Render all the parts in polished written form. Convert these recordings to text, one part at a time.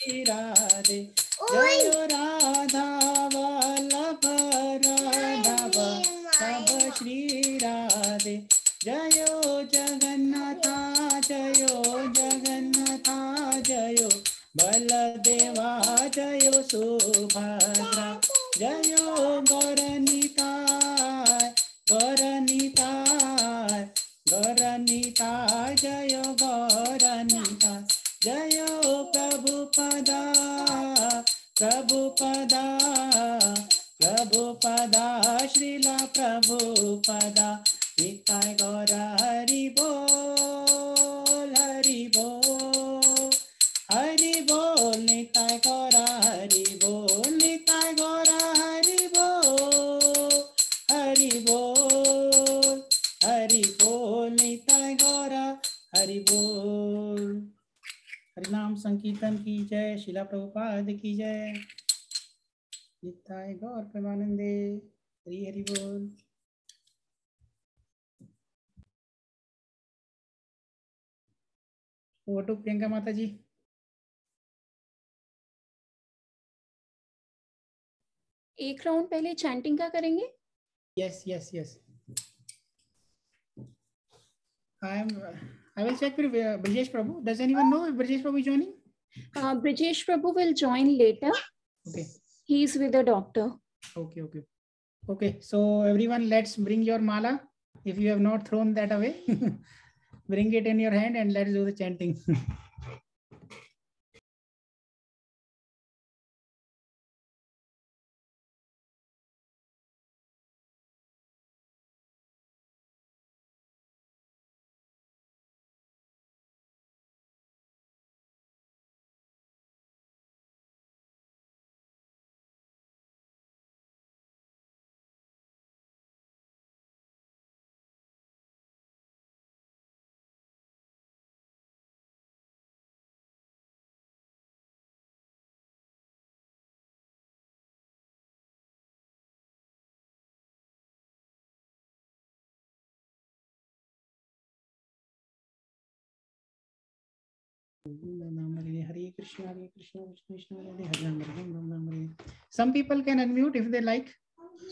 श्री राधे, जय राधा वल्लभ राधा वल्लभ श्री राधे, जयो जगन्नाथा जयो जगन्नाथा, जयो बलदेवा जयो सुभद्रा, जयो गौरनिताय गौरनिताय गौरनिताय, जयो गौरनिताय, जयो प्रभुपदा प्रभुपदा प्रभुपदा, श्रीला प्रभुपदा, निताय गौर हरि बोल हरि बोल हरि बोल, निताय गौर हरि बोल, निताय गौर हरि बोल हरि बोल हरि बोल, निताय गौर हरि बोल। हरिनाम संकीर्तन की जय, शिला प्रभुपाद की जय, निताय गौर प्रेमानंदे, हरि हरि बोल। ओवर टू प्रियंका माता जी। एक राउंड पहले चैंटिंग का करेंगे। Yes yes yes, I will check with Brijesh Prabhu. Does anyone know if Brijesh Prabhu is joining? Brijesh Prabhu will join later. Okay. He is with the doctor. Okay, okay. Okay, so everyone, let's bring your mala. If you have not thrown that away, bring it in your hand and let's do the chanting. Hare Krishna, Krishna Krishna, Hare Hare, Ram Ram Hare. Some people can unmute if they like,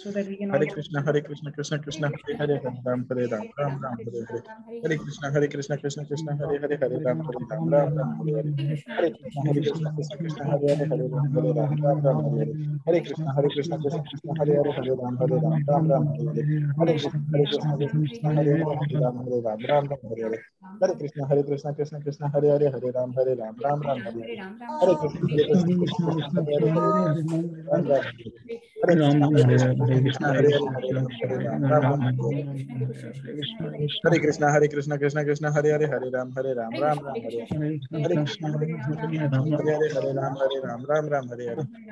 so that we can. Hare Krishna, Krishna Krishna, Hare Hare, Ram Hare Ram, Ram Ram Hare Hare. Hare Krishna, Krishna Krishna, Hare Hare, Hare Ram Hare Ram, Ram Ram Hare Hare. Hare Krishna, Krishna Krishna, Hare Hare, Hare Ram Hare Ram, Ram Ram Hare Hare. Hare Krishna, Krishna Krishna, Hare Hare, Hare Ram Hare Ram, Ram Ram Hare Hare. Hare Krishna, Krishna Hare Hare, Hare Ram Hare Ram, Ram Ram Hare Hare. Hare Krishna, Krishna Hare Hare, Hare Ram Hare Ram, Ram Ram Hare Hare. Hare Krishna, Krishna Hare Hare, Hare Ram Ram Hare Hare Krishna, Krishna Krishna, Hare Hare, Hare Ram Hare Ram, Ram Ram Hare Hare. Hare Krishna, Krishna Hare Hare, Hare Ram Hare Ram, Ram Ram Hare Hare.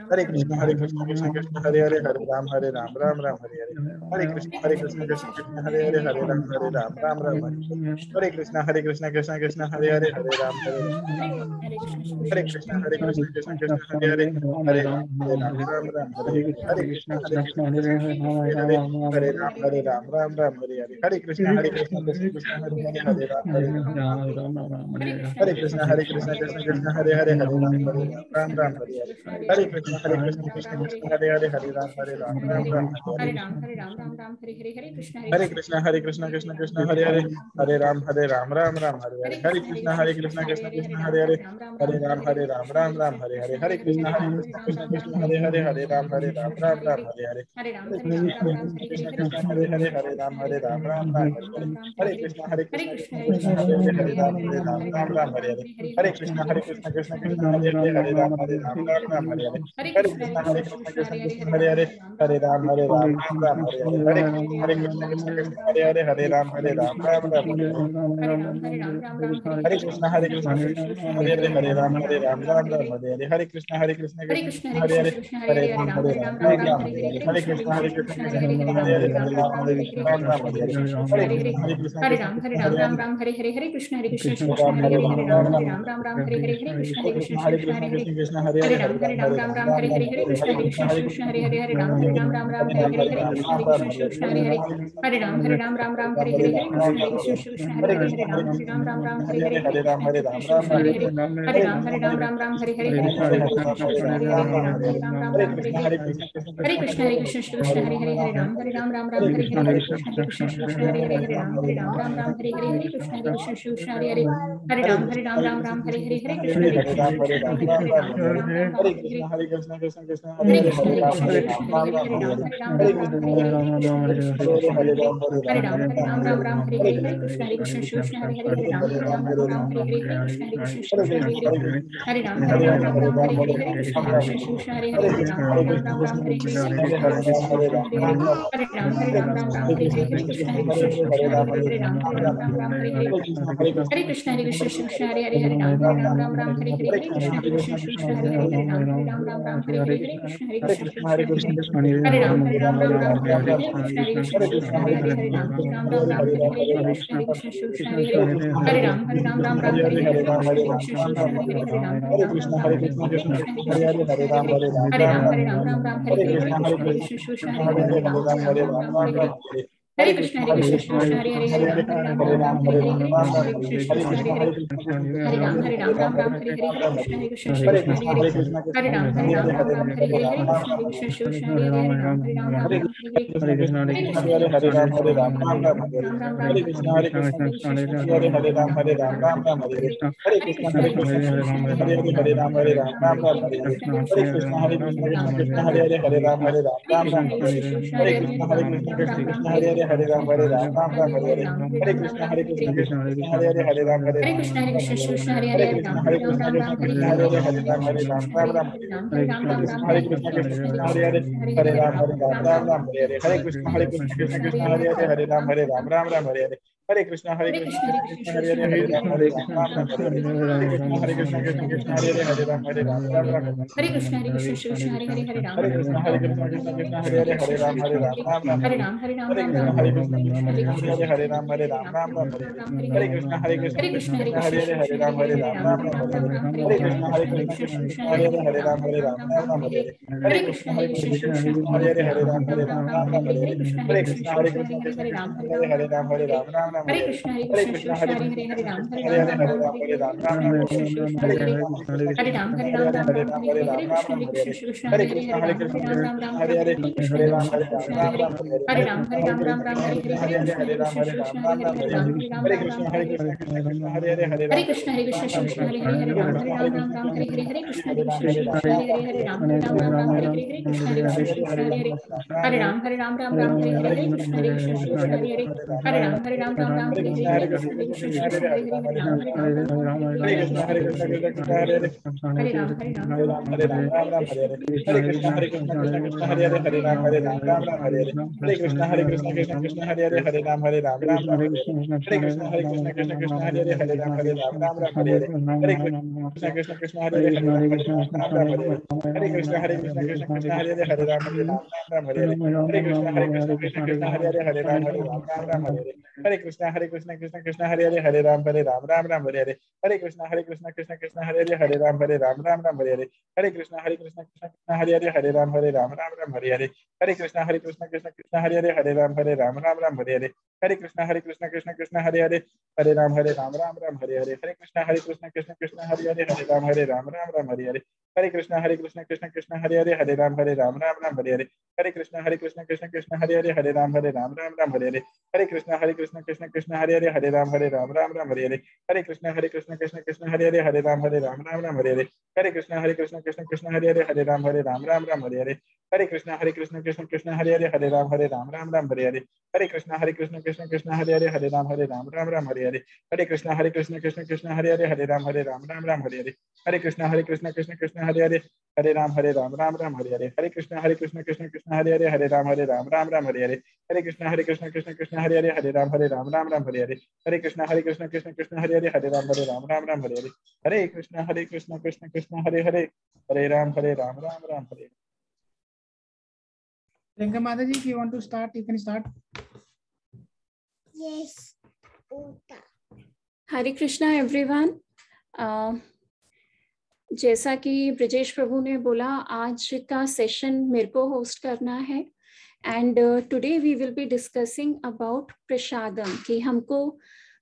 Hare Krishna, Krishna Krishna, Hare Hare, Hare Ram Hare Ram, Ram Ram Hare Hare. Hare Krishna, Krishna Krishna, Hare Hare, Hare Ram Hare Ram, Ram Ram Hare Hare. Hare Krishna, Krishna Krishna, Hare Hare, Hare Ram Hare Ram. Hare Krishna, Krishna Krishna, Hare Hare, Hare Ram Hare Ram, Ram Ram Hare Hare. Hare Krishna, Krishna Krishna, Hare Hare, Hare Ram Hare Ram, Ram Ram Hare Hare. Hare Krishna, Krishna Krishna, Hare Hare, Hare Ram Hare Ram. Hare Krishna, Krishna Krishna, Hare Hare, Hare Ram Hare Ram, Ram Ram Hare Hare. Hare Krishna, Krishna Krishna, Hare Hare, Hare Ram Hare Ram, Ram Ram Hare Hare. Hare Krishna, Krishna Krishna, Hare Hare, Hare Ram Hare Ram, Ram Ram Hare Hare. Hare Krishna, Krishna Krishna, Hare Hare, Hare Ram Hare Ram, Ram Ram Hare Hare. Hare Krishna, Krishna Krishna, Hare Hare, Hare Ram Hare Ram, Ram Ram Hare Hare. Hare Krishna, Krishna Hare Hare, Hare Ram Hare Ram, Ram Ram Hare Hare. Hare Krishna, Krishna Krishna, Hare Hare, Hare Ram Hare Ram, Ram Ram Hare Hare. Hare Krishna, Krishna Krishna, Hare Hare, Hare Ram Hare Ram, Ram Ram Hare Hare. Hare Krishna, Krishna Krishna, Hare Hare, Hare Ram Hare Ram, Ram Ram Hare Hare. Hare Krishna, Krishna Krishna, Hare Hare, Hare Ram Hare Ram, Ram Ram Hare Hare. Hare Krishna, Krishna Krishna, Hare Hare, Hare Ram Hare Ram, Ram Ram Hare Hare. Hare Krishna, Krishna Krishna, Hare Hare, Hare Ram Hare Ram, Ram Ram Hare Hare. Hare Krishna, Krishna Hare Krishna Krishna Krishna Hare Hare Hare Rama Hare Rama Ram Hare Hare Hare Krishna Hare Krishna Hare Krishna Rama Krishna Rama Hare Rama Hare Rama Hare Hare Hare Krishna Krishna Rama Hare Hare Hare Rama Hare Rama Rama Rama Rama Rama Ram Hare Hare Hare Krishna Hare Krishna Krishna Hare Krishna Krishna Hare Hare Krishna Hare Hare Hare Rama Hare Rama Ram Hare Rama Ram Hare Rama Hare Hare Hare Krishna Hare Krishna Krishna Hare Krishna Krishna Hare Hare Hare Krishna Rama Hare Rama Rama Rama Ram Hare Hare Hare Hare Ram Krishna Ram Ram Krishna Hare Krishna Hare Hare Hare Hare Krishna Ram Rama Rama Ram Hare Hare Hare Krishna Krishna Krishna Hare Hare Hare Rama Rama Ram Hare Hare Hare Krishna Krishna Krishna Hare Hare Hare Rama Ram Hare Hare Hare Krishna Krishna Krishna Hare Hare Hare Rama Ram Hare Hare Hare Krishna Krishna Hare Hare Hare Rama Rama Ram Hare Hare Hare Krishna Krishna Hare Hare Hare Rama Ram Hare Hare Hare Krishna Krishna Hare Hare Hare Rama Ram Hare Hare Hare Krishna Krishna Hare Krishna Rama Hare Rama Hare Rama Hare Rama Ram Hare Hare Krishna Hare Hare Krishna Krishna Krishna Hare Hare Hare Rama Hare Rama Rama Ram Hare Hare Hare Krishna Hare Krishna Krishna Hare Rama Hare Rama Rama Ram Hare Hare Hare Krishna Hare Krishna Krishna Hare Hare Hare Rama Hare Rama Ram Hare Hare Krishna Hare Krishna Krishna Hare Hare Hare Krishna Hare Krishna Hare Hare Hare Rama Rama Ram Hare Hare Hare Ram Krishna Rama Krishna Hare Krishna Hare Hare Hare Hare Krishna Hare Krishna Rama Krishna Hare Krishna Hare Hare Krishna Hare Krishna Hare Krishna Rama Krishna Hare Hare Rama Hare Rama Ram Hare Hare Krishna Rama Hare Ram Krishna Rama Krishna Hare Hare Krishna Hare Hare Krishna Hare Krishna Rama Hare Rama Ram Hare Rama Hare Hare Krishna Hare Krishna Hare Krishna Krishna Krishna Krishna Krishna Hare Hare Hare Hare Rama Rama Rama Rama Ram Hare Hare Hare Hare Hare Krishna Krishna Hare Krishna Krishna Krishna Krishna Hare Krishna Hare Hare Hare Hare Rama Ram Hare Hare Hare Hare Krishna Krishna Hare Krishna Krishna Hare Krishna Krishna Hare Krishna Krishna Hare Hare Rama Hare Rama Ram Hare Rama Hare Rama Hare Hare Krishna Hare Krishna Krishna Krishna Hare Hare Krishna Hare Krishna Krishna Rama Hare Rama Hare Hare Rama Hare Hare Hare Ram Krishna Rama Krishna Rama Krishna Hare Hare Hare Krishna Hare Krishna Rama Krishna Rama Hare Hare Hare Hare Hare Hare Ram Krishna Hare Krishna Rama Krishna Rama Hare Hare Hare Hare Krishna Rama Hare Ram Krishna Hare Krishna Hare Krishna Krishna Hare Krishna Hare Hare Krishna Rama Hare Hare Rama Hare Rama Rama Ram Hare Hare Hare Krishna Hare Hare Krishna Krishna Krishna Krishna Krishna Hare Hare Hare Hare Hare Rama Hare Rama Ram Hare Rama Hare Hare Krishna Hare Krishna Krishna Krishna Hare Krishna Hare Hare Hare Hare Rama Ram Hare Hare Hare Rama Hare Ram Krishna Rama Hare Krishna Krishna Hare Hare Hare Krishna Krishna Hare Krishna Hare Hare Rama Rama Ram Hare Hare Hare Rama Hare Ram Krishna Hare Krishna Hare Krishna Krishna Hare Hare Hare Krishna Krishna Hare Krishna Hare Hare Rama Hare Rama Ram Hare Hare Hare Rama Hare Ram Krishna Rama Krishna Hare Krishna Hare Hare Hare Rama Hare Krishna Krishna Hare Krishna Krishna Hare Hare Krishna Rama Hare Krishna Rama Hare Rama Hare Rama Hare Rama Hare Hare Krishna Hare Krishna Krishna Krishna Hare Hare Rama Hare Rama Rama Ram Hare Hare Krishna Hare Krishna Krishna Krishna Hare Hare Rama Hare Rama Rama Ram Hare Hare Krishna Hare Krishna Krishna Krishna Hare Hare Rama Hare Rama Rama Ram Hare Hare Krishna Hare Krishna Krishna Krishna Hare Hare Rama Rama Ram Hare Hare Krishna Hare Krishna Krishna Krishna Hare Rama Hare Hare Ram Krishna Rama Hare Ram Krishna Hare Krishna Hare Hare Hare Krishna Rama Hare Ram Krishna Rama Krishna Rama Hare Krishna Hare Hare Krishna Rama Krishna Hare Ram Krishna Rama Hare Rama Hare Hare Rama Hare Ram Krishna Hare Hare Hare Krishna Krishna Krishna Krishna Krishna Hare Krishna Hare Hare Rama Rama Ram Hare Hare Krishna Hare Krishna Hare Krishna Hare Rama Hare Rama Rama Ram Hare Hare Krishna Hare Hare Krishna Krishna Hare Krishna Krishna Krishna Krishna Hare Hare Rama Hare Hare Rama Rama Rama Rama Ram Hare Hare Hare Krishna Hare Krishna Krishna Krishna Hare Rama Hare Rama Rama Ram Hare Krishna Hare Krishna Krishna Hare Hare Rama Hare Krishna Krishna Krishna Hare Rama Ram Hare Hare Rama Hare Ram Krishna Hare Krishna Hare Krishna Krishna Hare Rama Rama Ram Hare Hare Krishna Hare Krishna Krishna Hare Krishna Krishna Hare Krishna Rama Hare Rama Rama Ram Hare Hare Krishna Krishna Krishna Hare Rama Rama Ram Hare Hare Krishna Krishna Krishna Hare Rama Rama Ram Hare Hare Krishna Krishna Krishna Krishna Hare Rama Rama Ram Hare Hare Krishna Hare Hare Krishna Krishna Krishna Hare Krishna Rama Krishna Rama Hare Rama Ram Hare Ram Krishna Rama Krishna Hare Krishna Hare Hare Krishna Hare Krishna Rama Krishna Hare Hare Ram Krishna Rama Krishna Hare Krishna Hare Hare Krishna Rama Krishna Krishna Rama Hare Krishna Hare Krishna Rama Krishna Rama Hare Rama Hare Hare Hare Ram Krishna Hare Krishna Hare Krishna Hare Hare Krishna Hare Krishna Rama Krishna Rama Hare Rama Hare Rama Hare Krishna Krishna Krishna Hare Hare Ram Krishna Rama Krishna Rama Krishna Hare Hare Hare Hare Ram Krishna Rama Krishna Hare Krishna Hare Krishna Hare Krishna Krishna Hare Hare Rama Hare Hare Krishna Hare Rama Hare Krishna Krishna Hare Hare Rama Hare Hare Krishna Hare Hare Krishna Krishna Krishna Krishna Krishna Hare Hare Rama Hare Hare Rama Rama Ram Hare Hare Krishna Hare Krishna Krishna Krishna Hare Hare Ram Krishna Krishna Hare Rama Ram Hare Hare Krishna Krishna Krishna Hare Rama Ram Hare Hare Krishna Krishna Krishna Hare Rama Ram Hare Hare Krishna Krishna Hare Rama Ram Hare Hare Krishna Krishna Krishna Hare Rama Hare Hare Krishna Krishna Krishna Hare Rama Ram Hare Hare Krishna Krishna Krishna Hare Rama Hare Hare Krishna Krishna Krishna Hare Rama Hare Hare Krishna Krishna Krishna Hare Rama Hare Hare Krishna Krishna Krishna Krishna Hare Rama Hare Hare Krishna Krishna Krishna Hare Rama Hare Hare Krishna Krishna Krishna Hare Rama Hare Hare Krishna Krishna Krishna Krishna Hare Rama Hare Hare Krishna Krishna Krishna Krishna Hare Rama Hare Hare Krishna Krishna Krishna Krishna Hare Rama Hare Hare Krishna Krishna Krishna Krishna Hare Rama Hare Hare Krishna Krishna Krishna Krishna Hare Rama Hare Hare Krishna Krishna Krishna Krishna Hare Rama Hare Hare Krishna Krishna Krishna Krishna Hare Rama Hare Hare Krishna Krishna Krishna Krishna Hare Rama Hare Hare Krishna Krishna Krishna Krishna Hare Rama Hare Hare Krishna Krishna Krishna Krishna Hare Rama Hare Hare Krishna Krishna Krishna Krishna Hare Rama Hare Hare Krishna Krishna Krishna Krishna Hare Rama Hare Hare Krishna Krishna Krishna Hare Hare Rama Ram Hare Priyanka Mataji, if you want to start, you can start. Yes. Hare Krishna everyone. जैसा कि ब्रजेश प्रभु ने बोला, आज का session मेरे को host करना है and today we will be discussing about prasadam, कि हमको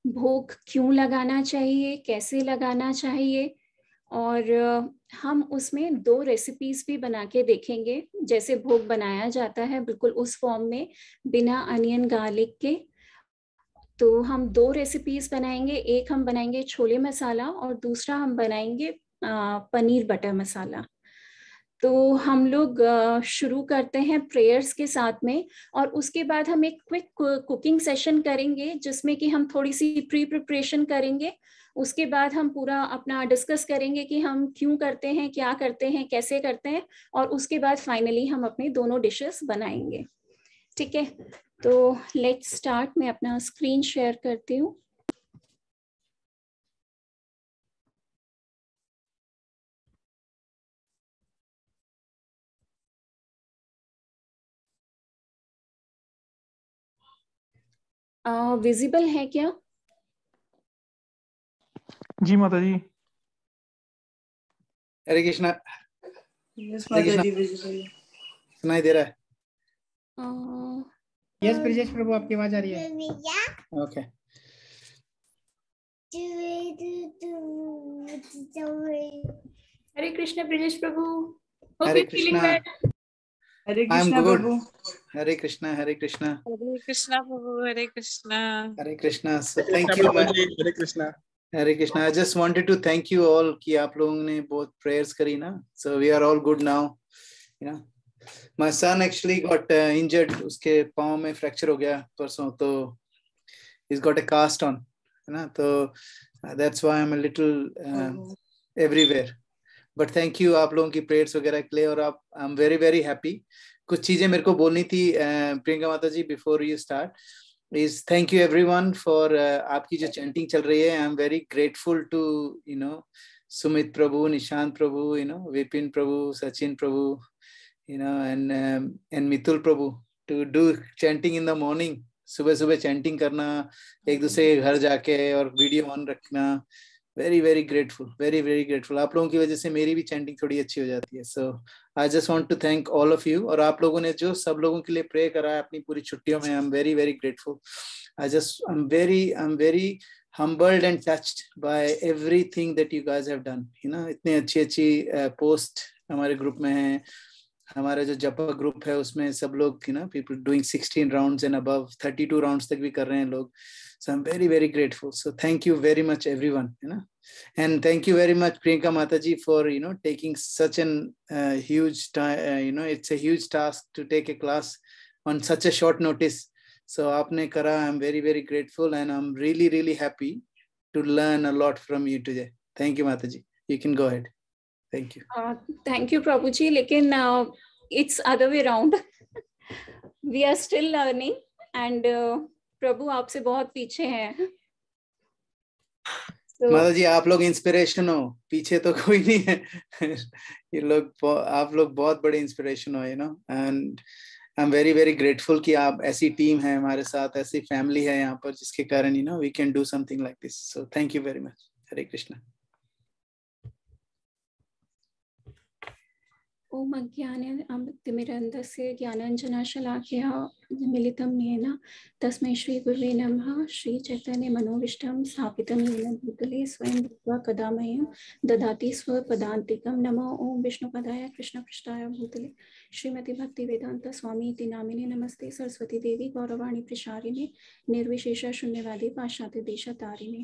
भोग क्यों लगाना चाहिए, कैसे लगाना चाहिए, और हम उसमें 2 रेसिपीज भी बना के देखेंगे जैसे भोग बनाया जाता है, बिल्कुल उस फॉर्म में, बिना अनियन गार्लिक के। तो हम 2 रेसिपीज बनाएंगे, एक हम बनाएंगे छोले मसाला और दूसरा हम बनाएंगे पनीर बटर मसाला। तो हम लोग शुरू करते हैं प्रेयर्स के साथ में, और उसके बाद हम एक क्विक कुकिंग सेशन करेंगे जिसमें कि हम थोड़ी सी प्री प्रिपरेशन करेंगे। उसके बाद हम पूरा अपना डिस्कस करेंगे कि हम क्यों करते हैं, क्या करते हैं, कैसे करते हैं, और उसके बाद फाइनली हम अपने दोनों डिशेस बनाएंगे। ठीक है, तो लेट्स स्टार्ट। मैं अपना स्क्रीन शेयर करती हूँ। विजिबल है क्या? जी माता जी। हरे कृष्णा। यस माता जी, विजिबल सुनाई दे रहा है? यस ब्रजेश प्रभु, आपकी आवाज आ रही है। Okay. Hare Krishna Brajesh Prabhu. Hare Krishna. Hare I am Krishna good. Prabhu. Hare Krishna, Hare Krishna, Hare Krishna Prabhu. Hare Krishna. Hare Krishna. So thank you। Hare Krishna. Hare Krishna. I just wanted to thank you all कि आप लोगों ने बहुत prayers करी ना। So we are all good now, you know. My son actually got injured, उसके पाँव में फ्रैक्चर हो गया परसों, तो he's got a cast on, है ना, तो that's why I'm a little everywhere. But thank you आप लोगों की prayers वगैरह के लिए, और आप I'm very very happy। कुछ चीजें मेरे को बोलनी थी प्रियंका माता जी before you start is thank you everyone for आपकी जो chanting चल रही है। I'm very grateful to you know Sumit Prabhu, Nishant Prabhu, you know Vipin Prabhu, Sachin Prabhu, you know and Mitul Prabhu to do chanting in the morning। सुबह सुबह chanting करना, एक दूसरे के घर जाके और वीडियो ऑन रखना, very very grateful, very very grateful. आप लोगों की वजह से मेरी भी चैंटिंग थोड़ी अच्छी हो जाती है। So I just want to thank all of you, और आप लोगों ने जो सब लोगों के लिए प्रे करा है अपनी पूरी छुट्टियों में, आई am very very grateful. I am very humbled and touched by everything that you guys have done, you know। इतनी अच्छी अच्छी पोस्ट हमारे ग्रुप में है, हमारा जो जपा ग्रुप है उसमें सब लोग, you know, people doing 16 rounds and above, 32 rounds तक भी कर रहे हैं लोग। So I'm very very grateful, so thank you very much everyone, you know, and thank you very much Priyanka Mataji for you know taking such an huge time, you know it's a huge task to take a class on such a short notice। So आपने करा, I'm very very grateful and I'm really really happy to learn a lot from you today। Thank you Mataji, you can go ahead। Thank you। Thank you प्रभु जी, लेकिन it's other way round। We are still learning and प्रभु आपसे बहुत पीछे हैं। माता जी आप लोग inspiration हो, पीछे तो कोई नहीं है। ये लोग, आप लोग बहुत बड़े इंस्पिरेशन हो, you know, and I am very very grateful कि आप ऐसी टीम है हमारे साथ, ऐसी फैमिली है यहाँ पर जिसके कारण you know we can do something like this. So thank you very much. Hare Krishna. ओम अज्ञानतिमिरन्धस्य ज्ञानाञ्जनशलाकया मिलितं येन तस्मै श्रीगुरुवे नमः। श्रीचैतन्यमनोभीष्टं स्थापितं येन भूतले स्वयं भूत्वा कदा मह्यं ददाति स्वपदान्तिकं। नमो ओम विष्णुपदाय कृष्णपृष्ठाय भूतले श्रीमती भक्तिवेदांत स्वामी इति नामिने। नमस्ते सरस्वती देवी गौरवाणी प्रचारिणे निर्विशेष शून्यवादी पाश्चात्य देशतारिणे।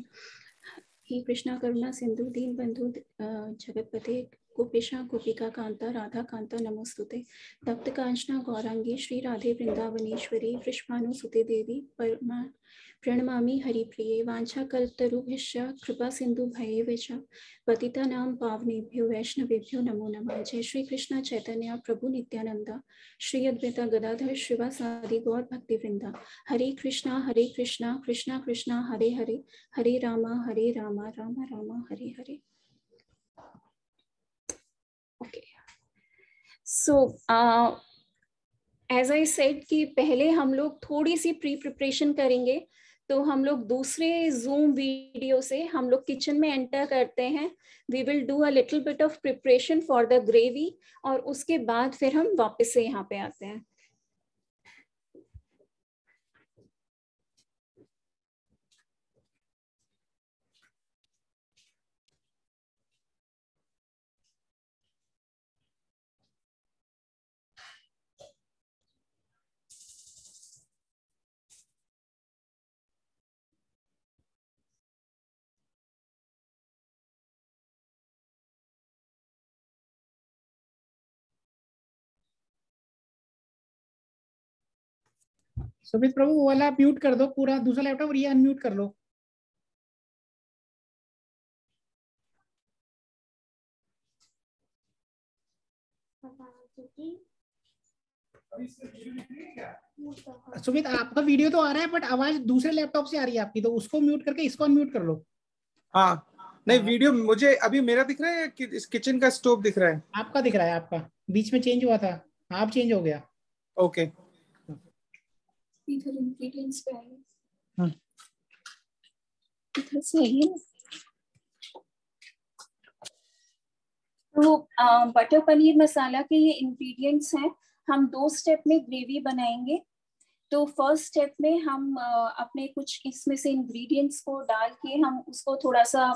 हे कृष्णा करुणा सिंधु दीन बंधु जगतपते गोपेशा गोपिका कांता राधा कांता नमोस्तुते। तप्त कांचना गौरांगी श्री राधे वृंदावनेश्वरी वृषभानुसुते देवी प्रणमामि हरिप्रिये। वांछा कल्पतरुभ्यश्च कृपा सिंधु भयेव च पतितानां पावनेभ्यो वैष्णवेभ्यो नमो नमः। जय श्री कृष्ण चैतन्य प्रभु नित्यानंद श्री अद्वैता गदाधर शिवासादि गौर भक्ति वृंदा। Hare Krishna Krishna Krishna Hare Hare, Hare Rama Ram Ram Hare Hare. Okay, so as I said कि पहले हम लोग थोड़ी सी प्री प्रिपरेशन करेंगे, तो हम लोग दूसरे जूम वीडियो से हम लोग किचन में एंटर करते हैं. We will do a little bit of preparation for the gravy, और उसके बाद फिर हम वापस से यहाँ पे आते हैं. सुमित प्रभु वो वाला म्यूट कर दो पूरा, दूसरा लैपटॉप, और ये अनम्यूट कर लो. सुमित आपका वीडियो तो आ रहा है बट आवाज दूसरे लैपटॉप से आ रही है आपकी, तो उसको म्यूट करके इसको अनम्यूट कर लो. हाँ नहीं, वीडियो मुझे अभी मेरा दिख रहा है कि इस किचन का स्टोव दिख रहा है? आपका दिख रहा है, आपका बीच में चेंज हुआ था, आप चेंज हो गया. ओके. इधर इंग्रेडिएंट्स पे आइए. हाँ. इधर से आइए. तो बटर पनीर मसाला के ये इंग्रेडिएंट्स हैं. हम 2 स्टेप में ग्रेवी बनाएंगे. तो फर्स्ट स्टेप में हम अपने कुछ इसमें से इंग्रेडिएंट्स को डाल के हम उसको थोड़ा सा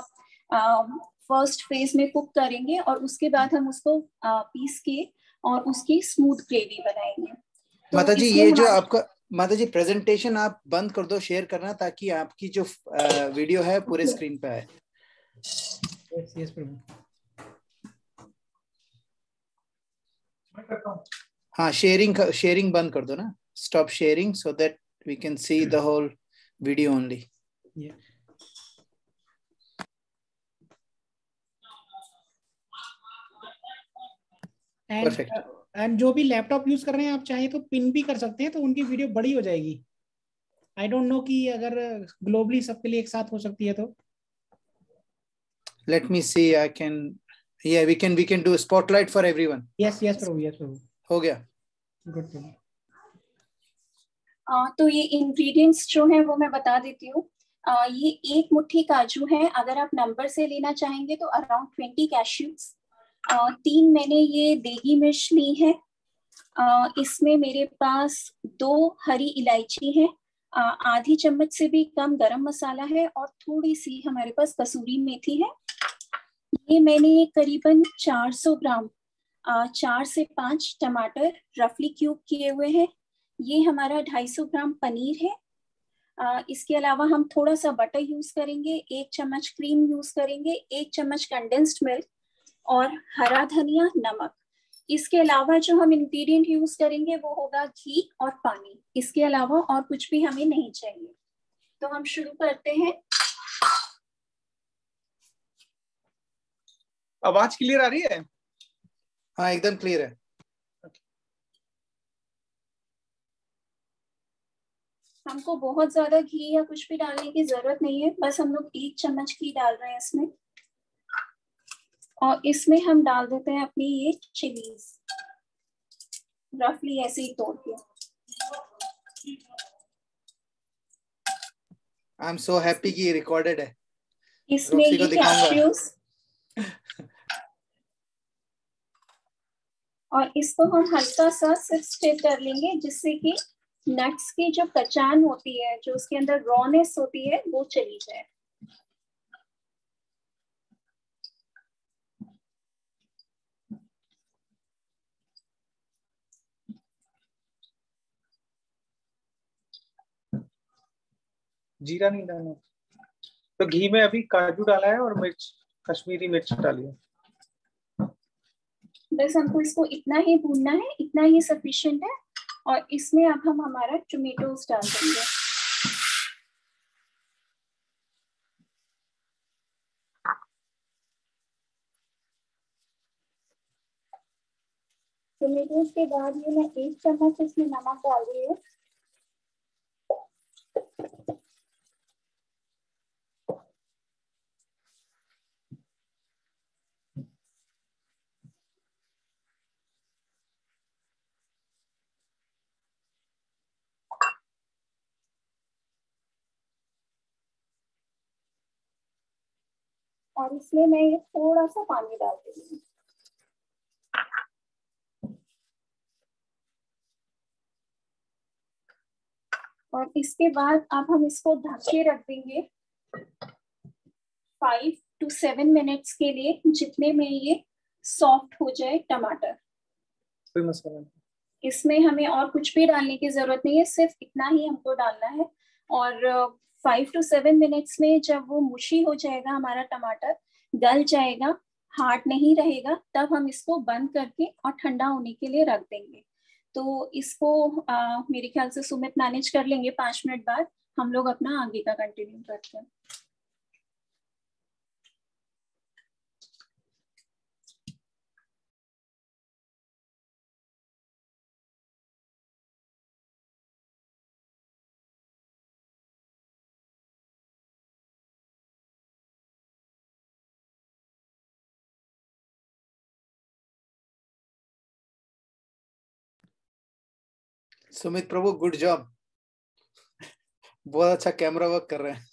फर्स्ट फेज में कुक करेंगे, और उसके बाद हम उसको पीस के और उसकी स्मूथ ग्रेवी बनाएंगे. तो माता जी ये जो आपका, माता जी प्रेजेंटेशन आप बंद कर दो शेयर करना, ताकि आपकी जो वीडियो है पूरे स्क्रीन पे आए. यस प्रभु. हाँ, शेयरिंग बंद कर दो ना. Stop sharing so that we can see the whole video only. And जो भी लैपटॉप यूज कर रहे हैं आप चाहे तो पिन भी कर सकते हैं, तो उनकी वीडियो बड़ी हो जाएगी. आई डोंट नो कि अगर ग्लोबली सबके लिए एक साथ हो सकती है तो. Let me see, I can, yeah we can do a spotlight for everyone. yes Prabhu, yes Prabhu. हो गया. गुड प्रभु. तो ये इंग्रेडिएंट्स जो हैं वो मैं बता देती हूँ. ये 1 मुट्ठी काजू है. अगर आप नंबर से लेना चाहेंगे तो अराउंड 20 कैश्यूज. 3 मैंने ये देगी मिर्च ली है. इसमें मेरे पास 2 हरी इलायची है. आधी चम्मच से भी कम गरम मसाला है, और थोड़ी सी हमारे पास कसूरी मेथी है. ये मैंने करीबन 400 ग्राम 4 से 5 टमाटर रफली क्यूब किए हुए हैं. ये हमारा 250 ग्राम पनीर है. इसके अलावा हम थोड़ा सा बटर यूज करेंगे, 1 चम्मच क्रीम यूज करेंगे, 1 चम्मच कंडेंस्ड मिल्क, और हरा धनिया, नमक. इसके अलावा जो हम इंग्रेडिएंट यूज करेंगे वो होगा घी और पानी. इसके अलावा और कुछ भी हमें नहीं चाहिए. तो हम शुरू करते हैं. आवाज क्लियर आ रही है? हाँ एकदम क्लियर है. हमको बहुत ज्यादा घी या कुछ भी डालने की जरूरत नहीं है. बस हम लोग 1 चम्मच घी डाल रहे हैं इसमें, और इसमें हम डाल देते हैं अपनी ये चिलीज रफली ऐसे ही तोड़ के. आई एम सो हैप्पी कि रिकॉर्डेड है. इसमें ये कैश्यूज, और इसको हम हल्का सा सिर्फ स्टिर कर लेंगे, जिससे कि नट्स की जो कचान होती है, जो उसके अंदर रॉनेस होती है, वो चली जाए. जीरा नहीं डालना. तो घी में अभी काजू डाला है और मिर्च, कश्मीरी मिर्च डाली है. बस हमको इसको इतना ही भूनना है, इतना ही सफिशिएंट है. और इसमें अब हम हमारा टोमेटोज डाल देंगे. टोमेटोज के बाद ये मैं 1 चम्मच इसमें नमक डाल रही हूँ. और इसमें मैं ये थोड़ा सा पानी डाल दूंगी। और इसके बाद अब हम इसको ढक के रख देंगे 5 to 7 मिनट्स के लिए, जितने में ये सॉफ्ट हो जाए टमाटर। कोई मसाला नहीं, इसमें हमें और कुछ भी डालने की जरूरत नहीं है, सिर्फ इतना ही हमको डालना है। और 5 to 7 मिनट्स में जब वो मुशी हो जाएगा, हमारा टमाटर गल जाएगा, हार्ड नहीं रहेगा, तब हम इसको बंद करके और ठंडा होने के लिए रख देंगे। तो इसको मेरे ख्याल से सुमित मैनेज कर लेंगे। 5 मिनट बाद हम लोग अपना आगे का कंटिन्यू करते हैं। सुमित प्रभु, गुड जॉब, बहुत अच्छा कैमरा वर्क कर रहे हैं।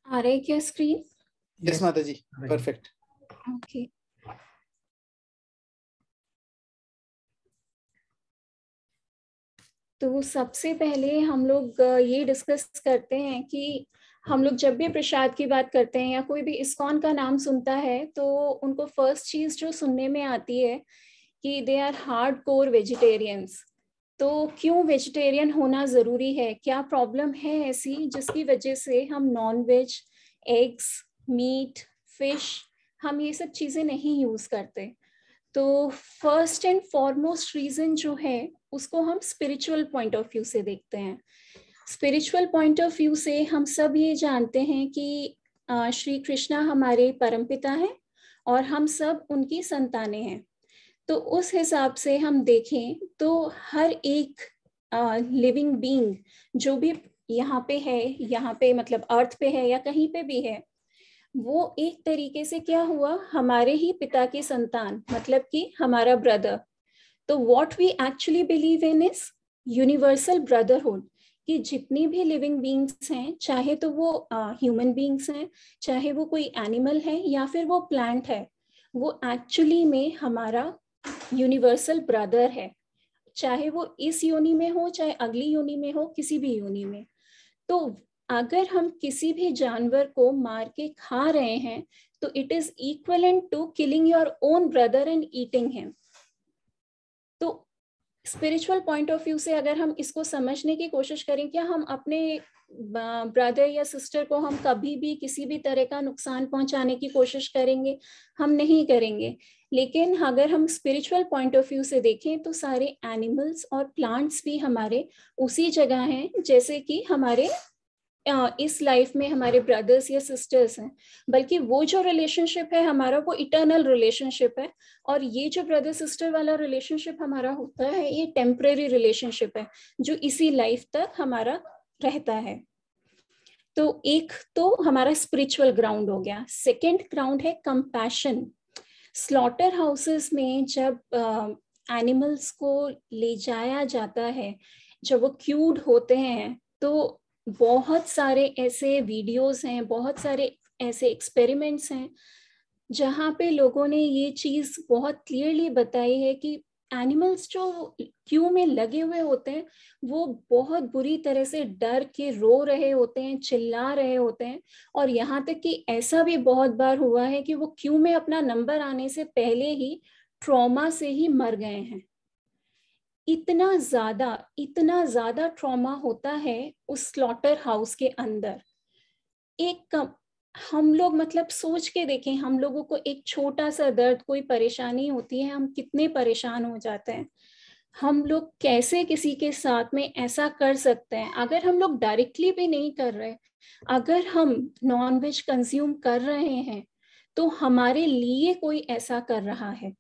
आ रही है क्या स्क्रीन? यस माता जी, परफेक्ट। ओके। तो सबसे पहले हम लोग ये डिस्कस करते हैं कि हम लोग जब भी प्रसाद की बात करते हैं या कोई भी इस्कॉन का नाम सुनता है तो उनको फर्स्ट चीज जो सुनने में आती है कि they are hard core vegetarians. तो क्यों वेजिटेरियन होना जरूरी है? क्या प्रॉब्लम है ऐसी जिसकी वजह से हम non veg, eggs, meat, fish, हम ये सब चीजें नहीं यूज करते? तो फर्स्ट एंड फॉरमोस्ट रीजन जो है उसको हम स्पिरिचुअल पॉइंट ऑफ व्यू से देखते हैं। स्पिरिचुअल पॉइंट ऑफ व्यू से हम सब ये जानते हैं कि श्री कृष्णा हमारे परमपिता हैं और हम सब उनकी संतानें हैं। तो उस हिसाब से हम देखें तो हर एक लिविंग बीइंग जो भी यहाँ पे है, यहाँ पे मतलब अर्थ पे है या कहीं पे भी है, वो एक तरीके से क्या हुआ, हमारे ही पिता की संतान, मतलब कि हमारा ब्रदर। तो what we actually believe in is universal brotherhood, कि जितनी भी लिविंग बीइंग्स हैं, चाहे तो वो ह्यूमन बीइंग्स हैं, चाहे वो कोई एनिमल है या फिर वो प्लांट है, वो एक्चुअली में हमारा यूनिवर्सल ब्रदर है, चाहे वो इस योनि में हो चाहे अगली योनि में हो, किसी भी योनि में। तो अगर हम किसी भी जानवर को मार के खा रहे हैं तो it is equivalent to killing your own brother and eating him. तो स्पिरिचुअल पॉइंट ऑफ व्यू से अगर हम इसको समझने की कोशिश करें, क्या हम अपने ब्रदर या सिस्टर को हम कभी भी किसी भी तरह का नुकसान पहुंचाने की कोशिश करेंगे? हम नहीं करेंगे। लेकिन अगर हम स्पिरिचुअल पॉइंट ऑफ व्यू से देखें तो सारे एनिमल्स और प्लांट्स भी हमारे उसी जगह हैं जैसे कि हमारे इस लाइफ में हमारे ब्रदर्स या सिस्टर्स हैं। बल्कि वो जो रिलेशनशिप है हमारा, वो इटर्नल रिलेशनशिप है, और ये जो ब्रदर सिस्टर वाला रिलेशनशिप हमारा होता है, ये टेम्परेरी रिलेशनशिप है जो इसी लाइफ तक हमारा रहता है। तो एक तो हमारा स्पिरिचुअल ग्राउंड हो गया। सेकेंड ग्राउंड है कंपैशन। स्लॉटर हाउसेस में जब एनिमल्स को ले जाया जाता है, जब वो क्यूड होते हैं, तो बहुत सारे ऐसे वीडियोस हैं, बहुत सारे ऐसे एक्सपेरिमेंट्स हैं जहाँ पे लोगों ने ये चीज बहुत क्लियरली बताई है कि एनिमल्स जो क्यू में लगे हुए होते हैं वो बहुत बुरी तरह से डर के रो रहे होते हैं, चिल्ला रहे होते हैं, और यहाँ तक कि ऐसा भी बहुत बार हुआ है कि वो क्यू में अपना नंबर आने से पहले ही ट्रॉमा से ही मर गए हैं। इतना ज्यादा ट्रॉमा होता है उस स्लॉटर हाउस के अंदर। हम लोग मतलब सोच के देखें, हम लोगों को एक छोटा सा दर्द, कोई परेशानी होती है, हम कितने परेशान हो जाते हैं। हम लोग कैसे किसी के साथ में ऐसा कर सकते हैं? अगर हम लोग डायरेक्टली भी नहीं कर रहे, अगर हम नॉन वेज कंज्यूम कर रहे हैं तो हमारे लिए कोई ऐसा कर रहा है,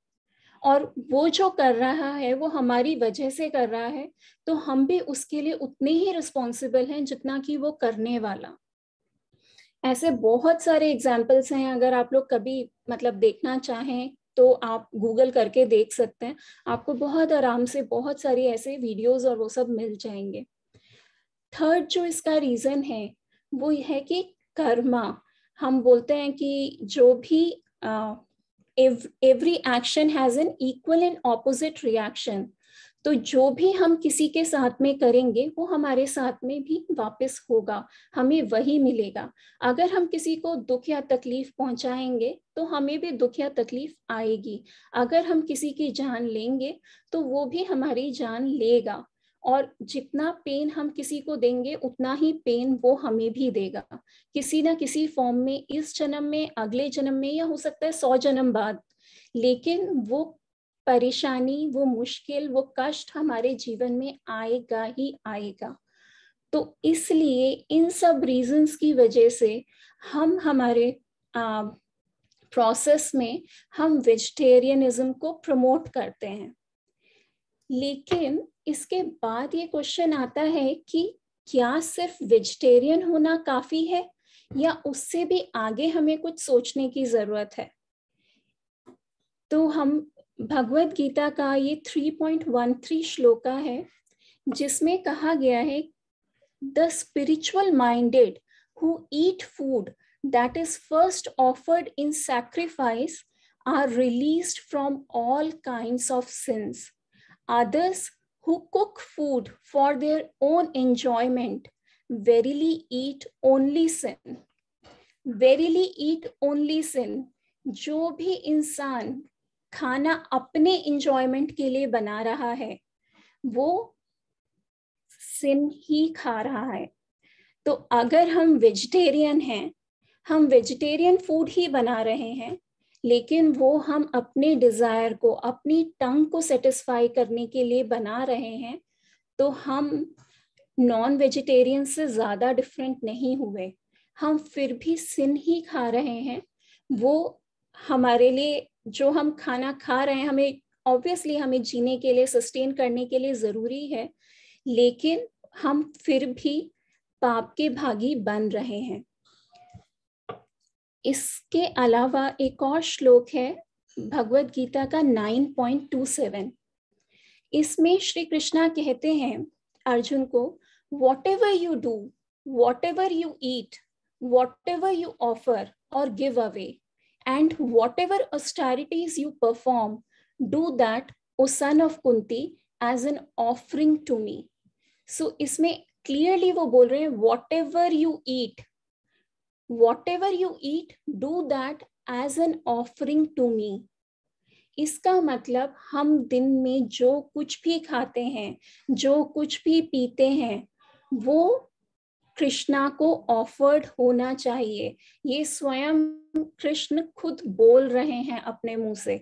और वो जो कर रहा है वो हमारी वजह से कर रहा है, तो हम भी उसके लिए उतने ही रिस्पॉन्सिबल हैं जितना कि वो करने वाला। ऐसे बहुत सारे एग्जाम्पल्स हैं, अगर आप लोग कभी मतलब देखना चाहें तो आप गूगल करके देख सकते हैं, आपको बहुत आराम से बहुत सारी ऐसे वीडियोस और वो सब मिल जाएंगे। थर्ड जो इसका रीजन है वो है कि कर्मा। हम बोलते हैं कि जो भी every action has an equal and opposite reaction, तो जो भी हम किसी के साथ में करेंगे वो हमारे साथ में भी वापस होगा, हमें वही मिलेगा। अगर हम किसी को दुख या तकलीफ पहुंचाएंगे तो हमें भी दुख या तकलीफ आएगी। अगर हम किसी की जान लेंगे तो वो भी हमारी जान लेगा, और जितना पेन हम किसी को देंगे उतना ही पेन वो हमें भी देगा, किसी ना किसी फॉर्म में, इस जन्म में, अगले जन्म में, या हो सकता है 100 जन्म बाद। लेकिन वो परेशानी, वो मुश्किल, वो कष्ट हमारे जीवन में आएगा ही आएगा। तो इसलिए इन सब रीजंस की वजह से हम हमारे प्रोसेस में हम वेजिटेरियनिज्म को प्रमोट करते हैं। लेकिन इसके बाद ये क्वेश्चन आता है कि क्या सिर्फ वेजिटेरियन होना काफी है, या उससे भी आगे हमें कुछ सोचने की जरूरत है? तो हम भगवत गीता का ये 3.13 श्लोका है, जिसमें कहा गया है, the spiritual minded who eat food that is first offered in sacrifice are released from all kinds of sins. Others who cook food for their own enjoyment verily eat only sin. Verily eat only sin. जो भी इंसान खाना अपने enjoyment के लिए बना रहा है वो sin ही खा रहा है। तो अगर हम वेजिटेरियन हैं, हम वेजिटेरियन फूड ही बना रहे हैं, लेकिन वो हम अपने डिजायर को, अपनी टंग को सेटिस्फाई करने के लिए बना रहे हैं, तो हम नॉन वेजिटेरियन से ज्यादा डिफरेंट नहीं हुए, हम फिर भी सिन ही खा रहे हैं। वो हमारे लिए जो हम खाना खा रहे हैं, हमें ऑब्वियसली हमें जीने के लिए, सस्टेन करने के लिए जरूरी है, लेकिन हम फिर भी पाप के भागी बन रहे हैं। इसके अलावा एक और श्लोक है भगवत गीता का 9.27। इसमें श्री कृष्णा कहते हैं अर्जुन को, whatever you do, whatever you eat, whatever you offer or give away, and whatever austerities you perform, do that, O son of Kunti, as an offering to me. So इसमें clearly वो बोल रहे हैं, whatever you eat, whatever you eat, do that as an offering to me. इसका मतलब हम दिन में जो कुछ भी खाते हैं, जो कुछ भी पीते हैं, वो कृष्णा को ऑफर्ड होना चाहिए। ये स्वयं कृष्ण खुद बोल रहे हैं अपने मुंह से।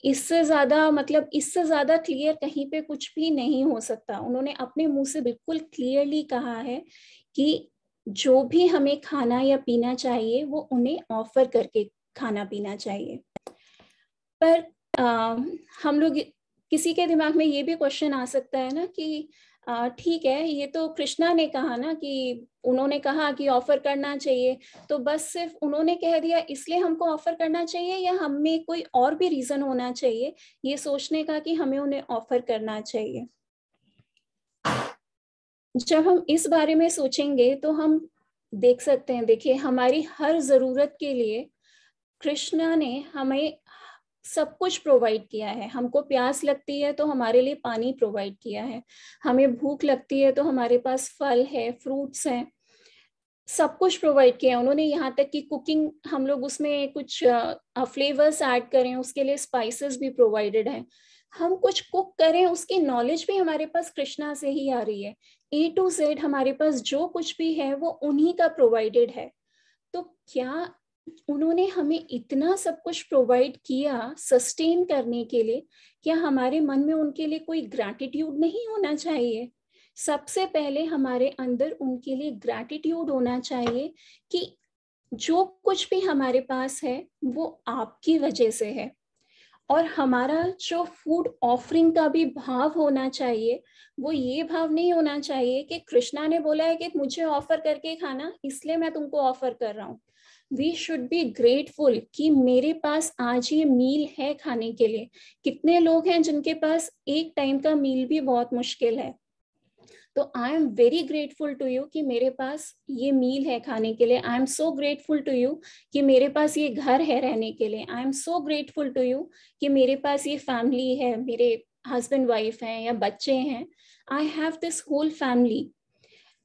इससे ज्यादा मतलब इससे ज्यादा क्लियर कहीं पे कुछ भी नहीं हो सकता। उन्होंने अपने मुंह से बिल्कुल क्लियरली कहा है कि जो भी हमें खाना या पीना चाहिए वो उन्हें ऑफर करके खाना पीना चाहिए। पर हम लोग, किसी के दिमाग में ये भी क्वेश्चन आ सकता है ना कि ठीक है, ये तो कृष्णा ने कहा ना कि उन्होंने कहा कि ऑफर करना चाहिए, तो बस सिर्फ उन्होंने कह दिया इसलिए हमको ऑफर करना चाहिए, या हमें कोई और भी रीजन होना चाहिए ये सोचने का कि हमें उन्हें ऑफर करना चाहिए? जब हम इस बारे में सोचेंगे तो हम देख सकते हैं, देखिए हमारी हर जरूरत के लिए कृष्णा ने हमें सब कुछ प्रोवाइड किया है। हमको प्यास लगती है तो हमारे लिए पानी प्रोवाइड किया है, हमें भूख लगती है तो हमारे पास फल है, फ्रूट्स हैं, सब कुछ प्रोवाइड किया है उन्होंने। यहाँ तक कि कुकिंग हम लोग उसमें कुछ फ्लेवर्स ऐड करें उसके लिए स्पाइसेस भी प्रोवाइडेड है। हम कुछ कुक करें उसकी नॉलेज भी हमारे पास कृष्णा से ही आ रही है। A to Z हमारे पास जो कुछ भी है वो उन्हीं का प्रोवाइडेड है। तो क्या उन्होंने हमें इतना सब कुछ प्रोवाइड किया सस्टेन करने के लिए, क्या हमारे मन में उनके लिए कोई ग्रैटिट्यूड नहीं होना चाहिए? सबसे पहले हमारे अंदर उनके लिए ग्रैटिट्यूड होना चाहिए कि जो कुछ भी हमारे पास है वो आपकी वजह से है, और हमारा जो फूड ऑफरिंग का भी भाव होना चाहिए, वो ये भाव नहीं होना चाहिए कि कृष्णा ने बोला है कि मुझे ऑफर करके खाना, इसलिए मैं तुमको ऑफर कर रहा हूँ। वी शुड बी ग्रेटफुल कि मेरे पास आज ये मील है खाने के लिए। कितने लोग हैं जिनके पास एक टाइम का मील भी बहुत मुश्किल है। तो I am very grateful to you कि मेरे पास ये मील है खाने के लिए। I am so grateful to you कि मेरे पास ये घर है रहने के लिए। I am so grateful to you कि मेरे पास ये फैमिली है, मेरे हस्बैंड वाइफ हैं या बच्चे हैं। I have this whole family.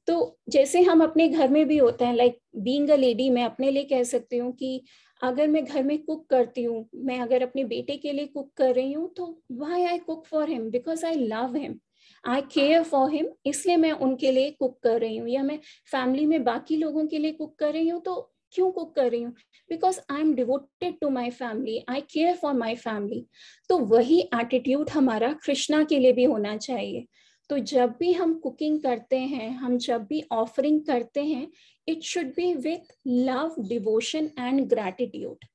तो जैसे हम अपने घर में भी होते हैं, लाइक बीइंग अ लेडी, मैं अपने लिए कह सकती हूँ कि अगर मैं घर में कुक करती हूँ, मैं अगर अपने बेटे के लिए कुक कर रही हूँ, तो why I cook for him? Because I love him, I care for him, इसलिए मैं उनके लिए कुक कर रही हूँ। या मैं फैमिली में बाकी लोगों के लिए कुक कर रही हूँ, तो क्यों कुक कर रही हूँ? Because I am devoted to my family, I care for my family. तो वही एटीट्यूड हमारा कृष्णा के लिए भी होना चाहिए। तो जब भी हम कुकिंग करते हैं, हम जब भी ऑफरिंग करते हैं, it should be with love, devotion and gratitude.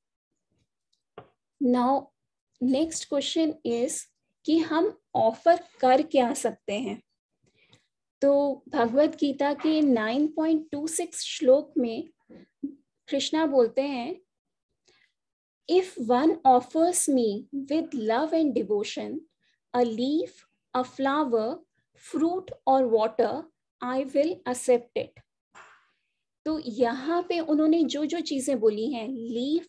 Now next question is कि हम ऑफर कर क्या सकते हैं। तो भगवत गीता के 9.26 श्लोक में कृष्णा बोलते हैं, if one offers me with love and devotion a leaf, a flower, fruit or water, I will accept it. तो यहाँ पे उन्होंने जो जो चीजें बोली हैं, लीफ,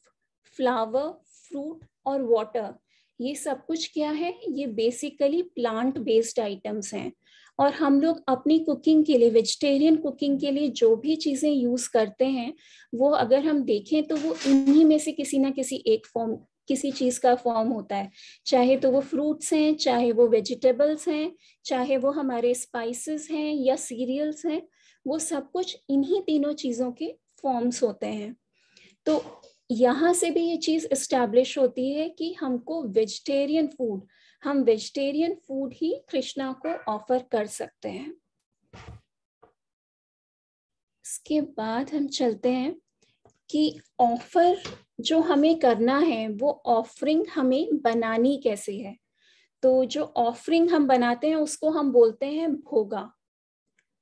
फ्लावर, फ्रूट और वाटर, ये सब कुछ क्या है? ये बेसिकली प्लांट बेस्ड आइटम्स हैं। और हम लोग अपनी कुकिंग के लिए, वेजिटेरियन कुकिंग के लिए जो भी चीजें यूज करते हैं, वो अगर हम देखें तो वो इन्हीं में से किसी ना किसी एक फॉर्म, किसी चीज का फॉर्म होता है। चाहे तो वो फ्रूट्स हैं, चाहे वो वेजिटेबल्स हैं, चाहे वो हमारे स्पाइसेस हैं या सीरियल्स हैं, वो सब कुछ इन्हीं तीनों चीजों के फॉर्म्स होते हैं। तो यहाँ से भी ये चीज एस्टैब्लिश होती है कि हमको वेजिटेरियन फूड, हम वेजिटेरियन फूड ही कृष्णा को ऑफर कर सकते हैं। इसके बाद हम चलते हैं कि ऑफर जो हमें करना है, वो ऑफरिंग हमें बनानी कैसे है। तो जो ऑफरिंग हम बनाते हैं उसको हम बोलते हैं भोगा।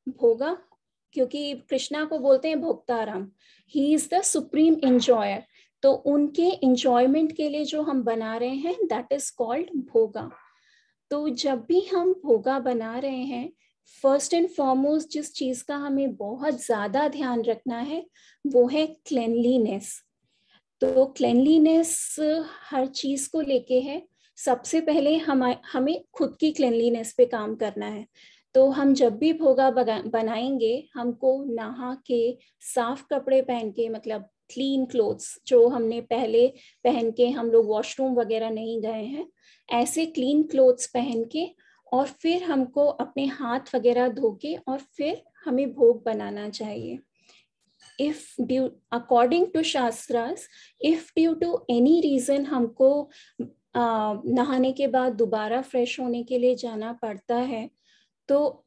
भोगा क्योंकि कृष्णा को बोलते हैं भोक्ताराम, he is the supreme enjoyer. तो उनके एंजॉयमेंट के लिए जो हम बना रहे हैं, दैट इज कॉल्ड भोगा। तो जब भी हम भोगा बना रहे हैं, फर्स्ट एंड फॉरमोस्ट जिस चीज का हमें बहुत ज्यादा ध्यान रखना है, वो है क्लेनलीनेस। तो क्लेनलीनेस हर चीज को लेके है। सबसे पहले हमें खुद की क्लेनलीनेस पे काम करना है। तो हम जब भी भोगा बनाएंगे, हमको नहा के, साफ कपड़े पहन के, मतलब क्लीन क्लोथ्स जो हमने पहले पहन के हम लोग वॉशरूम वगैरह नहीं गए हैं, ऐसे क्लीन क्लोथ्स पहन के, और फिर हमको अपने हाथ वगैरह धो के, और फिर हमें भोग बनाना चाहिए। If due according to shastras, if due to any reason हमको नहाने के बाद दोबारा फ्रेश होने के लिए जाना पड़ता है, तो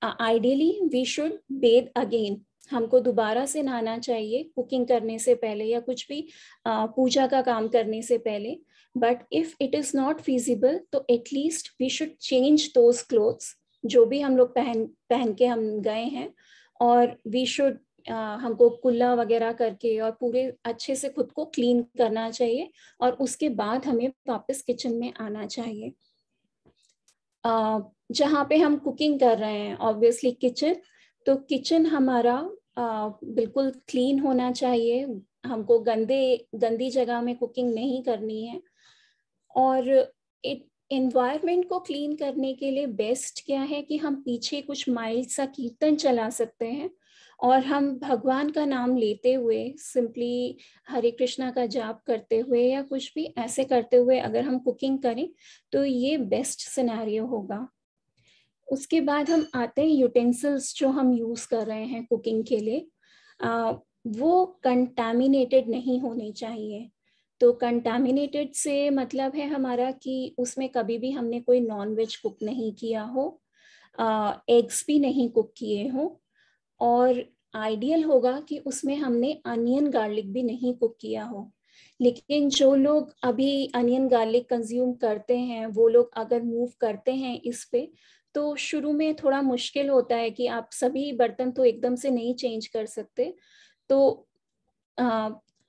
ideally we should bathe again. हमको दोबारा से नहाना चाहिए कुकिंग करने से पहले या कुछ भी पूजा का काम करने से पहले। But if it is not feasible, तो at least we should change those clothes जो भी हम लोग पहन के हम गए हैं, और वी शुड हमको कुल्ला वगैरह करके और पूरे अच्छे से खुद को क्लीन करना चाहिए, और उसके बाद हमें वापस किचन में आना चाहिए। जहाँ पे हम कुकिंग कर रहे हैं, ऑब्वियसली किचन, तो किचन हमारा बिल्कुल क्लीन होना चाहिए। हमको गंदी जगह में कुकिंग नहीं करनी है। और एनवायरनमेंट को क्लीन करने के लिए बेस्ट क्या है कि हम पीछे कुछ माइल्ड सा कीर्तन चला सकते हैं, और हम भगवान का नाम लेते हुए, सिंपली हरे कृष्णा का जाप करते हुए या कुछ भी ऐसे करते हुए अगर हम कुकिंग करें, तो ये बेस्ट सिनेरियो होगा। उसके बाद हम आते हैं यूटेंसिल्स जो हम यूज कर रहे हैं कुकिंग के लिए, वो कंटामिनेटेड नहीं होने चाहिए। तो कंटामिनेटेड से मतलब है हमारा कि उसमें कभी भी हमने कोई नॉन वेज कुक नहीं किया हो, एग्स भी नहीं कुक किए हो, और आइडियल होगा कि उसमें हमने अनियन गार्लिक भी नहीं कुक किया हो। लेकिन जो लोग अभी अनियन गार्लिक कंज्यूम करते हैं, वो लोग अगर मूव करते हैं इस पे, तो शुरू में थोड़ा मुश्किल होता है कि आप सभी बर्तन तो एकदम से नहीं चेंज कर सकते। तो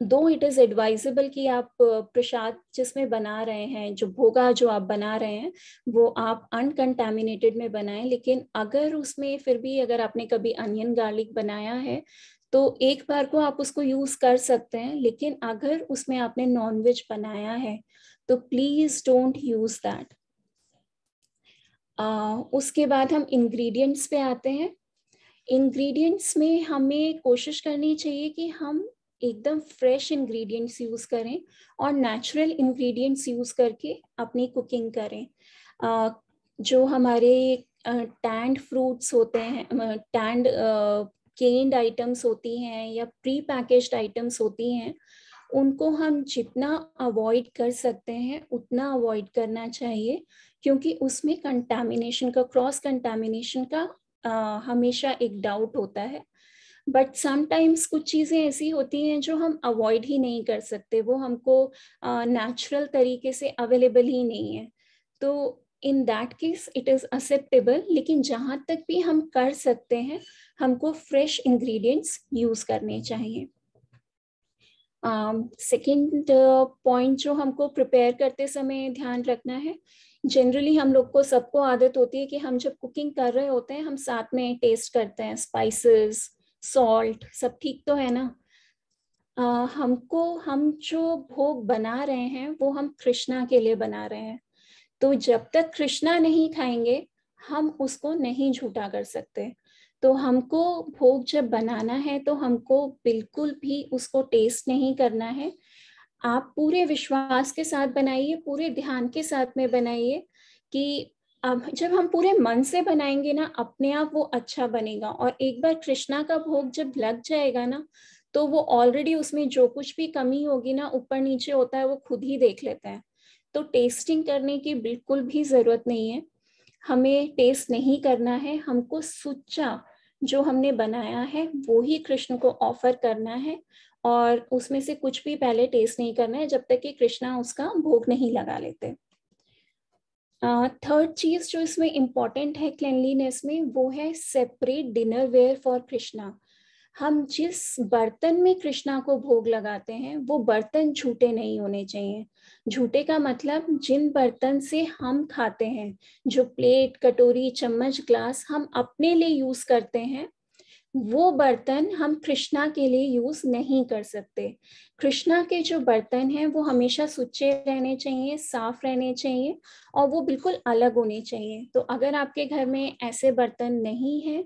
दो इट इज एडवाइजेबल कि आप प्रसाद जिसमें बना रहे हैं, जो भोगा जो आप बना रहे हैं, वो आप अनकंटामिनेटेड में बनाएं। लेकिन अगर उसमें फिर भी अगर आपने कभी अनियन गार्लिक बनाया है तो एक बार को आप उसको यूज कर सकते हैं, लेकिन अगर उसमें आपने नॉनवेज बनाया है तो प्लीज डोंट यूज दैट। उसके बाद हम इंग्रेडिएंट्स पे आते हैं। इंग्रेडिएंट्स में हमें कोशिश करनी चाहिए कि हम एकदम फ्रेश इंग्रेडिएंट्स यूज करें और नेचुरल इंग्रेडिएंट्स यूज करके अपनी कुकिंग करें। जो हमारे टैंड फ्रूट्स होते हैं, टैंड केन्ड आइटम्स होती हैं या प्री पैकेज्ड आइटम्स होती हैं, उनको हम जितना अवॉइड कर सकते हैं उतना अवॉइड करना चाहिए, क्योंकि उसमें कंटामिनेशन का, क्रॉस कंटामिनेशन का हमेशा एक डाउट होता है। बट समटाइम्स कुछ चीज़ें ऐसी होती हैं जो हम अवॉइड ही नहीं कर सकते, वो हमको नेचुरल तरीके से अवेलेबल ही नहीं है, तो in that case it is acceptable. लेकिन जहाँ तक भी हम कर सकते हैं हमको फ्रेश इंग्रेडिएंट्स यूज़ करने चाहिए। सेकेंड पॉइंट जो हमको प्रिपेयर करते समय ध्यान रखना है, जनरली हम लोग को सबको आदत होती है कि हम जब कुकिंग कर रहे होते हैं हम साथ में टेस्ट करते हैं, स्पाइसेस, सॉल्ट, सब ठीक तो है ना। हम जो भोग बना रहे हैं वो हम कृष्णा के लिए बना रहे हैं, तो जब तक कृष्णा नहीं खाएंगे हम उसको नहीं झूठा कर सकते। तो हमको भोग जब बनाना है तो हमको बिल्कुल भी उसको टेस्ट नहीं करना है। आप पूरे विश्वास के साथ बनाइए, पूरे ध्यान के साथ में बनाइए कि अब जब हम पूरे मन से बनाएंगे ना, अपने आप वो अच्छा बनेगा। और एक बार कृष्णा का भोग जब लग जाएगा ना, तो वो ऑलरेडी उसमें जो कुछ भी कमी होगी ना, ऊपर नीचे होता है, वो खुद ही देख लेता है। तो टेस्टिंग करने की बिल्कुल भी जरूरत नहीं है, हमें टेस्ट नहीं करना है। हमको सुच्चा जो हमने बनाया है वो ही कृष्ण को ऑफर करना है, और उसमें से कुछ भी पहले टेस्ट नहीं करना है जब तक कि कृष्णा उसका भोग नहीं लगा लेते। थर्ड चीज जो इसमें इम्पॉर्टेंट है क्लेanलीनेस में, वो है separate dinnerware for Krishna. हम जिस बर्तन में कृष्णा को भोग लगाते हैं वो बर्तन झूठे नहीं होने चाहिए। झूठे का मतलब जिन बर्तन से हम खाते हैं, जो प्लेट, कटोरी, चम्मच, ग्लास हम अपने लिए यूज करते हैं, वो बर्तन हम कृष्णा के लिए यूज नहीं कर सकते। कृष्णा के जो बर्तन हैं वो हमेशा सुच्चे रहने चाहिए, साफ रहने चाहिए, और वो बिल्कुल अलग होने चाहिए। तो अगर आपके घर में ऐसे बर्तन नहीं है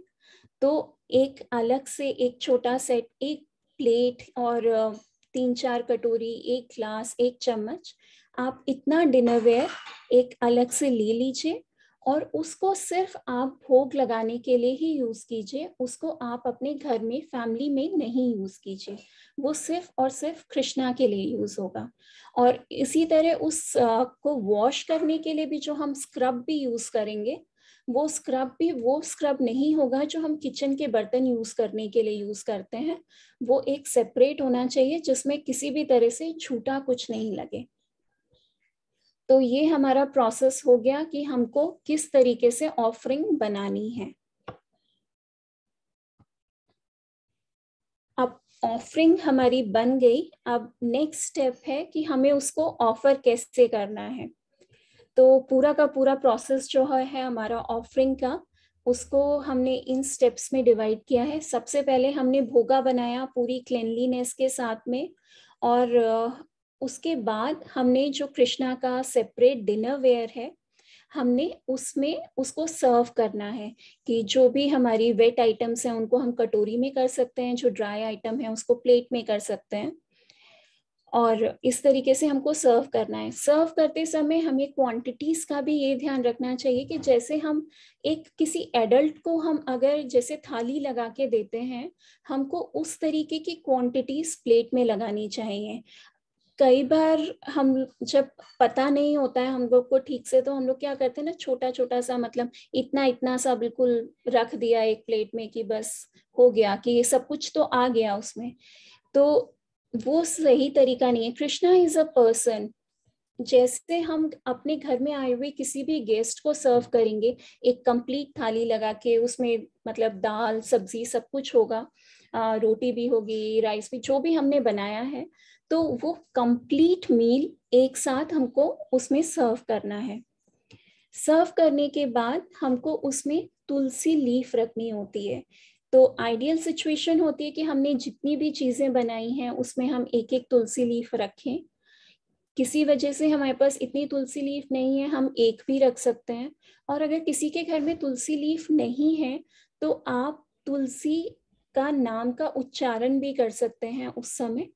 तो एक अलग से एक छोटा सेट, एक प्लेट और 3-4 कटोरी, एक ग्लास, एक चम्मच, आप इतना डिनरवेयर एक अलग से ले लीजिए और उसको सिर्फ आप भोग लगाने के लिए ही यूज कीजिए। उसको आप अपने घर में फैमिली में नहीं यूज कीजिए, वो सिर्फ और सिर्फ कृष्णा के लिए यूज होगा। और इसी तरह उस को वॉश करने के लिए भी जो हम स्क्रब भी यूज करेंगे, वो स्क्रब नहीं होगा जो हम किचन के बर्तन यूज करने के लिए यूज करते हैं। वो एक सेपरेट होना चाहिए जिसमें किसी भी तरह से झूठा कुछ नहीं लगे। तो ये हमारा प्रोसेस हो गया कि हमको किस तरीके से ऑफरिंग बनानी है। अब ऑफरिंग हमारी बन गई, अब नेक्स्ट स्टेप है कि हमें उसको ऑफर कैसे करना है। तो पूरा का पूरा प्रोसेस जो है हमारा ऑफरिंग का, उसको हमने इन स्टेप्स में डिवाइड किया है। सबसे पहले हमने भोगा बनाया पूरी क्लेanलीनेस के साथ में, और उसके बाद हमने जो कृष्णा का सेपरेट डिनर वेयर है, हमने उसमें उसको सर्व करना है कि जो भी हमारी वेट आइटम्स हैं उनको हम कटोरी में कर सकते हैं, जो ड्राई आइटम है उसको प्लेट में कर सकते हैं, और इस तरीके से हमको सर्व करना है। सर्व करते समय हमें क्वांटिटीज का भी ये ध्यान रखना चाहिए कि जैसे हम एक किसी एडल्ट को हम अगर जैसे थाली लगा के देते हैं, हमको उस तरीके की क्वांटिटीज प्लेट में लगानी चाहिए। कई बार हम जब पता नहीं होता है हम लोग को ठीक से, तो हम लोग क्या करते हैं ना, छोटा छोटा सा, मतलब इतना इतना सा बिल्कुल रख दिया एक प्लेट में कि बस हो गया, कि ये सब कुछ तो आ गया उसमें। तो वो सही तरीका नहीं है। Krishna is a person. जैसे हम अपने घर में आए हुए किसी भी गेस्ट को सर्व करेंगे, एक कंप्लीट थाली लगा के, उसमें मतलब दाल सब्जी सब कुछ होगा, रोटी भी होगी, राइस भी, जो भी हमने बनाया है, तो वो कंप्लीट मील एक साथ हमको उसमें सर्व करना है। सर्व करने के बाद हमको उसमें तुलसी लीफ रखनी होती है। तो आइडियल सिचुएशन होती है कि हमने जितनी भी चीजें बनाई हैं उसमें हम एक एक तुलसी लीफ रखें। किसी वजह से हमारे पास इतनी तुलसी लीफ नहीं है, हम एक भी रख सकते हैं। और अगर किसी के घर में तुलसी लीफ नहीं है तो आप तुलसी का नाम का उच्चारण भी कर सकते हैं उस समय,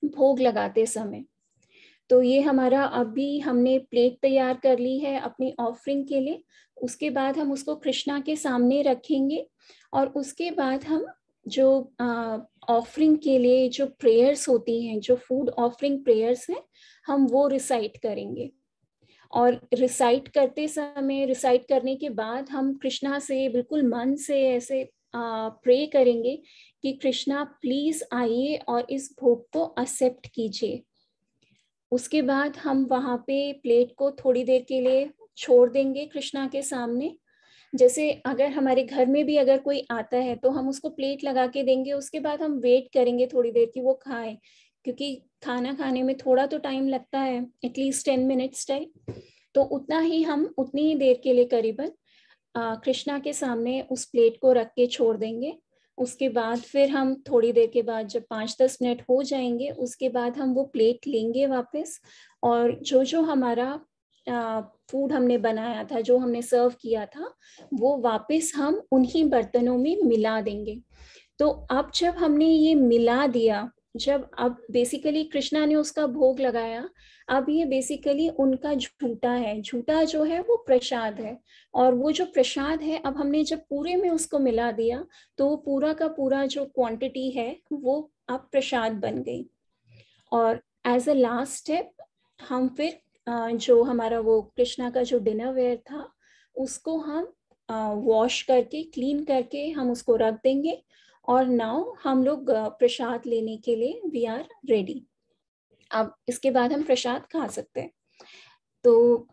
भोग लगाते समय। तो ये हमारा अभी हमने प्लेट तैयार कर ली है अपनी ऑफरिंग के लिए। उसके बाद हम उसको कृष्णा के सामने रखेंगे और उसके बाद हम जो ऑफरिंग के लिए जो प्रेयर्स होती हैं, जो फूड ऑफरिंग प्रेयर्स हैं, हम वो रिसाइट करेंगे। और रिसाइट करते समय, रिसाइट करने के बाद हम कृष्णा से बिल्कुल मन से ऐसे प्रे करेंगे कि कृष्णा प्लीज आइए और इस भोग को एक्सेप्ट कीजिए। उसके बाद हम वहाँ पे प्लेट को थोड़ी देर के लिए छोड़ देंगे कृष्णा के सामने। जैसे अगर हमारे घर में भी अगर कोई आता है तो हम उसको प्लेट लगा के देंगे, उसके बाद हम वेट करेंगे थोड़ी देर कि वो खाए, क्योंकि खाना खाने में थोड़ा तो टाइम लगता है, एटलीस्ट 10 मिनट्स टाइम। तो उतना ही हम उतनी ही देर के लिए करीबन कृष्णा के सामने उस प्लेट को रख के छोड़ देंगे। उसके बाद फिर हम थोड़ी देर के बाद जब 5-10 मिनट हो जाएंगे, उसके बाद हम वो प्लेट लेंगे वापस, और जो जो हमारा फूड हमने बनाया था, जो हमने सर्व किया था, वो वापस हम उन्हीं बर्तनों में मिला देंगे। तो अब जब हमने ये मिला दिया, जब अब बेसिकली कृष्णा ने उसका भोग लगाया, अब ये बेसिकली उनका झूठा है, झूठा जो है वो प्रसाद है। और वो जो प्रसाद है, अब हमने जब पूरे में उसको मिला दिया तो वो पूरा का पूरा जो क्वांटिटी है वो अब प्रसाद बन गई। और एज अ लास्ट स्टेप हम फिर जो हमारा वो कृष्णा का जो डिनर वेयर था उसको हम वॉश करके, क्लीन करके हम उसको रख देंगे। और नाउ हम लोग प्रसाद लेने के लिए वी आर रेडी। अब इसके बाद हम प्रसाद खा सकते हैं। तो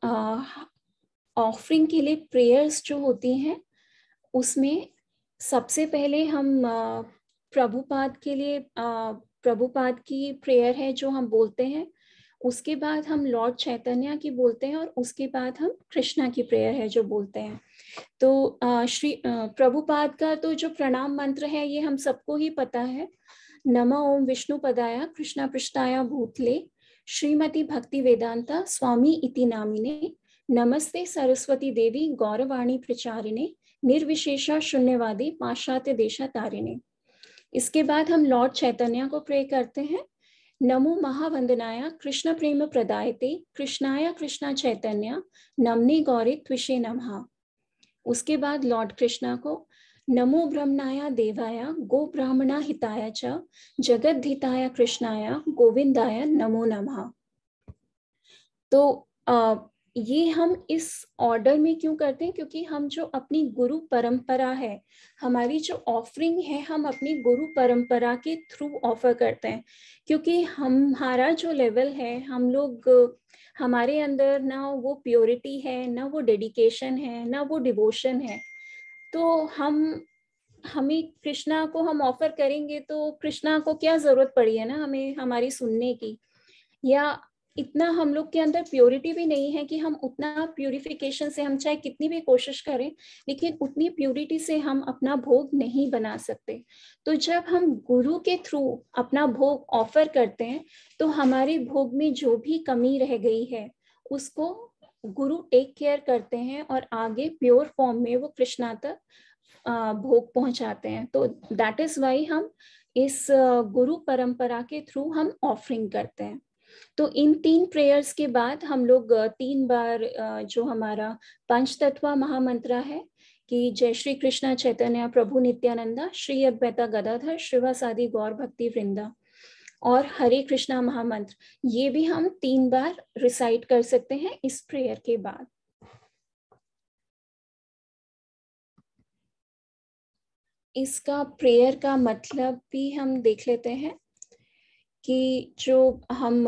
ऑफरिंग के लिए प्रेयर्स जो होती हैं उसमें सबसे पहले हम प्रभुपाद के लिए प्रभुपाद की प्रेयर है जो हम बोलते हैं। उसके बाद हम लॉर्ड चैतन्य की बोलते हैं, और उसके बाद हम कृष्णा की प्रेयर है जो बोलते हैं। तो श्री प्रभुपाद का तो जो प्रणाम मंत्र है ये हम सबको ही पता है। नमः ओम विष्णु पदाय कृष्णा पृष्ठाय भूतले श्रीमती भक्ति वेदांता स्वामी इति नामिने नमस्ते सरस्वती देवी गौरवाणी प्रचारिणे निर्विशेषा शून्यवादी पाश्चात्य देशा तारिणे। इसके बाद हम लॉर्ड चैतन्य को प्रे करते हैं। नमो महावंदनाय कृष्ण प्रेम प्रदायते कृष्णाय कृष्णा चैतन्य नमने गौरे त्विषे नमः। उसके बाद लॉर्ड कृष्णा को नमो ब्रह्मणाय देवाय गो ब्राह्मणा हिताय च जगद्धिताय कृष्णाय गोविंदाय नमो नमः। तो ये हम इस ऑर्डर में क्यों करते हैं, क्योंकि हम जो अपनी गुरु परंपरा है, हमारी जो ऑफरिंग है, हम अपनी गुरु परंपरा के थ्रू ऑफर करते हैं। क्योंकि हमारा जो लेवल है, हम लोग, हमारे अंदर ना वो प्योरिटी है, ना वो डेडिकेशन है, ना वो डिवोशन है। तो हमें कृष्णा को हम ऑफर करेंगे तो कृष्णा को क्या जरूरत पड़ी है ना हमें हमारी सुनने की, या इतना हम लोग के अंदर प्योरिटी भी नहीं है कि हम उतना प्यूरिफिकेशन से, हम चाहे कितनी भी कोशिश करें लेकिन उतनी प्यूरिटी से हम अपना भोग नहीं बना सकते। तो जब हम गुरु के थ्रू अपना भोग ऑफर करते हैं तो हमारे भोग में जो भी कमी रह गई है उसको गुरु टेक केयर करते हैं और आगे प्योर फॉर्म में वो कृष्णा तक भोग पहुंचाते हैं। तो दैट इज वाई हम इस गुरु परंपरा के थ्रू हम ऑफरिंग करते हैं। तो इन 3 प्रेयर्स के बाद हम लोग 3 बार जो हमारा पंचतत्व महामंत्र है कि जय श्री कृष्ण चैतन्य प्रभु नित्यानंदा श्री अद्वैता गदाधर श्रीवासादि गौर भक्ति वृंदा और हरे कृष्णा महामंत्र, ये भी हम 3 बार रिसाइट कर सकते हैं इस प्रेयर के बाद। इसका प्रेयर का मतलब भी हम देख लेते हैं कि जो हम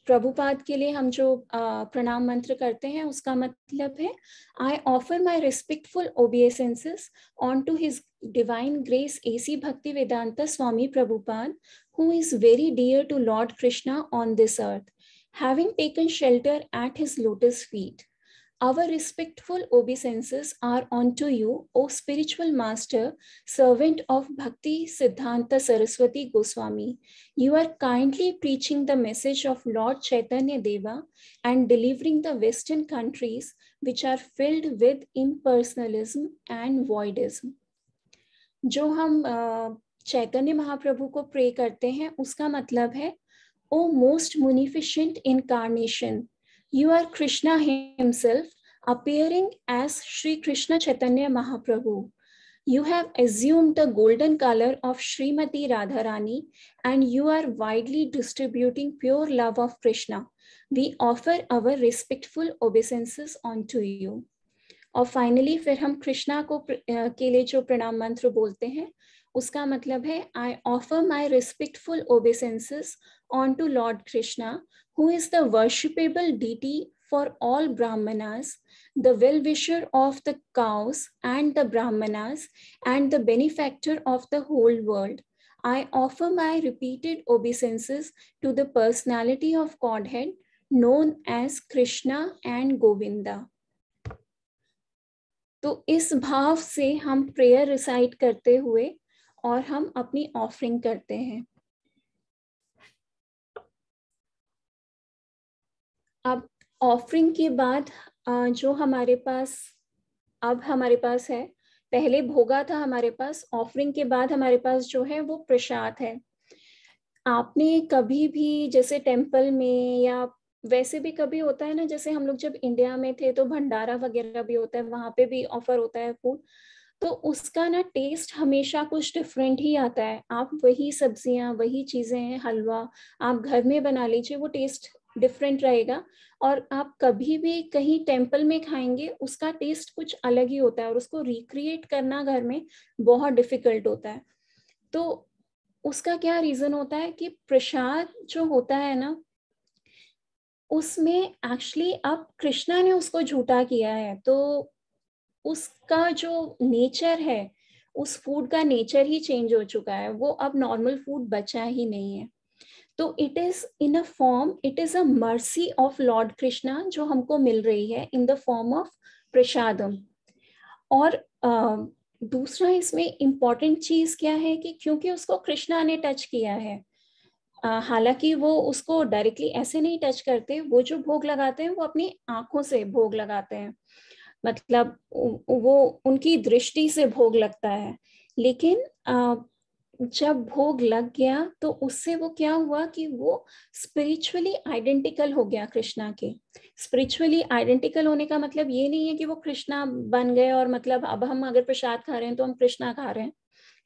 प्रभुपाद के लिए हम जो प्रणाम मंत्र करते हैं उसका मतलब है I offer my respectful obeisances on to his divine grace AC Bhaktivedanta Swami Prabhupada, who is very dear to Lord Krishna on this earth, having taken shelter at his lotus feet. Our respectful obeisances are unto you, O spiritual master, servant of Bhakti Siddhanta Saraswati Goswami. You are kindly preaching the message of Lord Chaitanya Deva and delivering the Western countries which are filled with impersonalism and voidism. जो हम चैतन्य महाप्रभु को pray करते हैं उसका मतलब है O most munificent incarnation, you are Krishna himself appearing as Sri Krishna Chaitanya Mahaprabhu. You have assumed the golden color of Srimati Radharani and you are widely distributing pure love of Krishna. We offer our respectful obeisances unto you. और finally फिर हम कृष्णा को के लिए जो प्रणाम मंत्र बोलते हैं उसका मतलब है I offer my respectful obeisances on to Lord Krishna who is the worshipable deity for all brahmanas, the well wisher of the cows and the brahmanas and the benefactor of the whole world. I offer my repeated obeisances to the personality of Godhead known as Krishna and Govinda. तो इस भाव से हम prayer recite करते हुए और हम अपनी ऑफरिंग करते हैं. अब ऑफरिंग के बाद जो हमारे पास है, पहले भोगा था हमारे पास, ऑफरिंग के बाद हमारे पास जो है वो प्रसाद है. आपने कभी भी जैसे टेम्पल में या वैसे भी कभी होता है ना, जैसे हम लोग जब इंडिया में थे तो भंडारा वगैरह भी होता है, वहां पे भी ऑफर होता है फूड, तो उसका ना टेस्ट हमेशा कुछ डिफरेंट ही आता है. आप वही सब्जियां, वही चीजें हैं, हलवा आप घर में बना लीजिए, वो टेस्ट डिफरेंट रहेगा. और आप कभी भी कहीं टेम्पल में खाएंगे उसका टेस्ट कुछ अलग ही होता है और उसको रिक्रिएट करना घर में बहुत डिफिकल्ट होता है. तो उसका क्या रीजन होता है कि प्रसाद जो होता है ना उसमें एक्चुअली अब कृष्णा ने उसको झूठा किया है, तो उसका जो नेचर है, उस फूड का नेचर ही चेंज हो चुका है, वो अब नॉर्मल फूड बचा ही नहीं है. तो it is in a form, it is a mercy of Lord Krishna जो हमको मिल रही है इन द फॉर्म ऑफ प्रसादम. और दूसरा इसमें इम्पॉर्टेंट चीज क्या है कि क्योंकि उसको कृष्णा ने टच किया है, हालांकि वो उसको डायरेक्टली ऐसे नहीं टच करते, वो जो भोग लगाते हैं वो अपनी आंखों से भोग लगाते हैं, मतलब वो उनकी दृष्टि से भोग लगता है. लेकिन जब भोग लग गया तो उससे वो क्या हुआ कि वो स्पिरिचुअली आइडेंटिकल हो गया कृष्णा के. स्पिरिचुअली आइडेंटिकल होने का मतलब ये नहीं है कि वो कृष्णा बन गए और मतलब अब हम अगर प्रसाद खा रहे हैं तो हम कृष्णा खा रहे हैं.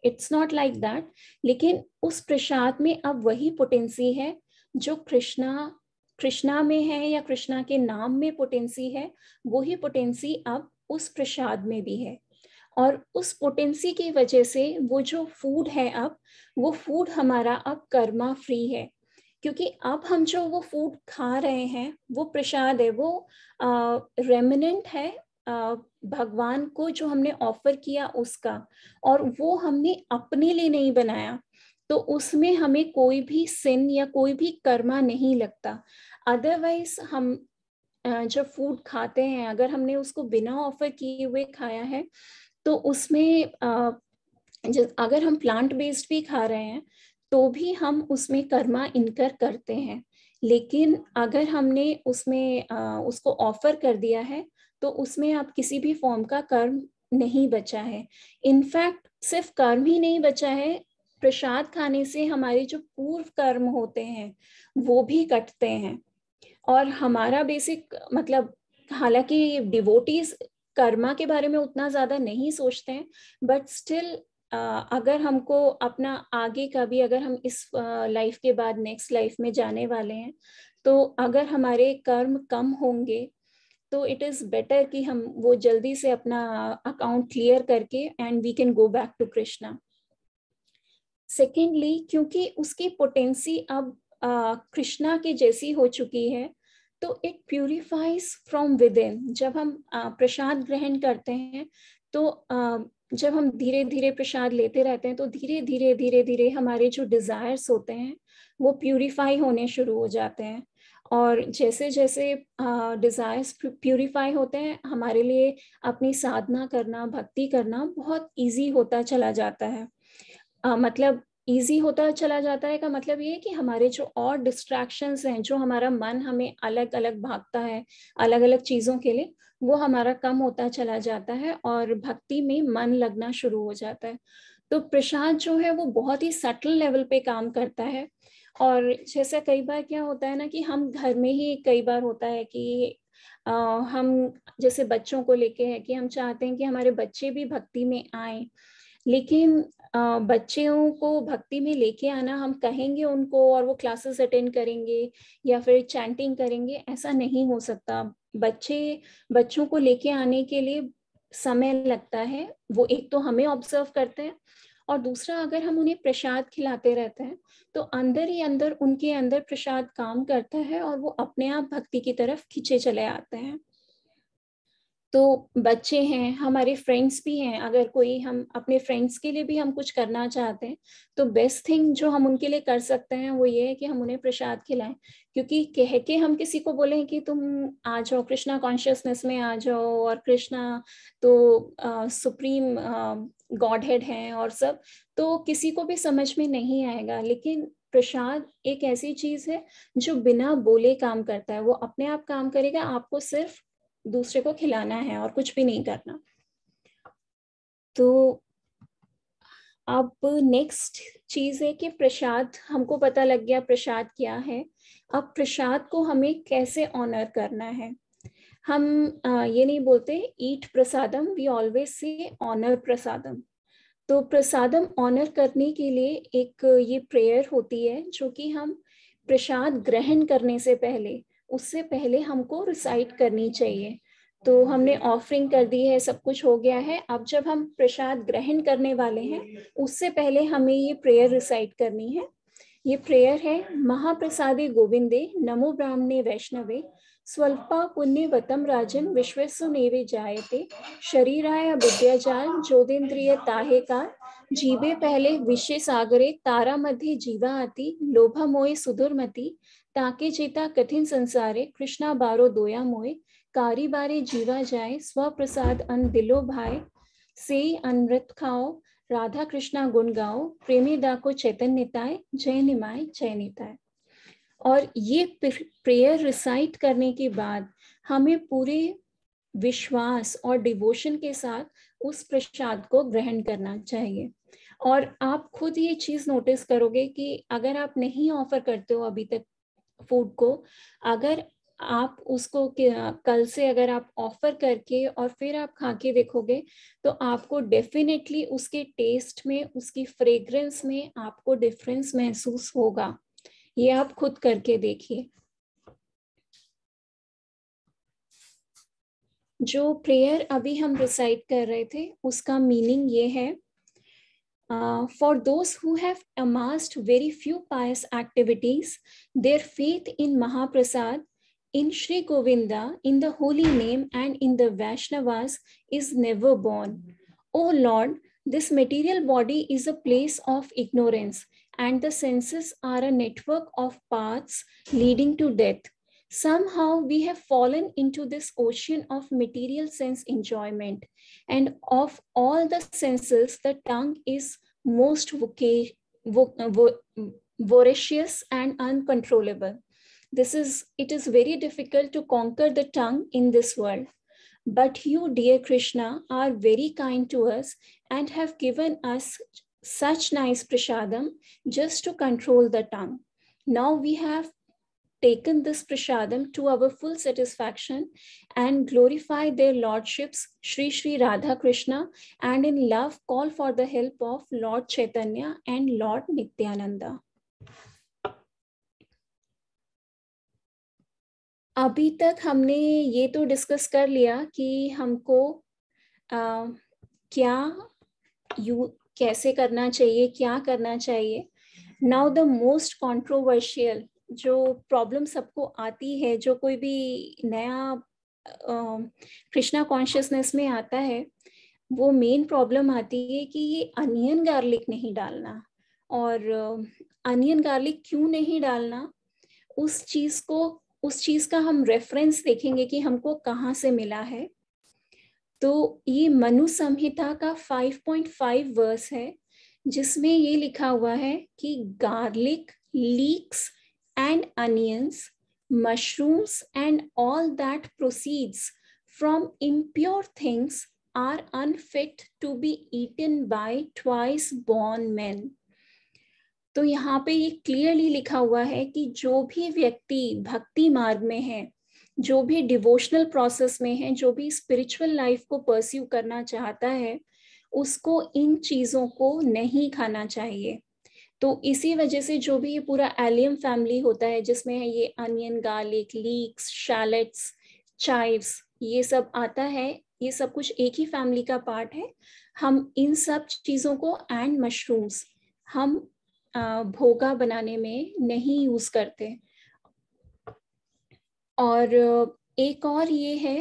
It's not like that. लेकिन उस प्रसाद में अब वही पोटेंसी है जो कृष्णा में है या कृष्णा के नाम में पोटेंसी है, वही पोटेंसी अब उस प्रसाद में भी है. और उस पोटेंसी की वजह से वो जो फूड है अब वो फूड हमारा अब कर्मा फ्री है, क्योंकि अब हम जो वो फूड खा रहे हैं वो प्रसाद है, वो रेमिनेंट है भगवान को जो हमने ऑफर किया उसका, और वो हमने अपने लिए नहीं बनाया, तो उसमें हमें कोई भी सिन या कोई भी कर्मा नहीं लगता. अदरवाइज हम जब फूड खाते हैं अगर हमने उसको बिना ऑफर किए हुए खाया है तो उसमें अगर हम प्लांट बेस्ड भी खा रहे हैं तो भी हम उसमें कर्मा इनकर करते हैं. लेकिन अगर हमने उसमें उसको ऑफर कर दिया है तो उसमें अब किसी भी फॉर्म का कर्म नहीं बचा है. इनफैक्ट सिर्फ कर्म ही नहीं बचा है, प्रसाद खाने से हमारे जो पूर्व कर्म होते हैं वो भी कटते हैं. और हमारा बेसिक मतलब, हालांकि डिवोटीज कर्मा के बारे में उतना ज्यादा नहीं सोचते हैं, बट स्टिल अगर हमको अपना आगे का भी, अगर हम इस लाइफ के बाद नेक्स्ट लाइफ में जाने वाले हैं, तो अगर हमारे कर्म कम होंगे तो इट इज बेटर कि हम वो जल्दी से अपना अकाउंट क्लियर करके and we can go back to Krishna. Secondly, क्योंकि उसकी पोटेंसी अब कृष्णा के जैसी हो चुकी है, तो it purifies from with in. जब हम प्रसाद ग्रहण करते हैं तो जब हम धीरे धीरे प्रसाद लेते रहते हैं तो धीरे धीरे धीरे धीरे हमारे जो डिजायर्स होते हैं वो प्यूरिफाई होने शुरू हो जाते हैं। और जैसे जैसे डिजायर्स प्यूरिफाई होते हैं, हमारे लिए अपनी साधना करना, भक्ति करना बहुत इजी होता चला जाता है। मतलब इजी होता चला जाता है का मतलब ये है कि हमारे जो और डिस्ट्रैक्शंस हैं, जो हमारा मन हमें अलग अलग भागता है अलग अलग चीज़ों के लिए, वो हमारा कम होता चला जाता है और भक्ति में मन लगना शुरू हो जाता है। तो प्रसाद जो है वो बहुत ही सटल लेवल पे काम करता है। और जैसे कई बार क्या होता है ना कि हम घर में ही कई बार होता है कि हम जैसे बच्चों को लेके है कि हम चाहते हैं कि हमारे बच्चे भी भक्ति में आए, लेकिन बच्चों को भक्ति में लेके आना, हम कहेंगे उनको और वो क्लासेस अटेंड करेंगे या फिर चैंटिंग करेंगे, ऐसा नहीं हो सकता। बच्चों को लेके आने के लिए समय लगता है। वो एक तो हमें ऑब्जर्व करते हैं और दूसरा अगर हम उन्हें प्रसाद खिलाते रहते हैं तो अंदर ही अंदर उनके अंदर प्रसाद काम करता है और वो अपने आप भक्ति की तरफ खींचे चले आते हैं। तो बच्चे हैं, हमारे फ्रेंड्स भी हैं, अगर कोई हम अपने फ्रेंड्स के लिए भी हम कुछ करना चाहते हैं तो बेस्ट थिंग जो हम उनके लिए कर सकते हैं वो ये है कि हम उन्हें प्रसाद खिलाएं। क्योंकि कह के हम किसी को बोलें कि तुम आ जाओ, कृष्णा कॉन्शियसनेस में आ जाओ, और कृष्णा तो सुप्रीम गॉड हेड हैं और सब, तो किसी को भी समझ में नहीं आएगा। लेकिन प्रसाद एक ऐसी चीज है जो बिना बोले काम करता है, वो अपने आप काम करेगा, आपको सिर्फ दूसरे को खिलाना है और कुछ भी नहीं करना। तो अब नेक्स्ट चीज है कि प्रसाद, हमको पता लग गया प्रसाद क्या है। अब प्रसाद को हमें कैसे ऑनर करना है। हम ये नहीं बोलते ईट प्रसादम, वी ऑलवेज से ऑनर प्रसादम। तो प्रसादम ऑनर करने के लिए एक ये प्रेयर होती है जो कि हम प्रसाद ग्रहण करने से पहले, उससे पहले हमको रिसाइट करनी चाहिए। तो हमने ऑफरिंग कर दी है, सब कुछ हो गया है। अब जब हम प्रसाद ग्रहण करने वाले हैं उससे पहले हमें ये प्रेयर रिसाइट करनी है। ये प्रेयर है, महाप्रसादे गोविंदे नमो ब्राह्मणे वैष्णवे स्वल्पा पुण्यवतम राजन विश्वसुनेवे जायते शरीराय विद्याजाल ज्योतिन्द्रिय ताहे काल जीवे पहले विषय सागरे तारा मध्य जीवा आती लोभा मोए सुदुर्मति ताके चेता कठिन संसारे कृष्णा बारो दोया मोए कारी बारे जीवा जाए स्वप्रसाद अन दिलो भाई से अनृत खाओ राधा कृष्णा गुण गाओ प्रेमी दा को चैतन्यताय जय निमाय जय निताय। और ये प्रेयर रिसाइट करने के बाद हमें पूरे विश्वास और डिवोशन के साथ उस प्रसाद को ग्रहण करना चाहिए। और आप खुद ये चीज नोटिस करोगे कि अगर आप नहीं ऑफर करते हो अभी तक फूड को, अगर आप उसको कल से अगर आप ऑफर करके और फिर आप खा के देखोगे तो आपको डेफिनेटली उसके टेस्ट में, उसकी फ्रेग्रेंस में आपको डिफरेंस महसूस होगा। ये आप खुद करके देखिए। जो प्रेयर अभी हम रिसाइट कर रहे थे उसका मीनिंग ये है, for those who have amassed very few pious activities, their faith in Mahaprasad, in Sri Govinda, in the holy name and in the Vaishnavas is never born. O Lord, this material body is a place of ignorance and the senses are a network of paths leading to death. Somehow we have fallen into this ocean of material sense enjoyment, and of all the senses, the tongue is most voracious and uncontrollable. It is very difficult to conquer the tongue in this world. But you, dear Krishna, are very kind to us and have given us such nice prasadam just to control the tongue. Now we have taken this prasadam to our full satisfaction and glorify their lordships Shri Shri Radha Krishna, and in love call for the help of Lord Chaitanya and Lord Nityananda. अभी तक हमने ये तो discuss कर लिया कि हमको कैसे करना चाहिए, क्या करना चाहिए. Now the most controversial जो प्रॉब्लम सबको आती है, जो कोई भी नया कृष्णा कॉन्शियसनेस में आता है, वो मेन प्रॉब्लम आती है कि ये अनियन गार्लिक नहीं डालना। और अनियन गार्लिक क्यों नहीं डालना, उस चीज का हम रेफरेंस देखेंगे कि हमको कहाँ से मिला है। तो ये मनु संहिता का 5.5 वर्स है, जिसमें ये लिखा हुआ है कि garlic, leaks and onions, mushrooms and all that proceeds from impure things are unfit to be eaten by twice born men. तो यहाँ पे ये क्लियरली लिखा हुआ है कि जो भी व्यक्ति भक्ति मार्ग में है, जो भी डिवोशनल प्रोसेस में है, जो भी स्पिरिचुअल लाइफ को परस्यू करना चाहता है, उसको इन चीजों को नहीं खाना चाहिए। तो इसी वजह से जो भी ये पूरा एलियम फैमिली होता है, जिसमें है ये onion, garlic, leaks, chalets, chives, ये सब आता है, ये सब कुछ एक ही फैमिली का पार्ट है। हम इन सब चीजों को एंड मशरूम्स हम भोगा बनाने में नहीं यूज करते। और एक और ये है,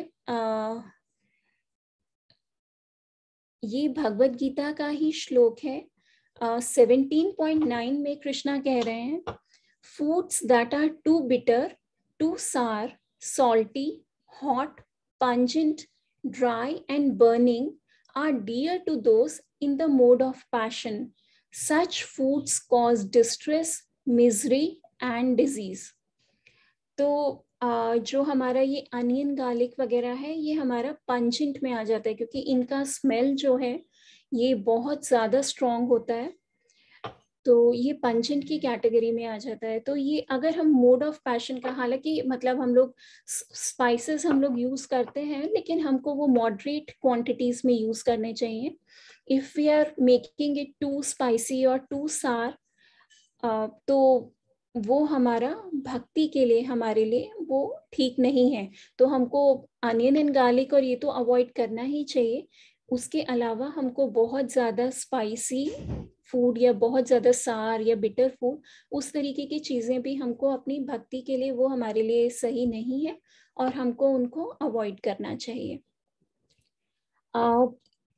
ये भगवत गीता का ही श्लोक है, 17.9 में कृष्णा कह रहे हैं, foods that are too bitter, too sour, salty, hot, pungent, dry and burning are dear to those in the mode of passion. Such foods cause distress, misery and disease. तो जो हमारा ये अनियन, गार्लिक वगैरह है, ये हमारा pungent में आ जाता है, क्योंकि इनका स्मेल जो है ये बहुत ज़्यादा स्ट्रॉन्ग होता है, तो ये पंजेंट की कैटेगरी में आ जाता है। तो ये अगर हम मोड ऑफ पैशन का, हालांकि मतलब हम लोग स्पाइसेस हम लोग यूज़ करते हैं, लेकिन हमको वो मॉडरेट क्वांटिटीज़ में यूज़ करने चाहिए। If we are making it too spicy और टू सार, तो वो हमारा भक्ति के लिए, हमारे लिए वो ठीक नहीं है। तो हमको अनियन एंड गार्लिक और ये तो अवॉइड करना ही चाहिए। उसके अलावा हमको बहुत ज़्यादा स्पाइसी फूड या बहुत ज़्यादा सार या बिटर फूड, उस तरीके की चीज़ें भी हमको अपनी भक्ति के लिए, वो हमारे लिए सही नहीं है और हमको उनको अवॉइड करना चाहिए।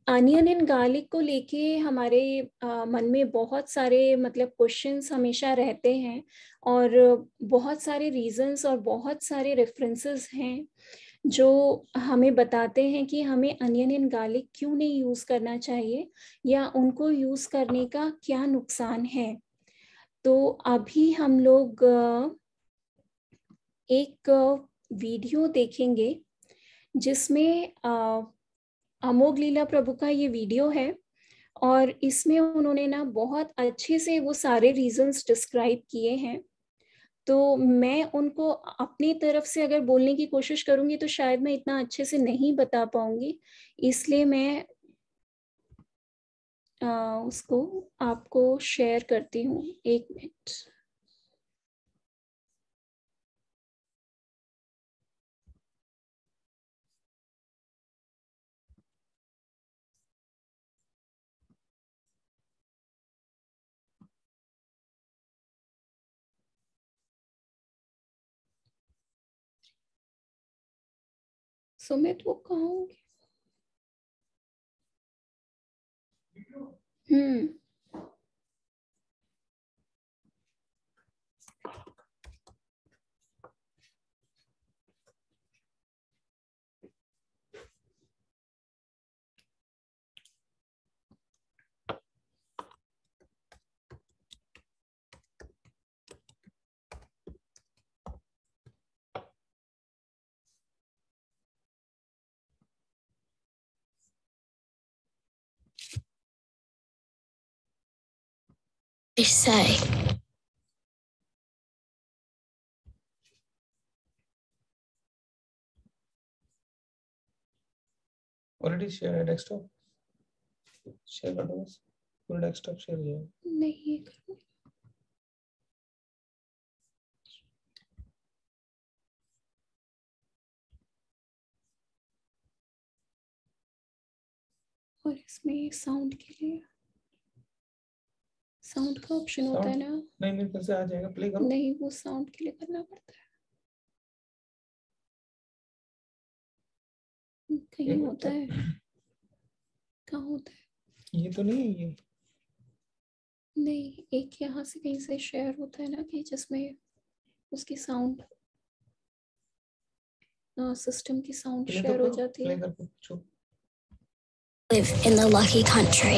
अनियन एंड गार्लिक को लेके हमारे मन में बहुत सारे मतलब क्वेश्चंस हमेशा रहते हैं, और बहुत सारे रीजंस और बहुत सारे रेफरेंसेस हैं जो हमें बताते हैं कि हमें अनियन एंड गार्लिक क्यों नहीं यूज़ करना चाहिए या उनको यूज़ करने का क्या नुकसान है। तो अभी हम लोग एक वीडियो देखेंगे जिसमें अमोघ लीला प्रभु का ये वीडियो है, और इसमें उन्होंने ना बहुत अच्छे से वो सारे रीजंस डिस्क्राइब किए हैं। तो मैं उनको अपनी तरफ से अगर बोलने की कोशिश करूंगी तो शायद मैं इतना अच्छे से नहीं बता पाऊंगी, इसलिए मैं उसको आपको शेयर करती हूँ। एक मिनट। सुमित वो कहाँ होंगे? Say. Already share a desktop. Share videos. पूरा desktop share किया नहीं करूँगी। और इसमें साउंड साउंड का ऑप्शन होता है ना? नहीं मेरे फिर से आ जाएगा, प्ले करो। नहीं, वो साउंड के लिए करना पड़ता है, कहीं होता है, कहाँ होता है? ये तो नहीं है ये। नहीं, एक यहाँ से कहीं से शेयर होता है ना कि जिसमें उसकी साउंड, सिस्टम की साउंड प्ले तो शेयर हो करो, जाती प्ले है। कर पूछो। Live in the lucky country,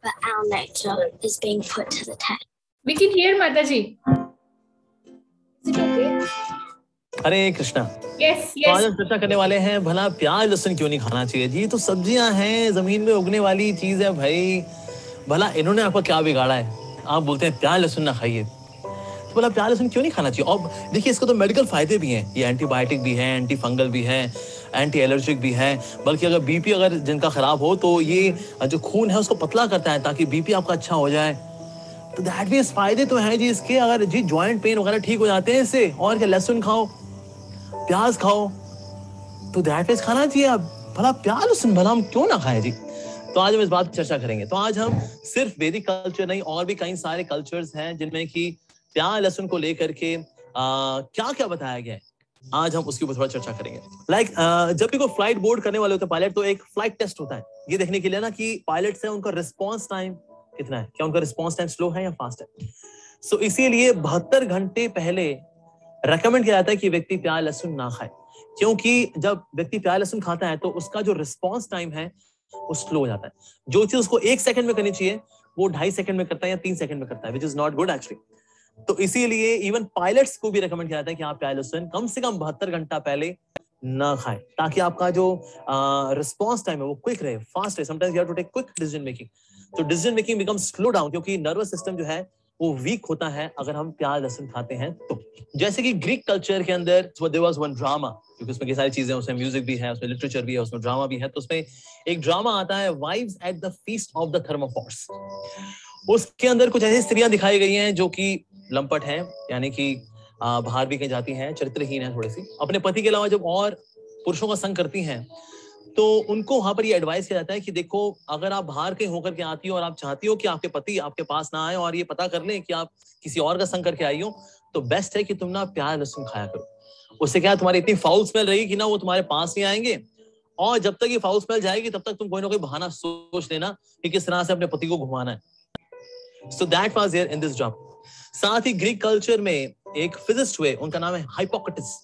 but our nature is being put to the test. We can hear Mataji. Is it okay? Hare Krishna. Yes, तो आज yes. हम चर्चा करने वाले हैं भला प्याज लहसुन क्यों नहीं खाना चाहिए जी। तो सब्जियां हैं, जमीन में उगने वाली चीज है भाई, भला इन्होंने आपको क्या बिगाड़ा है? आप बोलते हैं प्याज लहसुन ना खाइए, तो भला प्याज लहसुन क्यों नहीं खाना चाहिए? और देखिए इसको तो मेडिकल फायदे भी हैं, ये एंटीबायोटिक भी है, एंटी फंगल भी है, एंटी एलर्जिक भी है, बल्कि अगर बीपी अगर जिनका खराब हो तो ये जो खून है उसको पतला करता है ताकि बीपी आपका अच्छा हो जाए। तो दैट मींस फायदे तो हैं जी इसके। अगर जी जॉइंट पेन वगैरह ठीक हो जाते हैं इससे, और क्या, लहसुन खाओ, प्याज खाओ, तो दैट मींस खाना चाहिए। अब भला प्याज लहसुन भला हम क्यों ना खाएं जी? तो आज हम इस बात पर चर्चा करेंगे। तो आज हम सिर्फ वैदिक कल्चर नहीं, और भी कई सारे कल्चर्स हैं जिनमें कि प्याज लहसुन को लेकर के क्या क्या बताया गया है, आज हम उसके ऊपर थोड़ा चर्चा करेंगे। जब भी कोई फ्लाइट बोर्ड करने वाले होते हैं पायलट, तो एक फ्लाइट टेस्ट होता है ये देखने के लिए ना कि पायलट्स हैं उनका रिस्पॉन्स टाइम कितना है, क्या उनका रिस्पॉन्स टाइम स्लो है या फास्ट है। सो इसीलिए 72 घंटे पहले रेकमेंड किया जाता है कि व्यक्ति प्याज लहसुन ना खाए, क्योंकि जब व्यक्ति प्याज लहसुन खाता है तो उसका जो रिस्पॉन्स टाइम है वो स्लो हो जाता है। जो चीज उसको 1 सेकंड में करनी चाहिए वो 2.5 सेकंड में करता है या 3 सेकंड में करता है, which is not good actually. तो इसीलिए इवन पायलट्स को भी रेकमेंड किया जाता है कि आप प्याज लहसुन कम से कम 72 घंटा पहले ना खाएं, ताकि आपका जो रिस्पॉन्स टाइम है वो क्विक रहे, फास्ट रहे। Sometimes you have to take quick decision making, तो decision making becomes slow down, क्योंकि नर्वस सिस्टम जो है वो वीक होता है अगर हम प्याज लहसुन खाते हैं तो। जैसे कि ग्रीक कल्चर के अंदर देयर वाज वन ड्रामा, क्योंकि उसमें कई सारी चीजें, उसमें म्यूजिक भी है, उसमें लिटरेचर भी है, उसमें ड्रामा भी है। तो उसमें एक ड्रामा आता है wives at the feast of the Thesmophoria. उसके अंदर कुछ ऐसी स्त्रियां दिखाई गई हैं जो कि लंपट हैं, यानी कि बाहर भी कहीं जाती हैं, चरित्रहीन है थोड़ी सी, अपने पति के अलावा जब और पुरुषों का संग करती हैं, तो उनको वहां पर ये एडवाइस किया जाता है कि देखो, अगर आप बाहर कहीं होकर के आती हो और आप चाहती हो कि आपके पति आपके पास ना आए और ये पता कर लें कि आप किसी और का संग करके आई हो, तो बेस्ट है कि तुम ना प्याज लहसुन खाया करो। उससे क्या, तुम्हारी इतनी फाउल स्मेल रहेगी कि ना वो तुम्हारे पास नहीं आएंगे, और जब तक ये फाउल स्मेल जाएगी तब तक तुम कोई ना कोई बहाना सोच लेना कि किस तरह से अपने पति को घुमाना है। So that was there in this job. साथ ही ग्रीक कल्चर में एक फिजिस्ट हुए, उनका नाम है हिप्पोक्रेटिस।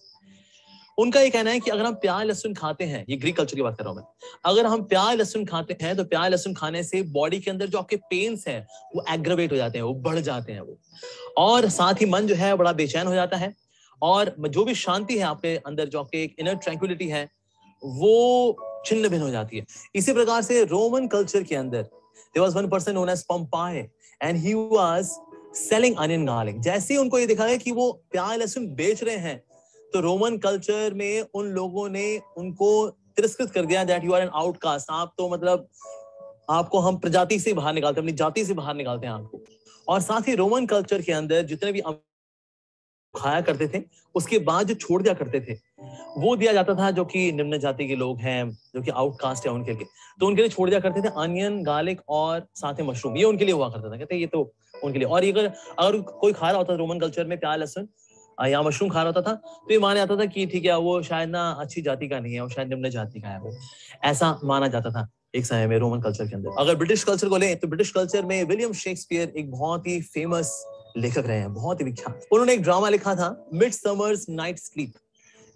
उनका ये कहना है कि अगर हम प्याज लहसुन खाते हैं, ये ग्रीक कल्चर की बात कर रहा हूं मैं, अगर हम प्याज लहसुन खाते हैं तो प्याज लहसुन खाने से बॉडी के अंदर जो आपके पेन्स हैं वो एग्रेवेट हो जाते हैं, वो बढ़ जाते हैं वो, और साथ ही मन जो है बड़ा बेचैन हो जाता है, और जो भी शांति है आपके अंदर, जो आपके एक इनर ट्रैंक्विलिटी है, वो छिन्न भिन्न हो जाती है। इसी प्रकार से रोमन कल्चर के अंदर there was one person known as Pompey and he was selling onion garlic. जैसे ही उनको ये दिखा गया कि वो प्याज लहसुन बेच रहे हैं, तो रोमन कल्चर में उन लोगों ने उनको तिरस्कृत कर दिया, that you are an outcaste, आप तो मतलब आपको हम प्रजाति से बाहर निकालते हैं, अपनी जाति से बाहर निकालते हैं आपको। और साथ ही रोमन कल्चर के अंदर जितने भी खाया करते थे, उसके बाद जो छोड़ दिया करते थे वो दिया जाता था जो कि निम्न जाति के लोग हैं, जो कि आउटकास्ट है उनके लिए, तो उनके लिए छोड़ दिया करते थे अनियन, गार्लिक और साथ में मशरूम, ये उनके लिए हुआ करता था। कहते ये तो उनके लिए। और अगर कोई खा रहा होता था रोमन कल्चर में प्याज लहसुन या मशरूम खा रहा होता था, तो ये माना जाता था कि ठीक है, वो शायद ना अच्छी जाति का नहीं है, वो शायद निम्न जाति का है, वो ऐसा माना जाता था एक समय में रोमन कल्चर के अंदर। अगर ब्रिटिश कल्चर को लें तो ब्रिटिश कल्चर में विलियम शेक्सपियर एक बहुत ही फेमस लेखक रहे हैं, बहुत ही विख्यात। उन्होंने एक ड्रामा लिखा था मिडसमर्स नाइट स्लीप।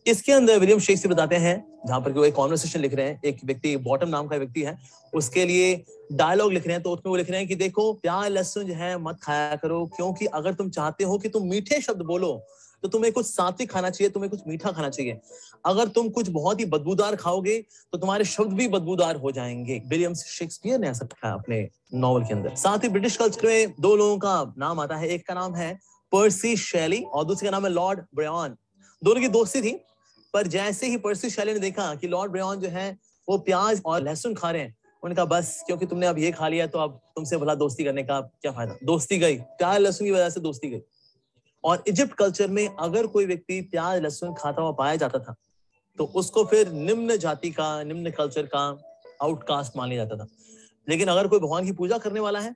इसके अंदर विलियम शेक्सपियर बताते हैं, जहां पर वो एक कॉन्वर्सेशन लिख रहे हैं, एक व्यक्ति बॉटम नाम का व्यक्ति है, उसके लिए डायलॉग लिख रहे हैं, तो उसमें वो लिख रहे हैं कि देखो, प्याज लहसुन जो है मत खाया करो, क्योंकि अगर तुम चाहते हो कि तुम मीठे शब्द बोलो तो तुम्हें कुछ सात्विक खाना चाहिए, तुम्हें कुछ मीठा खाना चाहिए। अगर तुम कुछ बहुत ही बदबूदार खाओगे तो तुम्हारे शब्द भी बदबूदार हो जाएंगे। विलियम शेक्सपियर ने ऐसा लिखा है अपने नॉवल के अंदर। साथ ही ब्रिटिश कल्चर में दो लोगों का नाम आता है, एक का नाम है पर्सी शेली और दूसरे का नाम है लॉर्ड ब्रायन। दोनों की दोस्ती थी, पर जैसे ही पर्सी शेली ने देखा कि लॉर्ड ब्रायन जो है वो प्याज और लहसुन खा रहे हैं, उन्होंने कहा बस, क्योंकि तुमने अब ये खा लिया तो अब तुमसे भला दोस्ती करने का क्या फायदा। दोस्ती गई, प्याज लहसुन की वजह से दोस्ती गई। और इजिप्ट कल्चर में अगर कोई व्यक्ति प्याज लहसुन खाता हुआ पाया जाता था तो उसको फिर निम्न जाति का, निम्न कल्चर का आउटकास्ट मान लिया जाता था। लेकिन अगर कोई भगवान की पूजा करने वाला है,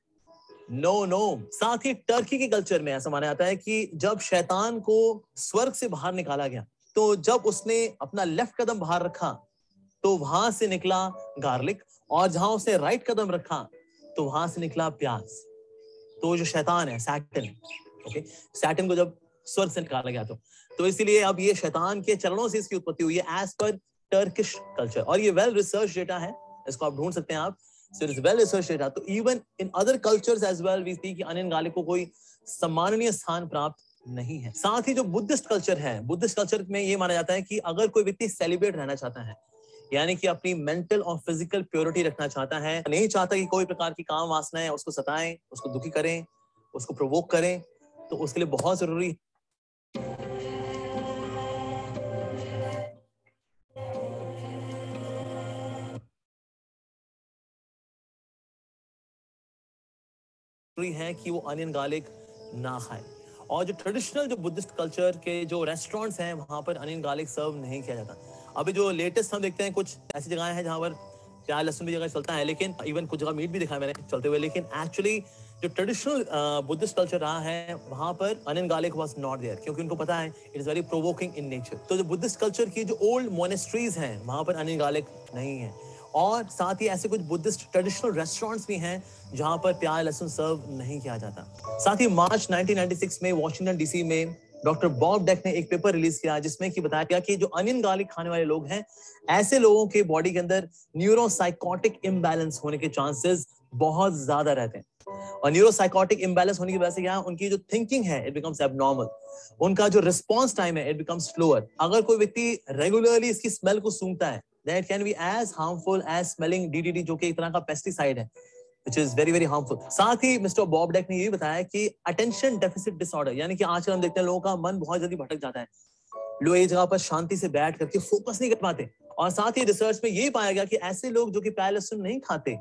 नो। साथ ही टर्की के कल्चर में ऐसा माना जाता है कि जब शैतान को स्वर्ग से बाहर निकाला गया, तो जब उसने अपना लेफ्ट कदम बाहर रखा तो वहां से निकला गार्लिक, और जहां उसने राइट कदम रखा तो वहां से निकला प्याज। तो जो शैतान है, सैटन, ओके, सैटन को जब स्वर्ग से निकाला गया तो इसीलिए अब ये शैतान के चरणों से इसकी उत्पत्ति हुई है एज पर टर्किश कल्चर। और ये वेल रिसर्च डेटा है, इसको आप ढूंढ सकते हैं आप। So it is well researched data. तो even in other cultures as well we see कि अनियन गार्लिक को कोई सम्माननीय स्थान प्राप्त नहीं है। साथ ही जो बुद्धिस्ट कल्चर है, बुद्धिस्ट कल्चर में ये माना जाता है कि अगर कोई व्यक्ति सेलिब्रेट रहना चाहता है, यानी कि अपनी मेंटल और फिजिकल प्योरिटी रखना चाहता है, नहीं चाहता कि कोई प्रकार की काम वासनाएं उसको सताएं, उसको दुखी करें, उसको प्रोवोक करें, तो उसके लिए बहुत जरूरी है कि वो अनियन गार्लिक ना खाए। और जो ट्रेडिशनल जो बुद्धिस्ट कल्चर के जो रेस्टोरेंट्स हैं वहां पर अनियन गार्लिक सर्व नहीं किया जाता। अभी जो लेटेस्ट हम देखते हैं कुछ ऐसी जगह हैं जहां पर प्याज लहसुन भी जगह चलता है, लेकिन इवन कुछ जगह मीट भी दिखाया मैंने चलते हुए, लेकिन एक्चुअली जो ट्रेडिशनल बुद्धिस्ट कल्चर रहा है वहां पर onion garlic was not there, क्योंकि उनको पता है it is very provoking in nature. तो जो बुद्धिस्ट कल्चर की जो ओल्ड मोनेस्ट्रीज हैं वहां पर अनियन गार्लिक नहीं है। और साथ ही ऐसे कुछ बुद्धिस्ट ट्रेडिशनल रेस्टोरेंट्स भी हैं जहां पर प्याज लहसुन सर्व नहीं किया जाता। साथ ही मार्च 1996 में वॉशिंगटन डीसी में डॉक्टर बॉब डेक ने एक पेपर रिलीज किया जिसमें कि बताया गया कि जो अनियन गार्लिक खाने वाले लोग हैं, ऐसे लोगों के बॉडी के अंदर न्यूरोसाइकोटिक इम्बैलेंस होने के चांसेस बहुत ज्यादा रहते हैं। और न्यूरोसाइकोटिक इम्बैलेंस होने की वजह से क्या, उनकी जो थिंकिंग है इट बिकम्स एबनॉर्मल, उनका जो रिस्पॉन्स टाइम है इट बिकम्स स्लोअर। अगर कोई व्यक्ति रेगुलरली इसकी स्मेल को सूंघता है, that can be as harmful as smelling DDT, जो कि एक तरह का पेस्टिसाइड है, which is very very harmful। साथ ही मिस्टर बॉब डेक ने ये भी बताया कि अटेंशन डेफिसिट डिसऑर्डर, यानी कि आजकल हम देखते हैं लोगों का मन बहुत जल्दी भटक जाता है, लोग एक जगह पर शांति से बैठ करके फोकस नहीं कर पाते। और साथ ही रिसर्च में ये पाया गया कि ऐसे लोग जो कि प्याज लहसुन नहीं खाते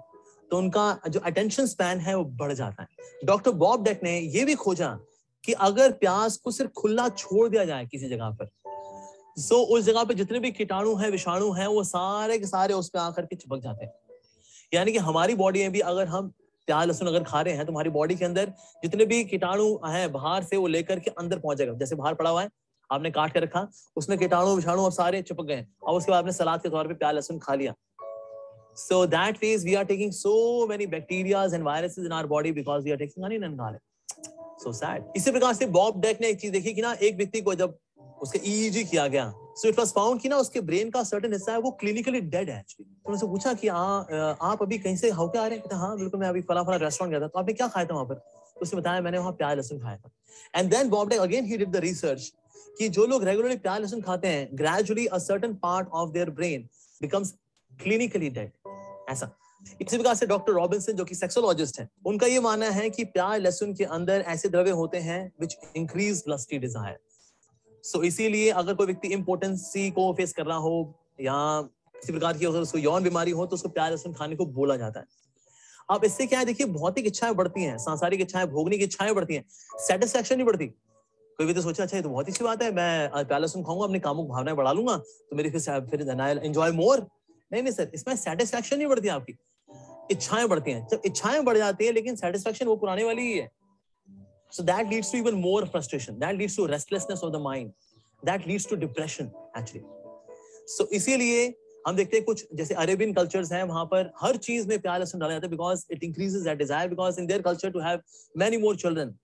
तो उनका जो अटेंशन स्पैन है वो बढ़ जाता है। डॉक्टर बॉब डेक ने ये भी खोजा कि अगर प्याज को सिर्फ खुला छोड़ दिया जाए किसी जगह पर, सो उस जगह पे जितने भी कीटाणु हैं, विषाणु हैं, वो सारे के सारे उस पे आकर के चिपक जाते हैं। यानी कि हमारी बॉडी में भी अगर हम प्याज लहसुन अगर खा रहे हैं तो हमारी बॉडी के अंदर जितने भी कीटाणु हैं बाहर से वो लेकर के अंदर पहुंच जाएगा। जैसे बाहर पड़ा हुआ है, आपने काट के रखा, उसमें कीटाणु विषाणु अब सारे चिपक गए और उसके बाद आपने सलाद के तौर पे प्याज लहसुन खा लिया। So that means we are taking so many bacteria and viruses in our body because we are taking onion and garlic. So sad। इसी प्रकार से बॉब डेक ने एक चीज देखी कि ना, एक व्यक्ति को जब उसके EEG किया गया, so it was found कि ना उसके ब्रेन का सर्टेन हिस्सा है वो क्लिनिकली डेड है एक्चुअली। तो उनसे पूछा कि आप अभी कहीं से होके आ रहे हैं? कहते हाँ बिल्कुल, मैं अभी फला रेस्टोरेंट गया था। तो आपने क्या खाया था वहां पर? तो उसने बताया मैंने वहां प्याज लहसुन खाया था। And then Bob Beck again he did the research कि जो लोग रेगुलरली प्याज लहसुन खाते हैं, gradually a certain part of their brain becomes clinically dead. ऐसा इसी प्रकार से डॉक्टर रॉबिन्सन जो कि सेक्सोलॉजिस्ट हैं, उनका ये मानना है कि प्याज लहसुन के अंदर ऐसे द्रव्य होते हैं which increase lusty desire। सो इसीलिए अगर कोई व्यक्ति इम्पोर्टेंसी को फेस कर रहा हो या किसी प्रकार की अगर उसको यौन बीमारी हो तो उसको प्याज लहसुन खाने को बोला जाता है। अब इससे क्या है, देखिए भौतिक इच्छाएं बढ़ती हैं, सांसारिक इच्छाएं, भोगने की इच्छाएं बढ़ती हैं, सेटिस्फैक्शन नहीं बढ़ती। कोई भी तो सोचा अच्छा ये तो बहुत अच्छी बात है, मैं प्याज लहसुन खाऊंगा, अपनी कामुक भावनाएं बढ़ा लूंगा तो मेरी फिर एंजॉय मोर। नहीं सर, इसमें सेटिस्फैक्शन नहीं बढ़ती, आपकी इच्छाएं बढ़ती हैं। जब इच्छाएं बढ़ जाती है लेकिन सेटिस्फैक्शन वो पुराने वाली ही है, so that leads to even more frustration, that leads to restlessness of the mind, that leads to depression actually। so इसीलिए हम देखते हैं कुछ जैसे अरेबियन कल्चर्स हैं, वहां पर हर चीज में प्याज लहसुन डाला जाता है because it increases that desire, because in their culture to have many more children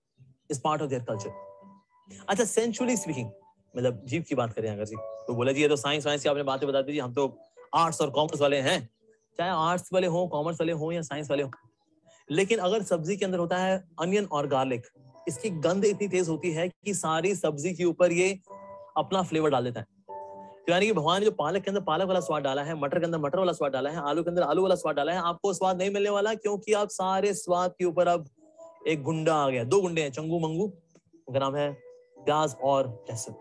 is part of their culture। अच्छा, sensually speaking, मतलब जीव की बात करें अगर जी, तो बोला जी ये तो साइंस की आपने बातें बता दी जी, हम तो आर्ट्स और कॉमर्स वाले हैं, चाहे आर्ट्स वाले हो, कॉमर्स वाले हो या साइंस वाले हो, लेकिन अगर सब्जी के अंदर होता है अनियन और गार्लिक, इसकी गंध इतनी तेज होती है कि सारी सब्जी के ऊपर ये अपना फ्लेवर डाल देता है। तो यानी कि भगवान ने जो पालक के अंदर पालक वाला स्वाद डाला है, मटर के अंदर मटर वाला स्वाद डाला है, आलू के अंदर आलू वाला स्वाद डाला है, आपको स्वाद नहीं मिलने वाला, क्योंकि आप सारे स्वाद के ऊपर अब एक गुंडा आ गया, दो गुंडे हैं, चंगू मंगू, उनका नाम है प्याज और लहसुन।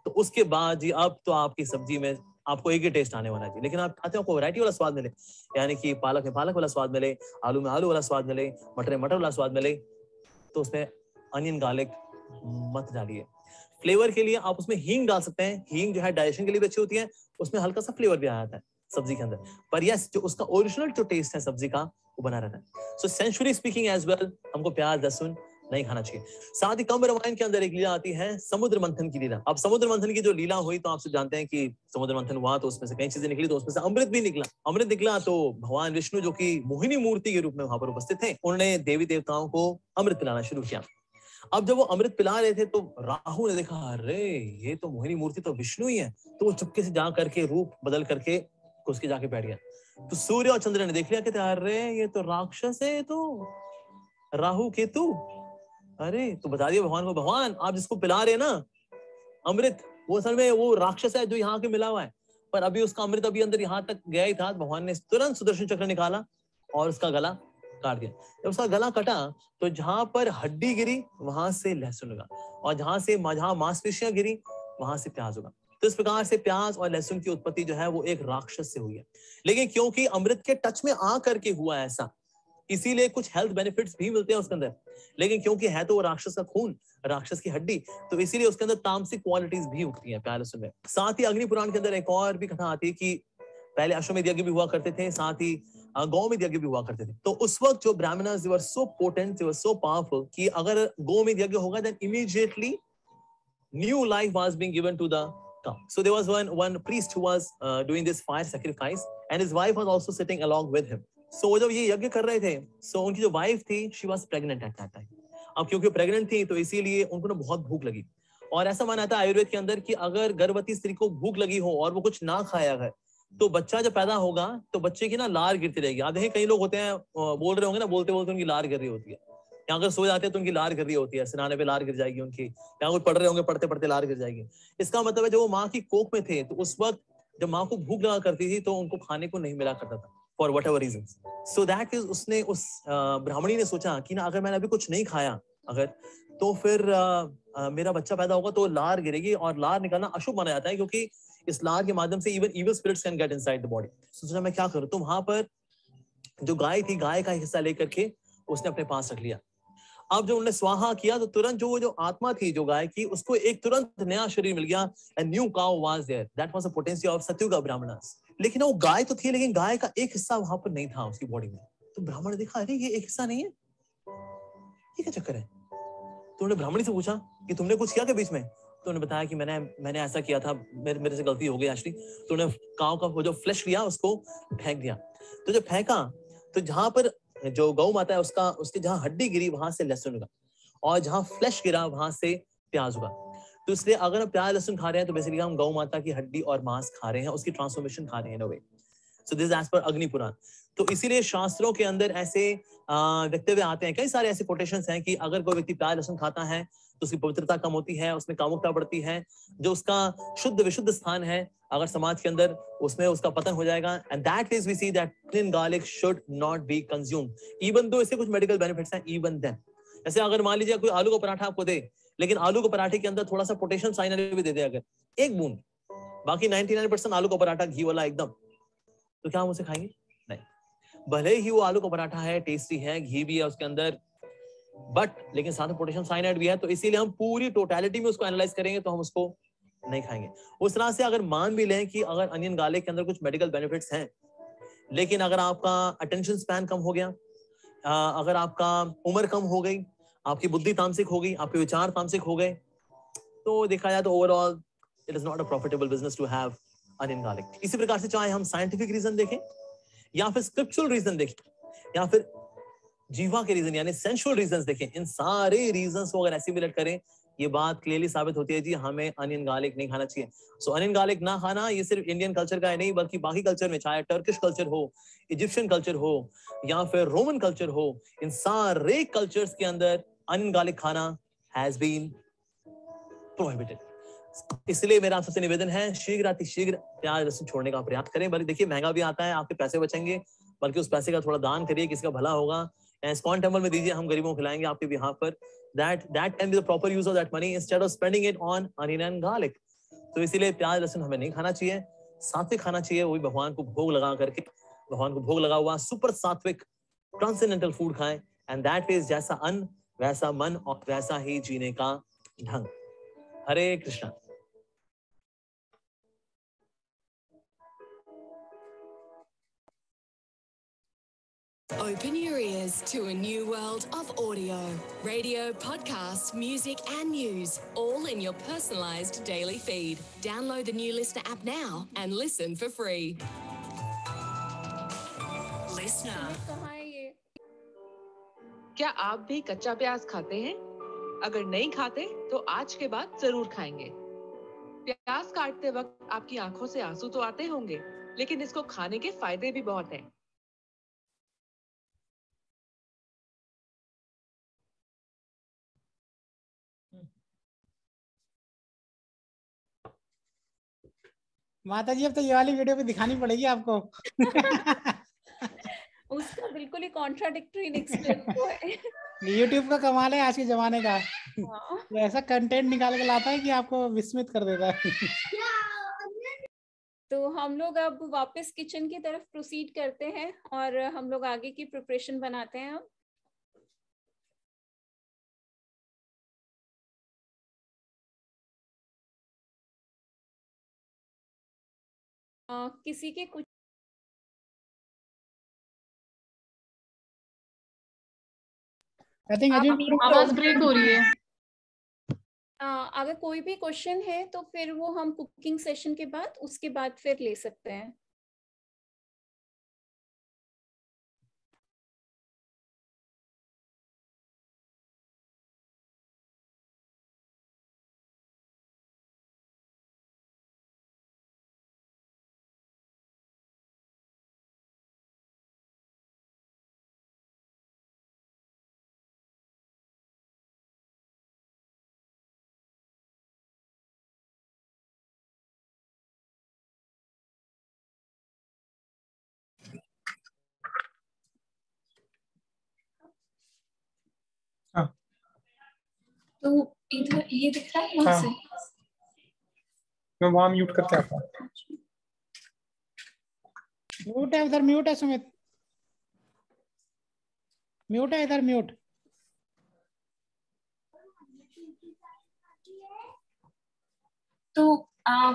तो उसके बाद जी अब तो आपकी सब्जी में आपको एक ही टेस्ट आने वाला है जी, लेकिन आप चाहते हो आपको वैरायटी वाला स्वाद मिले, यानी कि पालक में पालक वाला स्वाद मिले, आलू में आलू वाला स्वाद मिले, मटर में मटर वाला स्वाद मिले, तो उसमें अनियन गार्लिक मत डालिए। फ्लेवर के लिए आप उसमें हींग डाल सकते हैं, हींग जो है डाइजेशन के लिए भी अच्छी होती है, उसमें हल्का सा फ्लेवर भी आ जाता है। सब्जी के अंदर, पर यस जो उसका ओरिजिनल जो टेस्ट है सब्जी का वो बना रहता है। सो सेंचुरी स्पीकिंग एज वेल हमको प्याज लहसुन नहीं खाना चाहिए। साथ ही कम रामायण के अंदर एक लीला आती है समुद्र मंथन की लीला। अब समुद्र मंथन की जो लीला हुई तो आप सब जानते हैं कि समुद्र मंथन हुआ तो उसमें से कई चीजें निकली, तो उसमें से अमृत भी निकला। अमृत निकला तो भगवान विष्णु जो कि मोहिनी मूर्ति के रूप में वहां पर उपस्थित थे, उन्होंने देवी देवताओं को अमृत पिलाना शुरू किया। अब जब वो अमृत पिला रहे थे तो राहु ने देखा, अरे ये तो मोहिनी मूर्ति तो विष्णु ही है, तो वो चुपके से जा करके रूप बदल करके उसके जाके बैठ गया। तो सूर्य और चंद्र ने देख लिया, कहते अरे ये तो राक्षस है, तो राहु केतु। अरे तो बता दिया भगवान को, भगवान आप जिसको पिला रहे हैं ना अमृत, वो असल में वो राक्षस है जो यहाँ के मिला हुआ है, पर अभी उसका अमृत अभी अंदर यहाँ तक गया ही था। भगवान ने तुरंत सुदर्शन चक्र निकाला और उसका गला काट दिया। जब उसका गला कटा तो जहां पर हड्डी गिरी वहां से लहसुन लगा, और जहां मांसपेशियां गिरी वहां से प्याज होगा। तो इस प्रकार से प्याज और लहसुन की उत्पत्ति जो है वो एक राक्षस से हुई है। लेकिन क्योंकि अमृत के टच में आ करके हुआ ऐसा, इसीलिए कुछ हेल्थ बेनिफिट्स भी मिलते हैं उसके अंदर। लेकिन क्योंकि है तो वो राक्षस का खून, राक्षस की हड्डी, तो इसीलिए उसके अंदर तामसिक क्वालिटीज भी उठती हैं प्याज लहसुन में। साथ ही अग्नि पुराण के अंदर एक और भी कथा आती है कि पहले अश्वमेध यज्ञ भी हुआ करते थे, साथ ही गौमेध यज्ञ भी हुआ करते थे। तो उस वक्त जो ब्राह्मणर्स दे वर सो पोटेंट, दे वर सो पावरफुल कि अगर गौमेध यज्ञ होगा then immediately new life was being given to the cow. So there was one priest who was doing this fire sacrifice and his wife was also sitting along with him. So जब ये यज्ञ कर रहे थे, so उनकी जो wife थी she was pregnant at that time. अब क्योंकि प्रेग्नेंट थी तो इसीलिए उनको ना बहुत भूख लगी, और ऐसा माना था आयुर्वेद के अंदर कि अगर गर्भवती स्त्री को भूख लगी हो और वो कुछ ना खाया है तो बच्चा जब पैदा होगा तो बच्चे की ना लार गिरती रहेगी। आप देखें कई लोग होते हैं बोल रहे होंगे ना, बोलते बोलते उनकी लार गिर रही होती है, या अगर सो जाते हैं तो उनकी लार गिर रही होती है, सिनाने पे लार गिर जाएगी उनकी, या कुछ पढ़ रहे होंगे पढ़ते पढ़ते लार गिर जाएगी। इसका मतलब है जब वो माँ की कोख में थे तो उस वक्त जब माँ को भूख लगा करती थी तो उनको खाने को नहीं मिला करता था for whatever reason. So that is उसने उस ब्राह्मणी ने सोचा कि ना अगर मैंने अभी कुछ नहीं खाया अगर तो फिर मेरा बच्चा पैदा होगा तो लार गिरेगी, और लार निकालना अशुभ माना जाता है क्योंकि इस लार के माध्यम से even evil spirits can get inside the body. सोचा मैं क्या करूं, तो वहां पर जो गाय थी, गाय का हिस्सा लेकर के उसने अपने पास रख लिया। अब जब उन्होंने स्वाहा किया तो तुरंत जो आत्मा थी जो गाय की, उसको एक तुरंत नया शरीर मिल गया। A new cow was there. That was the potency of Satyuga Brahmanas. लेकिन वो गाय तो थी, लेकिन गाय का एक हिस्सा वहां पर नहीं था उसकी बॉडी में। तो ब्राह्मण ने देखा, अरे ये एक हिस्सा नहीं है, ये क्या चक्कर है? तो उन्होंने ब्राह्मणी से पूछा कि तुमने कुछ किया क्या बीच में? तो उन्होंने बताया कि मैंने ऐसा किया था, मेरे से गलती हो गई एक्चुअली। तो उन्होंने काव का वो जो फ्लैश लिया उसको फेंक दिया। तो जब फेंका तो जहां पर जो गौ माता है उसके जहां हड्डी गिरी वहां से लहसुन उगा, और जहां फ्लैश गिरा वहां से प्याज उगा। तो इसलिए अगर हम प्याज लहसुन खा रहे हैं तो बेसिकली हम गौ माता की हड्डी और मांस खा रहे हैं, उसकी ट्रांसफॉर्मेशन खा रहे हैं इन अ वे। सो दिस एज पर अग्नि पुराण। तो इसीलिए शास्त्रों के अंदर ऐसे वक्तव्य आते हैं, कई सारे ऐसे कोटेशंस हैं कि अगर कोई व्यक्ति प्याज लहसुन खाता है तो उसकी पवित्रता कम होती है, उसमें कामुकता बढ़ती है, जो उसका शुद्ध विशुद्ध स्थान है अगर समाज के अंदर उसमें उसका पतन हो जाएगा। And that is we see that onion garlic should not be consumed even though इससे कुछ मेडिकल बेनिफिट्स हैं even then। जैसे अगर मान लीजिए कोई आलू का पराठा आपको दे, लेकिन आलू के पराठे के अंदर थोड़ा सा पोटेशियम साइनाइड भी दे दे अगर एक बूंद, बाकी 99% आलू का पराठा घी वाला एकदम, तो क्या हम उसे खाएंगे? नहीं। भले ही वो आलू का पराठा है, टेस्टी है, घी भी है उसके अंदर, बट लेकिन साथ में पोटेशियम साइनाइड भी है, तो इसीलिए हम पूरी टोटलिटी में उसको एनालाइज करेंगे तो हम उसको नहीं खाएंगे। उस तरह से अगर मान भी लें कि अगर अनियन गार्लिक के अंदर कुछ मेडिकल बेनिफिट्स हैं, लेकिन अगर आपका अटेंशन स्पैन कम हो गया, अगर आपका उम्र कम हो गई, आपकी बुद्धि तामसिक हो गई, आपके विचार तामसिक हो गए, तो देखा जाए तो overall it is not a profitable business to have onion garlic. इसी प्रकार से चाहे हम साइंटिफिक रीजन देखें या फिर स्क्रिप्चुरल रीजन देखें या फिर जीवा के रीजन यानी सेंसुअल रीजंस देखें, इन सारे रीजंस को अगर एसिमिलेट करें, ये बात क्लियरली साबित होती है जी हमें अनियन गार्लिक नहीं खाना चाहिए। सो अनियन गार्लिक ना खाना ये सिर्फ इंडियन कल्चर का है नहीं, बल्कि बाकी कल्चर में, चाहे टर्किश कल्चर हो, इजिप्शियन कल्चर हो या फिर रोमन कल्चर हो, इन सारे कल्चर्स के अंदर अनियन गार्लिक खाना हैज बीन प्रोहिबिटेड। इसलिए मेरा आप सबसे निवेदन है, शीघ्र अतिशीघ्र प्याज लहसुन छोड़ने का प्रयास करें। बल्कि देखिए महंगा भी आता है, आपके पैसे बचेंगे, बल्कि उस पैसे का थोड़ा दान करिए, किसी का भला होगा, स्पॉन टेम्पल में दीजिए, हम गरीबों को खिलाएंगे आपके बिहाफ पर। that can be the proper use of that money instead of spending it on onion and garlic। तो इसीलिए प्याज लहसुन हमें नहीं खाना चाहिए, सात्विक खाना चाहिए, वही भगवान को भोग लगा करके, भगवान को भोग लगा हुआ सुपर सात्विक ट्रांसेंडेंटल फूड खाएं, एंड दैट इज जैसा अन्न वैसा मन और वैसा ही जीने का ढंग। हरे Krishna. Open your ears to a new world of audio, radio, podcasts, music, and news, all in your personalized daily feed. Download the new Listener app now and listen for free. Listener. कहाँ है ये? क्या आप भी कच्चा प्याज खाते हैं? अगर नहीं खाते तो आज के बाद जरूर खाएंगे। प्याज काटते वक्त आपकी आंखों से आंसू तो आते होंगे, लेकिन इसको खाने के फायदे भी बहुत हैं। माता जी अब तो ये वाली वीडियो भी दिखानी पड़ेगी आपको। उसका बिल्कुल ही कॉन्ट्राडिक्टरी नेक्स्ट वो है। यूट्यूब का कमाल है आज के जमाने का। हाँ। वो ऐसा कंटेंट निकाल के लाता है कि आपको विस्मित कर देता है। तो हम लोग अब वापस किचन की तरफ प्रोसीड करते हैं और हम लोग आगे की प्रिपरेशन बनाते हैं। किसी के कुछ आवाज ब्रेक हो रही है। अगर कोई भी क्वेश्चन है तो फिर वो हम कुकिंग सेशन के बाद उसके बाद फिर ले सकते हैं। तो इधर ये दिख रहा है वहां से। मैं वहां म्यूट करके आता हूँ। म्यूट है उधर, म्यूट है सुमित, म्यूट है इधर, म्यूट। तो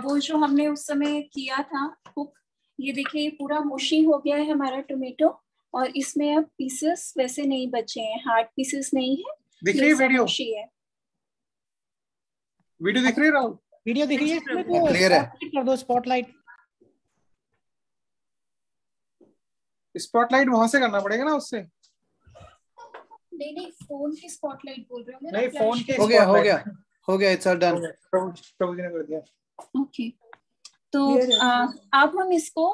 वो जो हमने उस समय किया था कुक, ये देखिए पूरा मुशी हो गया है हमारा टोमेटो, और इसमें अब पीसेस वैसे नहीं बचे हैं, हार्ड पीसेस नहीं है। दिख रही है वीडियो? मुशी है। वीडियो दिख रही है राहुल? वीडियो दिख रही है? क्लियर है। कर दो स्पॉटलाइट। स्पॉटलाइट वहां से करना पड़ेगा ना उससे? नहीं फोन की स्पॉटलाइट बोल रहे हो? नहीं फोन के हो गया हो गया हो गया, इट्स ऑल डन। प्रभु जी ने कर दिया। ओके, तो अब हम इसको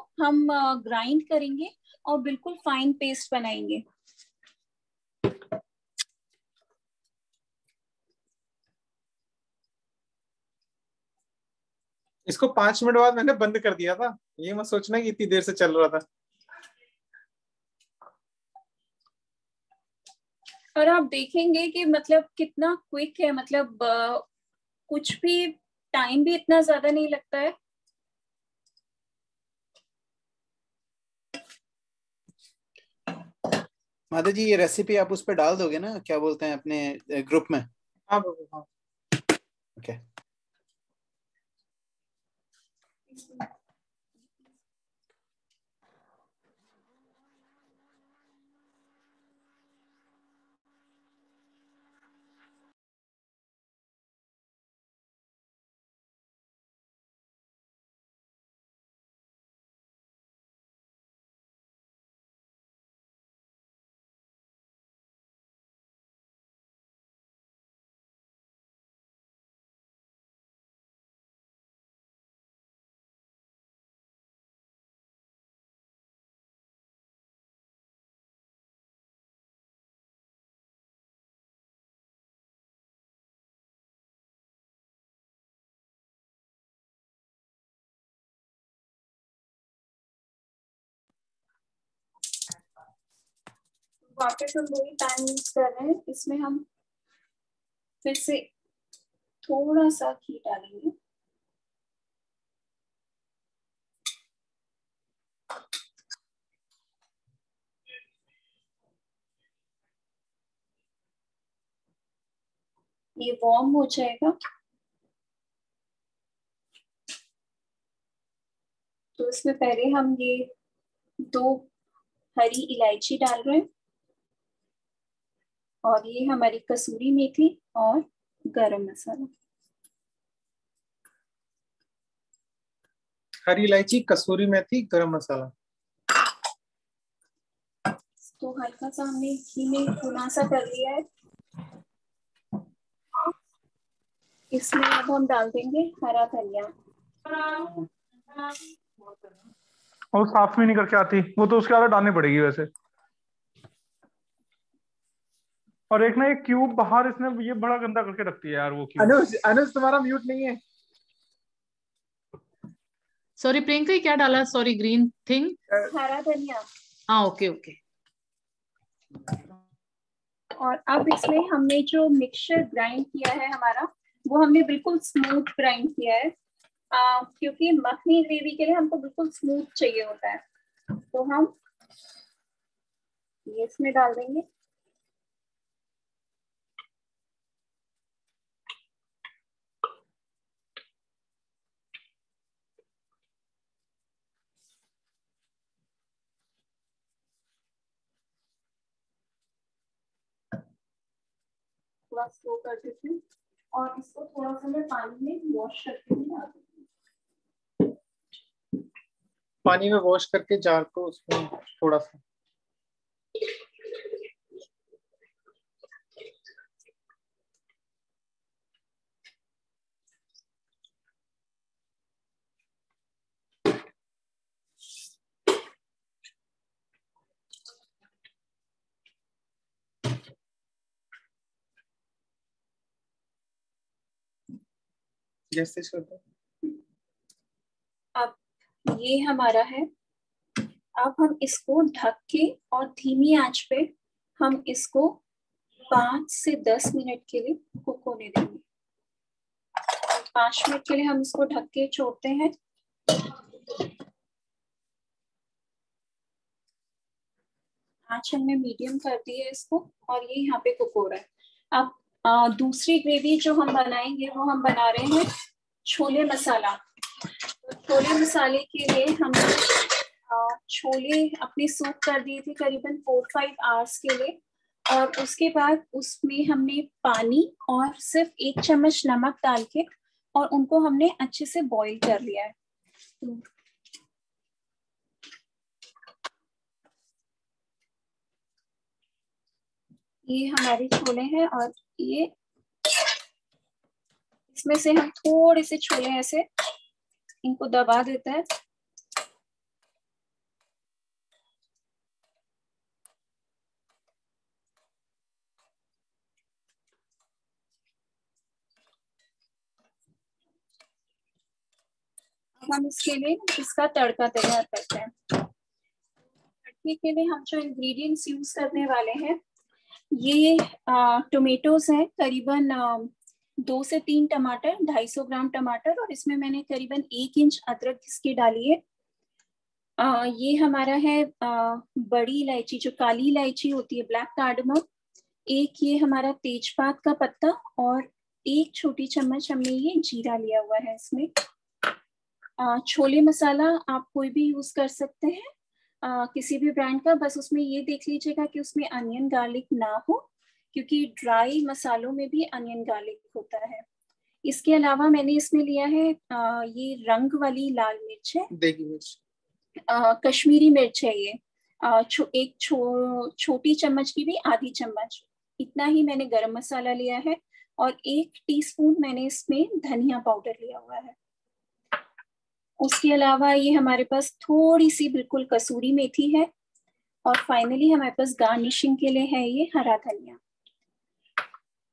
ग्राइंड करेंगे और बिल्कुल फाइन पेस्ट बनाएंगे। इसको 5 मिनट बाद मैंने बंद कर दिया था, ये मत सोचना कि इतनी देर से चल रहा था। और आप देखेंगे कि मतलब कितना क्विक है, मतलब कुछ भी टाइम भी इतना ज्यादा नहीं लगता है। माता जी ये रेसिपी आप उस पर डाल दोगे ना, क्या बोलते हैं, अपने ग्रुप में? हाँ ओके। वापस हम वही पैन यूज कर रहे हैं, इसमें हम फिर से थोड़ा सा घी डालेंगे। ये वार्म हो जाएगा तो इसमें पहले हम ये 2 हरी इलायची डाल रहे हैं, और ये हमारी कसूरी मेथी और गरम मसाला। हरी इलायची, कसूरी मेथी, गरम मसाला। तो हल्का सा हमने घी में भुना सा कर लिया है। इसमें अब हम डाल देंगे हरा धनिया। और साफ भी नहीं करके आती वो, तो उसके आगे डालनी पड़ेगी वैसे। और एक ना एक क्यूब बाहर इसने ये बड़ा गंदा करके रखती है यार वो क्यूब। अनुज, अनुज तुम्हारा म्यूट नहीं है। सॉरी प्रियंका, ये क्या डाला? सॉरी, ग्रीन थिंग, हरा धनिया। हाँ ओके ओके। और अब इसमें हमने जो मिक्सचर ग्राइंड किया है हमारा, वो हमने बिल्कुल स्मूथ ग्राइंड किया है, क्योंकि मखनी ग्रेवी के लिए हमको बिल्कुल स्मूथ चाहिए होता है। तो हम ये इसमें डाल देंगे। थोड़ा स्लो कर देते हैं और इसको थोड़ा सा मैं पानी में वॉश करके भी डाल देती हूँ। पानी में वॉश करके जार को उसमें थोड़ा सा। जैसे अब ये हमारा है। अब हम इसको ढक के और धीमी आंच पे हम इसको 5 से 10 मिनट के लिए कुक होने देंगे। 5 मिनट के लिए हम इसको ढक के छोड़ते हैं। आंच हमने मीडियम कर दी है इसको, और ये यहाँ पे कुक हो रहा है। अब दूसरी ग्रेवी जो हम बनाएंगे वो हम बना रहे हैं छोले मसाला। तो छोले मसाले के लिए हमने छोले अपने सूप कर दिए थे करीबन 4-5 आवर्स के लिए, और उसके बाद उसमें हमने पानी और सिर्फ 1 चम्मच नमक डाल के और उनको हमने अच्छे से बॉईल कर लिया है। ये हमारे छोले हैं, और ये इसमें से हम थोड़े से छोले ऐसे इनको दबा देते हैं। हम इसके लिए इसका तड़का तैयार करते हैं। तड़के के लिए हम जो इंग्रेडिएंट्स यूज करने वाले हैं, ये टोमेटोज हैं करीबन 2 से 3 टमाटर, 250 ग्राम टमाटर, और इसमें मैंने करीबन 1 इंच अदरक इसकी डाली है। ये हमारा है बड़ी इलायची, जो काली इलायची होती है, ब्लैक कार्डमम। एक ये हमारा तेजपात का पत्ता, और 1 छोटी चम्मच हमने ये जीरा लिया हुआ है इसमें। छोले मसाला आप कोई भी यूज कर सकते हैं, किसी भी ब्रांड का, बस उसमें ये देख लीजिएगा कि उसमें अनियन गार्लिक ना हो, क्योंकि ड्राई मसालों में भी अनियन गार्लिक होता है। इसके अलावा मैंने इसमें लिया है ये रंग वाली लाल मिर्च है, देगी मिर्च, कश्मीरी मिर्च है ये, एक छोटी चम्मच की भी आधी चम्मच, इतना ही मैंने गरम मसाला लिया है, और 1 टीस्पून मैंने इसमें धनिया पाउडर लिया हुआ है। उसके अलावा ये हमारे पास थोड़ी सी बिल्कुल कसूरी मेथी है, और फाइनली हमारे पास गार्निशिंग के लिए है ये हरा धनिया।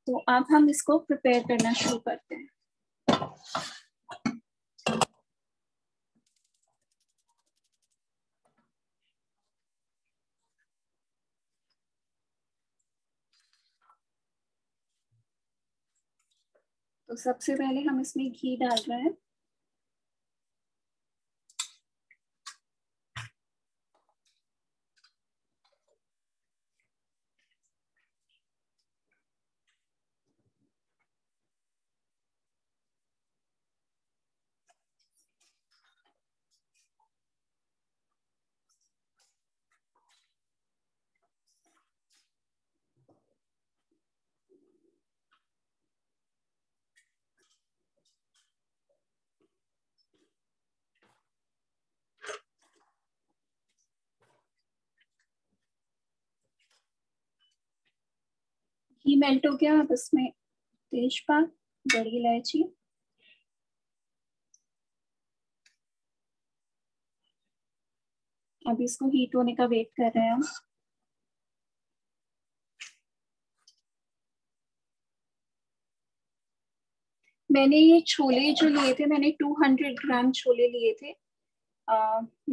तो अब हम इसको प्रिपेयर करना शुरू करते हैं। तो सबसे पहले हम इसमें घी डाल रहे हैं। घी मेल्ट हो गया। अब इसमें तेजपात, बड़ी इलायची, अब इसको हीट होने का वेट कर रहे हैं हम। मैंने ये छोले जो लिए थे, मैंने 200 ग्राम छोले लिए थे,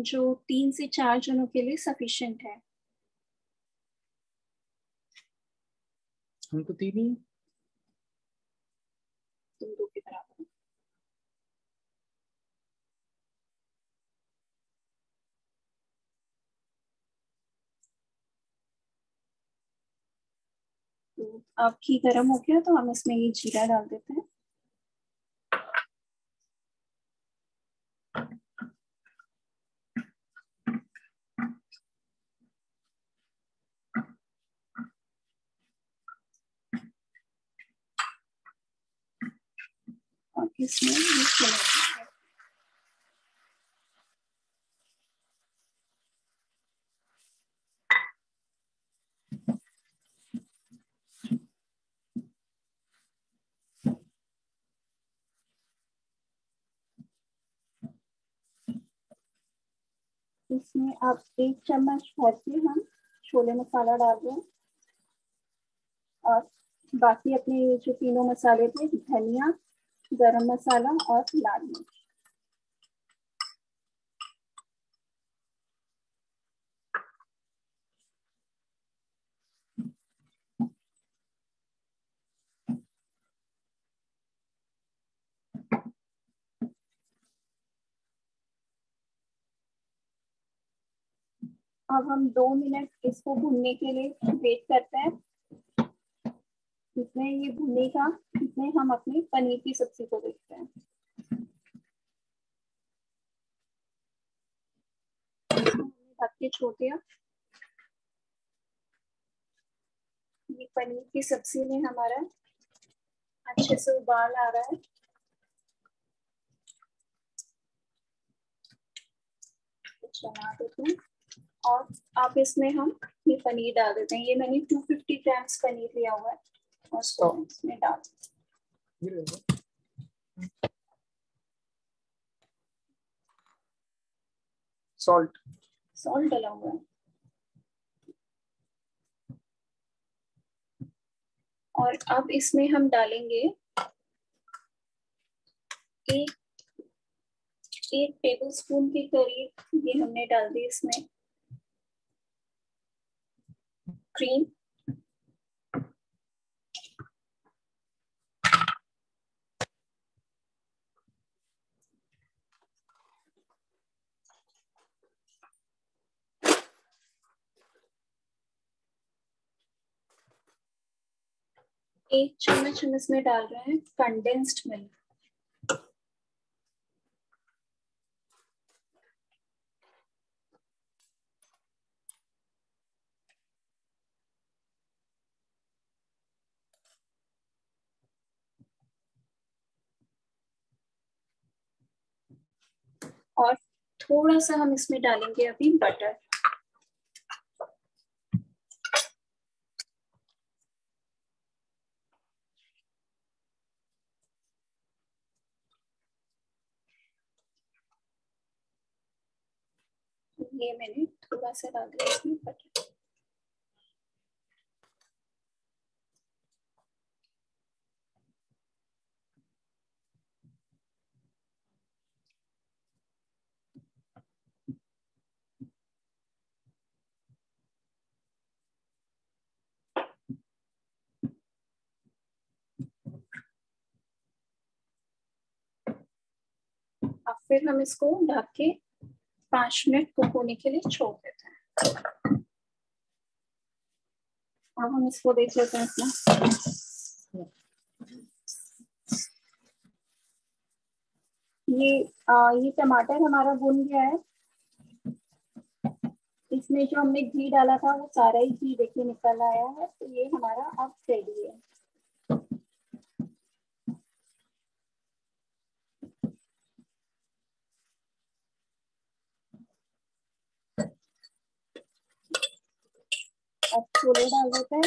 जो 3 से 4 जनों के लिए सफिशिएंट है। हमको 3 ही तुम 2 के बराबर। तो अब घी गर्म हो गया तो हम इसमें ये जीरा डाल देते हैं। और इसमें इसमें अब 1 चम्मच भर के हम छोले मसाला डाल दें और बाकी अपने जो तीनों मसाले थे, धनिया, गरम मसाला और लाल मिर्च। अब हम 2 मिनट इसको भूनने के लिए वेट करते हैं। इसमें ये भुनेगा, इसमें हम अपनी पनीर की सब्जी को देखते हैं। ढक के छोड़ दिया। ये पनीर की सब्जी में हमारा अच्छे से उबाल आ रहा है। चला देते हैं और अब इसमें हम ये पनीर डाल देते हैं। ये मैंने 250 ग्राम्स पनीर लिया हुआ है और उसको इसमें डाल देते हैं। सॉल्ट डाला हुआ है और अब इसमें हम डालेंगे 1 टेबलस्पून के करीब ये हमने डाल दी इसमें क्रीम। एक चम्मच हम इसमें डाल रहे हैं कंडेंस्ड मिल्क। और थोड़ा सा हम इसमें डालेंगे अभी बटर। ये मैंने थोड़ा सा डाल दिया इसमें बटर। अब फिर हम इसको ढक के 5 मिनट कुक होने के लिए छोड़ देते हैं। अब हम इसको देख लेते हैं अपना। ये टमाटर हमारा भुन गया है। इसमें जो हमने घी डाला था वो सारा ही घी देखिए निकल आया है। तो ये हमारा अब रेडी है। अब छोले डाल देते हैं।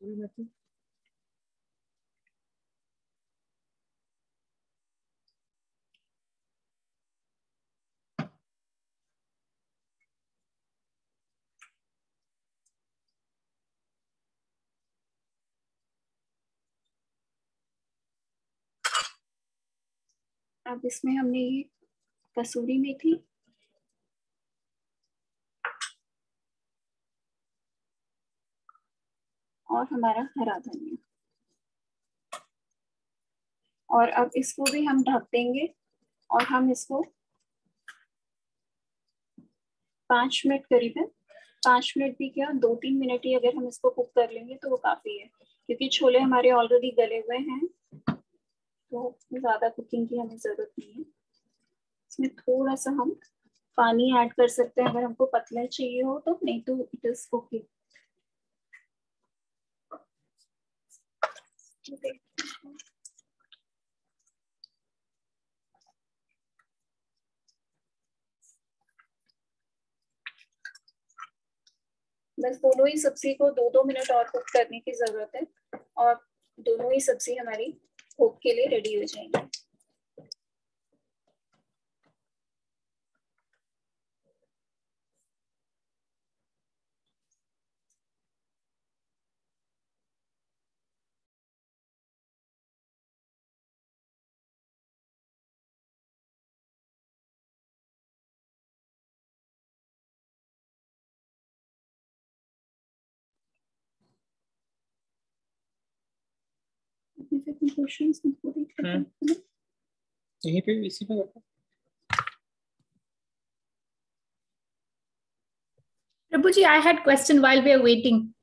अब इसमें हमने ये कसूरी मेथी, और हमारा हरा धनिया, और अब इसको भी हम ढक देंगे और हम इसको 5 मिनट, करीबन 5 मिनट भी क्या 2-3 मिनट ही अगर हम इसको कुक कर लेंगे तो वो काफी है, क्योंकि छोले हमारे ऑलरेडी गले हुए हैं, तो ज्यादा कुकिंग की हमें जरूरत नहीं है। इसमें थोड़ा सा हम पानी ऐड कर सकते हैं अगर हमको पतला चाहिए हो तो, नहीं तो इट इज ओके। बस दोनों ही सब्जी को 2-2 मिनट और कुक करने की जरूरत है, और दोनों ही सब्जी हमारी कुक के लिए रेडी हो जाएंगी। यहीं पे इसी पे करता। प्रभु जी, I had question while we are waiting.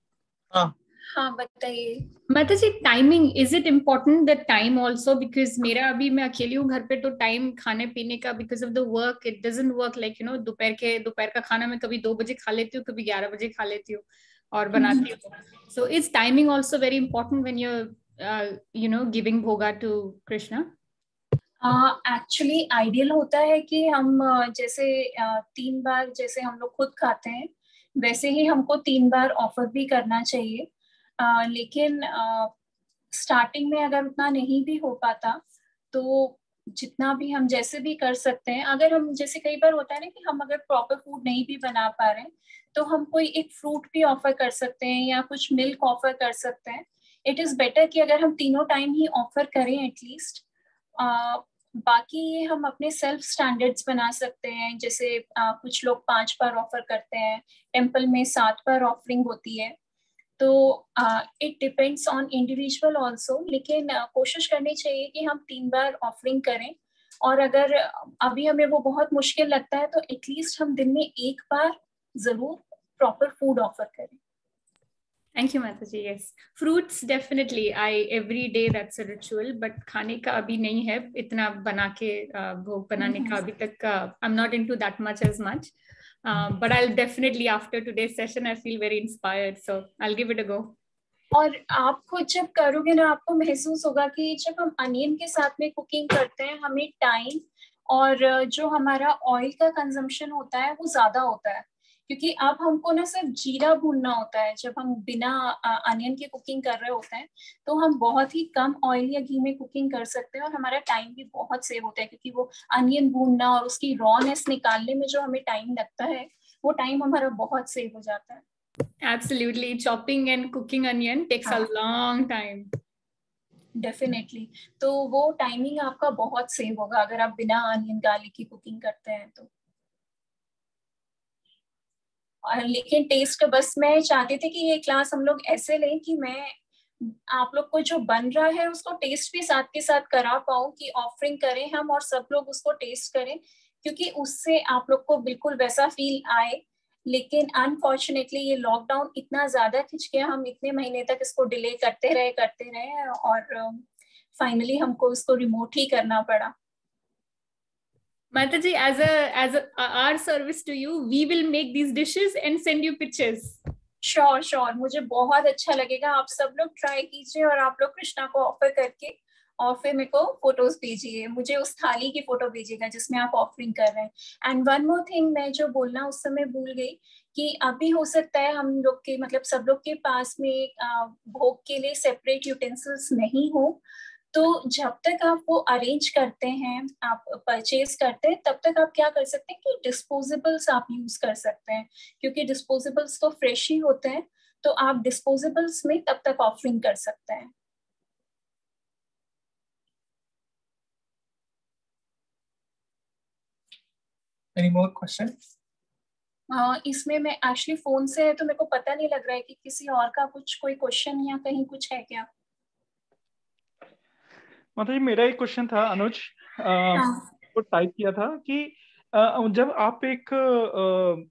हाँ बताइए। माता जी, timing, is it important the time also? Because मेरा अभी, मैं अकेली हूँ घर पे, तो टाइम खाने पीने का because of the work it doesn't work, like you know दोपहर का खाना मैं कभी 2 बजे खा लेती हूँ, कभी 11 बजे खा लेती हूँ और बनाती हूँ। So is timing also very important when you know giving भोगा टू कृष्णा? एक्चुअली आइडियल होता है कि हम जैसे 3 बार जैसे हम लोग खुद खाते हैं वैसे ही हमको 3 बार ऑफर भी करना चाहिए, लेकिन स्टार्टिंग में अगर उतना नहीं भी हो पाता तो जितना भी हम जैसे भी कर सकते हैं। अगर हम जैसे कई बार होता है ना कि हम अगर प्रॉपर फूड नहीं भी बना पा रहे हैं तो हम कोई एक फ्रूट भी ऑफर कर सकते हैं या कुछ मिल्क ऑफर कर सकते हैं। इट इज बेटर कि अगर हम तीनों टाइम ही ऑफर करें एटलीस्ट। बाकी ये हम अपने सेल्फ स्टैंडर्ड्स बना सकते हैं, जैसे कुछ लोग 5 बार ऑफर करते हैं, टेम्पल में 7 बार ऑफरिंग होती है, तो it depends on individual also, लेकिन कोशिश करनी चाहिए कि हम 3 बार ऑफरिंग करें। और अगर अभी हमें वो बहुत मुश्किल लगता है तो एटलीस्ट हम दिन में 1 बार जरूर प्रॉपर फूड ऑफर करें। Thank you, Mataji. Yes, fruits definitely. Every day that's a ritual, but खाने का अभी नहीं है इतना बना के भोग बनाने का अभी तक I'm not into that much as much, but I'll definitely after today's session I feel very inspired, so I'll give it a go. और आप खुद जब करोगे ना आपको महसूस होगा कि जब हम अनियन के साथ में कुकिंग करते हैं हमें टाइम और जो हमारा ऑयल का कंजम्पशन होता है वो ज्यादा होता है, क्योंकि अब हमको ना सिर्फ जीरा भूनना होता है। जब हम बिना अनियन की कुकिंग कर रहे होते हैं तो हम बहुत ही कम ऑयल या घी में कुकिंग कर सकते हैं और हमारा टाइम भी बहुत सेव होता है, क्योंकि वो अनियन भूनना और उसकी रॉनेस निकालने में जो हमें टाइम लगता है वो टाइम हमारा बहुत सेव हो जाता है। Absolutely, chopping and cooking onion takes a long time. Definitely, तो वो टाइमिंग आपका बहुत सेव होगा अगर आप बिना अनियन गार्लिक की कुकिंग करते हैं तो। लेकिन टेस्ट बस मैं चाहती थी कि ये क्लास हम लोग ऐसे लें कि मैं आप लोग को जो बन रहा है उसको टेस्ट भी साथ के साथ करा पाऊँ, कि ऑफरिंग करें हम और सब लोग उसको टेस्ट करें, क्योंकि उससे आप लोग को बिल्कुल वैसा फील आए। लेकिन अनफॉर्चुनेटली ये लॉकडाउन इतना ज्यादा खिंच गया, हम इतने महीने तक इसको डिले करते रहे और फाइनली हमको इसको रिमोट ही करना पड़ा। Mataji, as our service to you, we will make these dishes and send you pictures. Sure, मुझे बहुत अच्छा लगेगा। आप सब लोग ट्राई कीजिए और आप लोग कृष्णा को ऑफर करके और फिर मेरे को फोटोज भेजिए, मुझे उस थाली की फोटो भेजिएगा जिसमें आप ऑफरिंग कर रहे हैं। एंड वन मोर थिंग मैं जो बोलना उस समय भूल गई कि अभी हो सकता है हम लोग के मतलब सब लोग के पास में भोग के लिए सेपरेट यूटेंसिल्स नहीं हो, तो जब तक आप वो अरेंज करते हैं, आप परचेज करते हैं, तब तक आप क्या कर सकते हैं कि डिस्पोजेबल्स आप यूज कर सकते हैं, क्योंकि डिस्पोजेबल्स तो फ्रेश ही होते हैं, तो आप डिस्पोजेबल्स में तब तक ऑफरिंग कर सकते हैं। Any more questions? इसमें मैं एक्चुअली फोन से है तो मेरे को पता नहीं लग रहा है कि किसी और का कुछ कोई क्वेश्चन या कहीं कुछ है क्या। मतलब ये मेरा एक क्वेश्चन था अनुज, वो टाइप किया था कि जब आप एक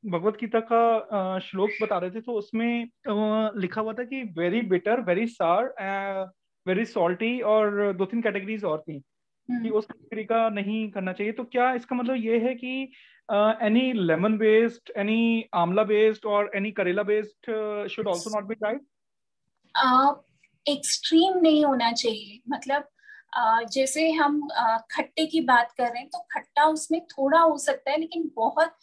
भगवत गीता का श्लोक बता रहे थे तो उसमें लिखा हुआ था कि वेरी बिटर, वेरी सार, वेरी सॉल्टी और 2-3 कैटेगरीज और थी कि उस कैटेगरी का नहीं करना चाहिए। तो क्या इसका मतलब ये है कि एनी लेमन बेस्ड, एनी आंवला बेस्ड और एनी करेला based should also not be tried? Extreme नहीं होना चाहिए, मतलब जैसे हम खट्टे की बात कर रहे हैं तो खट्टा उसमें थोड़ा हो सकता है, लेकिन बहुत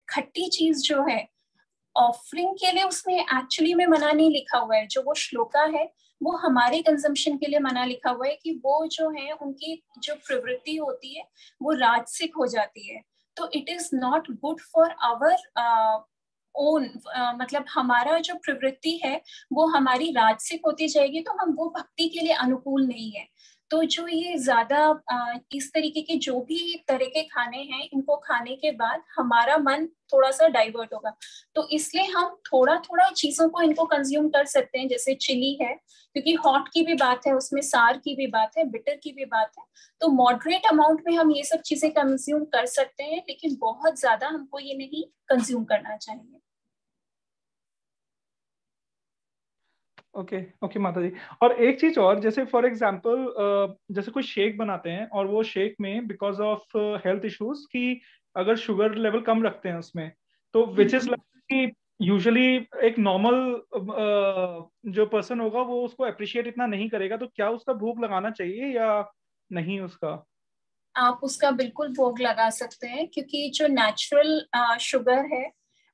खट्टी चीज जो है ऑफरिंग के लिए उसमें एक्चुअली में मना नहीं लिखा हुआ है। जो वो श्लोका है वो हमारे कंजम्पशन के लिए मना लिखा हुआ है कि वो जो है उनकी जो प्रवृत्ति होती है वो राजसिक हो जाती है, तो it is not good for our own, मतलब हमारा जो प्रवृत्ति है वो हमारी राजसिक होती जाएगी, तो हम वो भक्ति के लिए अनुकूल नहीं है। तो जो ये ज्यादा इस तरीके के जो भी तरह के खाने हैं, इनको खाने के बाद हमारा मन थोड़ा सा डाइवर्ट होगा, तो इसलिए हम थोड़ा थोड़ा चीजों को इनको कंज्यूम कर सकते हैं। जैसे चिली है, क्योंकि हॉट की भी बात है उसमें, सार की भी बात है, बिटर की भी बात है, तो मॉडरेट अमाउंट में हम ये सब चीजें कंज्यूम कर सकते हैं, लेकिन बहुत ज्यादा हमको ये नहीं कंज्यूम करना चाहिए। ओके माता जी। और एक चीज और, जैसे फॉर एग्जांपल जैसे कोई शेक बनाते हैं और वो शेक में बिकॉज ऑफ हेल्थ इश्यूज कि अगर शुगर लेवल कम रखते हैं उसमें, तो विच इज लाइक यूजुअली एक नॉर्मल जो पर्सन होगा वो उसको अप्रिशिएट इतना नहीं करेगा, तो क्या उसका भोग लगाना चाहिए या नहीं उसका? आप उसका बिल्कुल भोग लगा सकते हैं, क्योंकि जो नेचुरल शुगर है,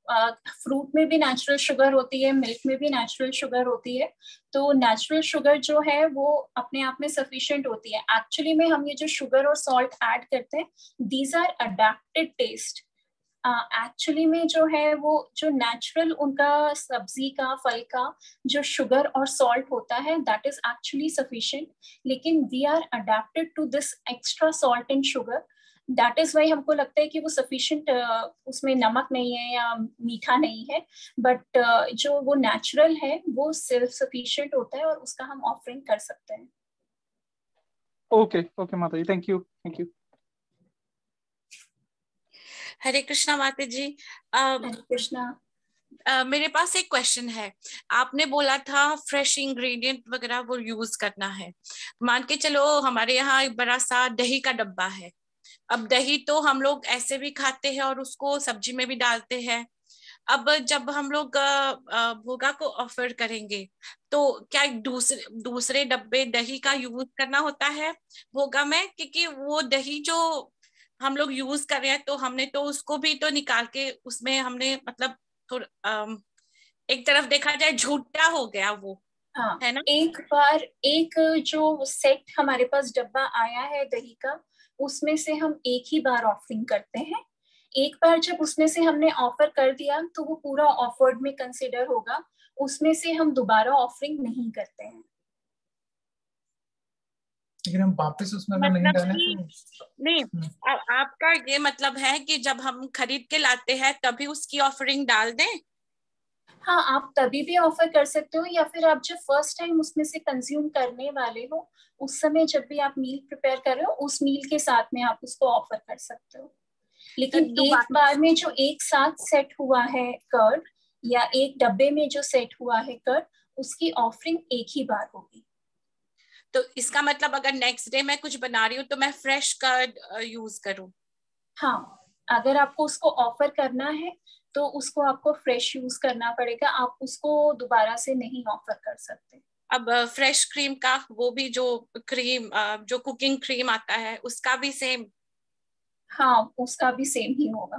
फ्रूट में भी नेचुरल शुगर होती है, मिल्क में भी नेचुरल शुगर होती है, तो नेचुरल शुगर जो है वो अपने आप में सफिशिएंट होती है। एक्चुअली में हम ये जो शुगर और सॉल्ट ऐड करते हैं, these are adapted taste. Actually में जो है वो जो नेचुरल उनका सब्जी का, फल का जो शुगर और सॉल्ट होता है, दैट इज एक्चुअली सफिशिएंट, लेकिन we are adapted to this extra salt and sugar, that is why हमको लगता है कि वो सफिशिएंट, उसमें नमक नहीं है या मीठा नहीं है, बट जो वो नेचुरल है वो सेल्फ सफिशिएंट होता है और उसका हम ऑफरिंग कर सकते हैं। ओके माता जी, थैंक यू। हरे कृष्णा माता जी। हरे कृष्णा। मेरे पास एक क्वेश्चन है। आपने बोला था फ्रेश इंग्रेडिएंट वगैरह वो यूज करना है। मान के चलो हमारे यहाँ एक बड़ा सा दही का डब्बा है। अब दही तो हम लोग ऐसे भी खाते हैं और उसको सब्जी में भी डालते हैं। अब जब हम लोग भोगा को ऑफर करेंगे तो क्या दूसरे डब्बे दही का यूज करना होता है भोगा में? क्योंकि वो दही जो हम लोग यूज कर रहे हैं तो हमने तो उसको भी तो निकाल के उसमें हमने मतलब थोड़ा एक तरफ देखा जाए झूठा हो गया वो, हाँ, है ना? एक बार एक जो सेट हमारे पास डब्बा आया है दही का, उसमें से हम एक ही बार ऑफरिंग करते हैं। एक बार जब उसमें से हमने ऑफर कर दिया तो वो पूरा ऑफर्ड में कंसिडर होगा, उसमें से हम दोबारा ऑफरिंग नहीं करते हैं। लेकिन हम वापस उसमें अगर नहीं मतलब डालें कि नहीं, आपका ये मतलब है कि जब हम खरीद के लाते हैं तभी उसकी ऑफरिंग डाल दें? हाँ, आप तभी भी ऑफर कर सकते हो, या फिर आप जब फर्स्ट टाइम उसमें से कंज्यूम करने वाले हो उस समय जब भी आप मील प्रिपेयर कर रहे हो उस मील के साथ में आप उसको ऑफर कर सकते हो। लेकिन एक बार में जो एक साथ सेट हुआ है कर्ड, या एक डब्बे में जो सेट हुआ है कर्ड, उसकी ऑफरिंग एक ही बार होगी। तो इसका मतलब अगर नेक्स्ट डे मैं कुछ बना रही हूँ तो मैं फ्रेश कर्ड यूज करूँ? हाँ, अगर आपको उसको ऑफर करना है तो उसको आपको फ्रेश यूज करना पड़ेगा, आप उसको दोबारा से नहीं ऑफर कर सकते। अब फ्रेश क्रीम का वो भी जो क्रीम जो कुकिंग क्रीम आता है उसका भी सेम? हाँ, उसका भी सेम ही होगा।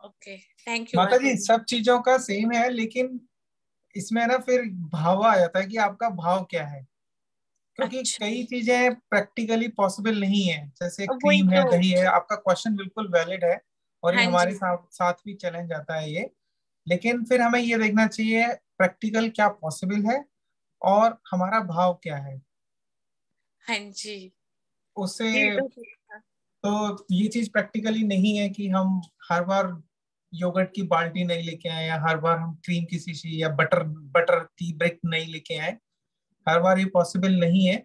ओके, थैंक यू माता जी सब चीजों का सेम है, लेकिन इसमें ना फिर भाव आ जाता है कि आपका भाव क्या है, क्योंकि कई चीजें प्रैक्टिकली पॉसिबल नहीं है। जैसे वही क्रीम है, तो। दही है, आपका क्वेश्चन बिल्कुल वैलिड है और ये हाँ हमारे जी। साथ भी चैलेंज आता है ये। लेकिन फिर हमें ये देखना चाहिए प्रैक्टिकल क्या पॉसिबल है और हमारा भाव क्या है हाँ जी, उससे। ये तो ठीक था। तो ये चीज प्रैक्टिकली नहीं है कि हम हर बार योगर्ट की बाल्टी नहीं लेके आए, या हर बार हम क्रीम की शीशी या बटर बटर की ब्रिक नहीं लेके आए। हर बार ये पॉसिबल नहीं है।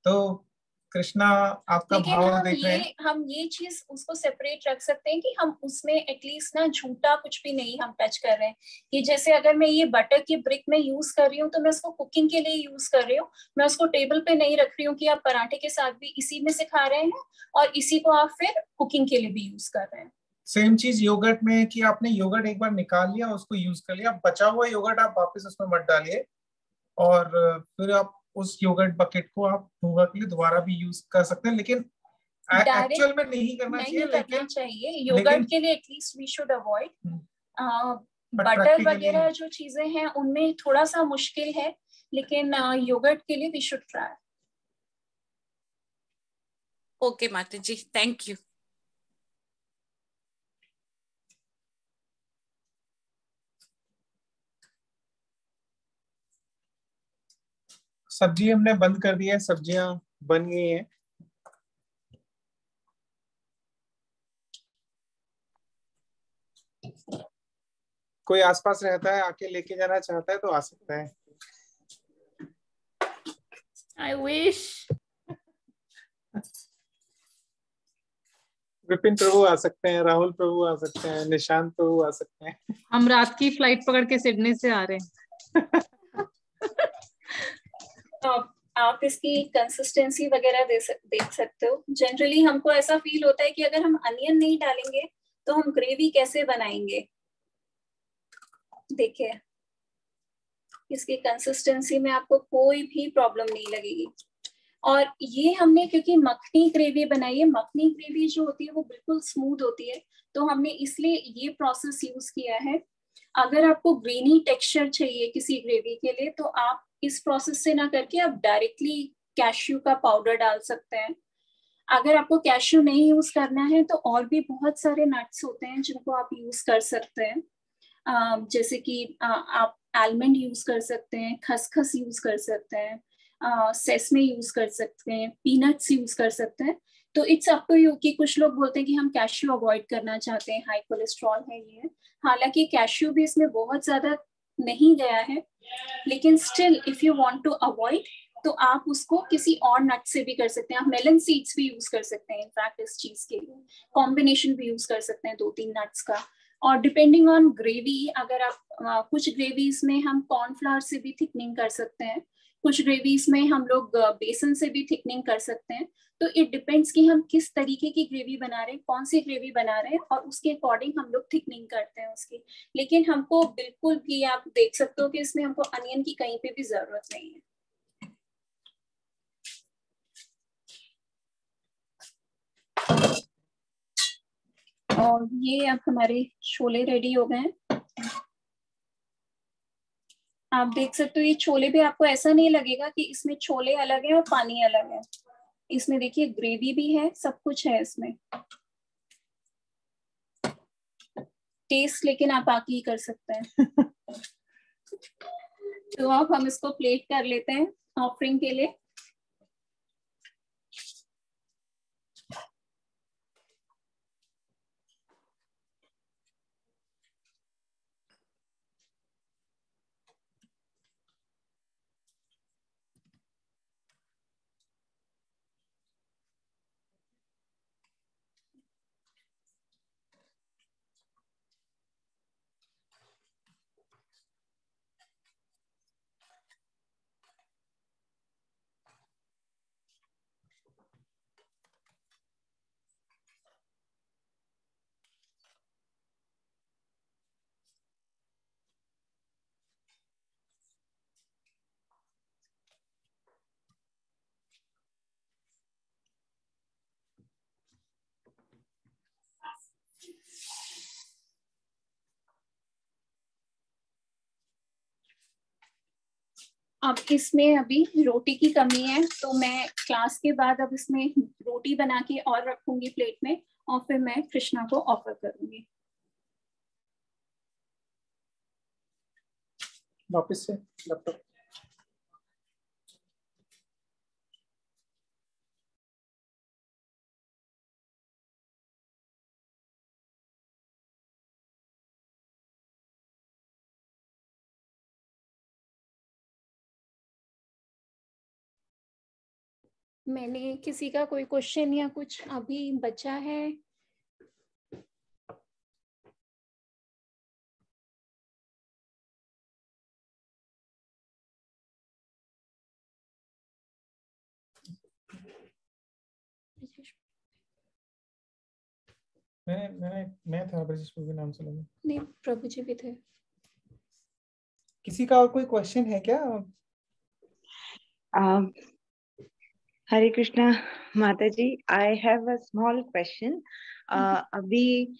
तो कृष्णा आपका लेकिन भाव देख रहे हैं। हम ये चीज उसको सेपरेट रख सकते हैं कि हम उसमें एटलीस्ट ना झूठा कुछ भी नहीं हम टच कर रहे हैं। कि जैसे अगर मैं ये बटर की ब्रिक में यूज कर रही हूँ तो मैं उसको कुकिंग के लिए यूज कर रही हूँ, मैं उसको टेबल पे नहीं रख रही हूँ कि आप पराठे के साथ भी इसी में से खा रहे हैं और इसी को आप फिर कुकिंग के लिए भी यूज कर रहे हैं। सेम चीज योगर्ट में है कि आपने योगर्ट एक बार निकाल लिया, उसको यूज कर लिया, बचा हुआ योगर्ट आप वापस उसमें मत डालिए और फिर आप उस योगर्ट बकेट को आप भूगा के लिए दोबारा भी यूज कर सकते हैं। लेकिन एक्चुअल में नहीं करना चाहिए। करना चाहिए योगर्ट के लिए at least we should avoid. Butter वगैरह जो चीजें हैं उनमें थोड़ा सा मुश्किल है, लेकिन योगर्ट के लिए वी शुड ट्राई। ओके माता जी, थैंक यू। सब्जी हमने बंद कर दी है, सब्जियां बन गई हैं। कोई आसपास रहता है आके लेके जाना चाहता है तो आ सकता है। I wish. विपिन प्रभु आ सकते हैं, राहुल प्रभु आ सकते हैं, निशांत प्रभु आ सकते हैं। हम रात की फ्लाइट पकड़ के सिडनी से आ रहे हैं। आप इसकी कंसिस्टेंसी वगैरह देख सकते हो। जनरली हमको ऐसा फील होता है कि अगर हम अनियन नहीं डालेंगे तो हम ग्रेवी कैसे बनाएंगे। देखिए इसकी कंसिस्टेंसी में आपको कोई भी प्रॉब्लम नहीं लगेगी। और ये हमने क्योंकि मखनी ग्रेवी बनाई है, मखनी ग्रेवी जो होती है वो बिल्कुल स्मूथ होती है, तो हमने इसलिए ये प्रोसेस यूज किया है। अगर आपको ग्रेनी टेक्सचर चाहिए किसी ग्रेवी के लिए तो आप इस प्रोसेस से ना करके आप डायरेक्टली कैश्यू का पाउडर डाल सकते हैं। अगर आपको कैश्यू नहीं यूज करना है तो और भी बहुत सारे नट्स होते हैं जिनको आप यूज कर सकते हैं। जैसे कि आप आलमंड यूज कर सकते हैं, खसखस यूज कर सकते हैं, सेसमे यूज कर सकते हैं, पीनट्स यूज कर सकते हैं। तो इट्स अप टू यू कि कुछ लोग बोलते हैं कि हम कैश्यू अवॉइड करना चाहते हैं, हाई कोलेस्ट्रॉल है ये। हालांकि कैश्यू भी इसमें बहुत ज्यादा नहीं गया है, लेकिन still if you want to avoid तो आप उसको किसी और नट से भी कर सकते हैं। आप मेलन सीड्स भी यूज कर सकते हैं। इनफैक्ट इस चीज के लिए कॉम्बिनेशन भी यूज कर सकते हैं 2-3 नट्स का। और डिपेंडिंग ऑन ग्रेवी, अगर आप कुछ ग्रेवीज में हम कॉर्नफ्लावर से भी थिकनिंग कर सकते हैं, कुछ ग्रेवीज में हम लोग बेसन से भी थिकनिंग कर सकते हैं। तो इट डिपेंड्स कि हम किस तरीके की ग्रेवी बना रहे हैं, कौन सी ग्रेवी बना रहे हैं, और उसके अकॉर्डिंग हम लोग थिकनिंग करते हैं उसकी। लेकिन हमको बिल्कुल भी आप देख सकते हो कि इसमें हमको अनियन की कहीं पे भी जरूरत नहीं है। और ये अब हमारे छोले रेडी हो गए हैं। आप देख सकते हो ये छोले भी आपको ऐसा नहीं लगेगा कि इसमें छोले अलग है और पानी अलग है। इसमें देखिए ग्रेवी भी है, सब कुछ है इसमें। टेस्ट लेकिन आप आके ही कर सकते हैं। तो अब हम इसको प्लेट कर लेते हैं ऑफरिंग के लिए। अब इसमें अभी रोटी की कमी है, तो मैं क्लास के बाद अब इसमें रोटी बना के और रखूंगी प्लेट में, और फिर मैं कृष्णा को ऑफर करूंगी। वापस से लैपटॉप। मैंने किसी का कोई क्वेश्चन या कुछ अभी बचा है? मैं था ब्रजेश प्रभु के नाम से लगा। नहीं, प्रभु जी भी थे। किसी का और कोई क्वेश्चन है क्या? हरे कृष्णा माता जी, I have a small question. अभी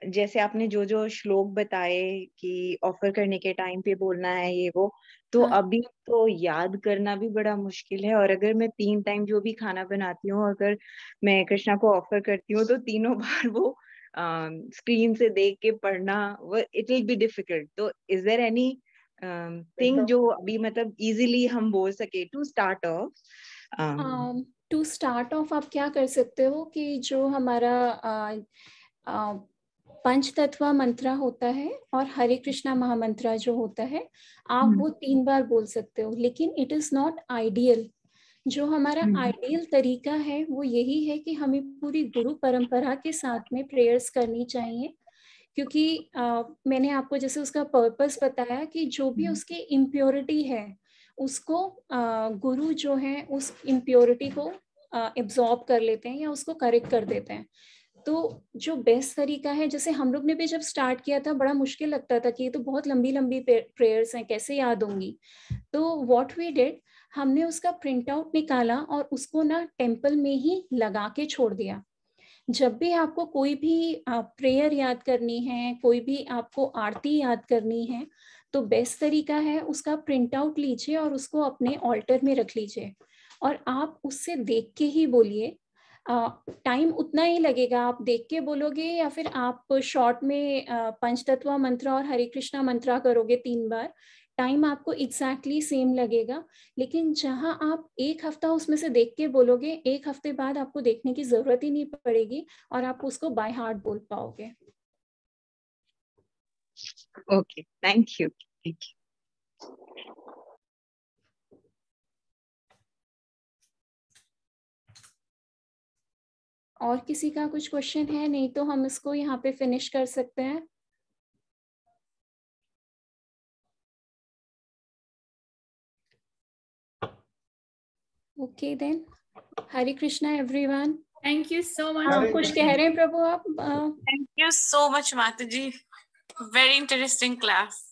जैसे आपने जो जो श्लोक बताए कि ऑफर करने के टाइम पे बोलना है ये वो, तो अभी तो याद करना भी बड़ा मुश्किल है, और अगर मैं 3 टाइम जो भी खाना बनाती हूँ, अगर मैं कृष्णा को ऑफर करती हूँ तो तीनों बार वो स्क्रीन से देख के पढ़ना, it will be difficult. So is there any thing जो अभी मतलब इजीली हम बोल सके to start off? To start off आप क्या कर सकते हो कि जो हमारा पंच तत्व मंत्रा होता है और हरे कृष्णा महामंत्रा जो होता है, आप वो 3 बार बोल सकते हो, लेकिन इट इज नॉट आइडियल। जो हमारा आइडियल तरीका है वो यही है कि हमें पूरी गुरु परंपरा के साथ में प्रेयर्स करनी चाहिए, क्योंकि मैंने आपको जैसे उसका पर्पस बताया कि जो भी उसकी इम्प्योरिटी है उसको गुरु जो है उस इम्प्योरिटी को एब्जॉर्ब कर लेते हैं या उसको करेक्ट कर देते हैं। तो जो बेस्ट तरीका है, जैसे हम लोग ने भी जब स्टार्ट किया था बड़ा मुश्किल लगता था कि ये तो बहुत लंबी लंबी प्रेयर्स हैं, कैसे याद होंगी। तो व्हाट वी डिड, हमने उसका प्रिंट आउट निकाला और उसको ना टेम्पल में ही लगा के छोड़ दिया। जब भी आपको कोई भी प्रेयर याद करनी है, कोई भी आपको आरती याद करनी है, तो बेस्ट तरीका है उसका प्रिंट आउट लीजिए और उसको अपने ऑल्टर में रख लीजिए, और आप उससे देख के ही बोलिए। टाइम उतना ही लगेगा, आप देख के बोलोगे या फिर आप शॉर्ट में पंचतत्व मंत्र और हरे कृष्णा मंत्रा करोगे 3 बार, टाइम आपको एग्जैक्टली सेम लगेगा। लेकिन जहां आप 1 हफ्ता उसमें से देख के बोलोगे, 1 हफ्ते बाद आपको देखने की जरूरत ही नहीं पड़ेगी और आप उसको बाय हार्ट बोल पाओगे। Okay, thank you. और किसी का कुछ क्वेश्चन है? नहीं तो हम इसको यहाँ पे फिनिश कर सकते हैं। Okay then, Hare Krishna everyone. Thank you so much. कुछ कह रहे हैं प्रभु आप? थैंक यू सो मच माता जी, वेरी इंटरेस्टिंग क्लास।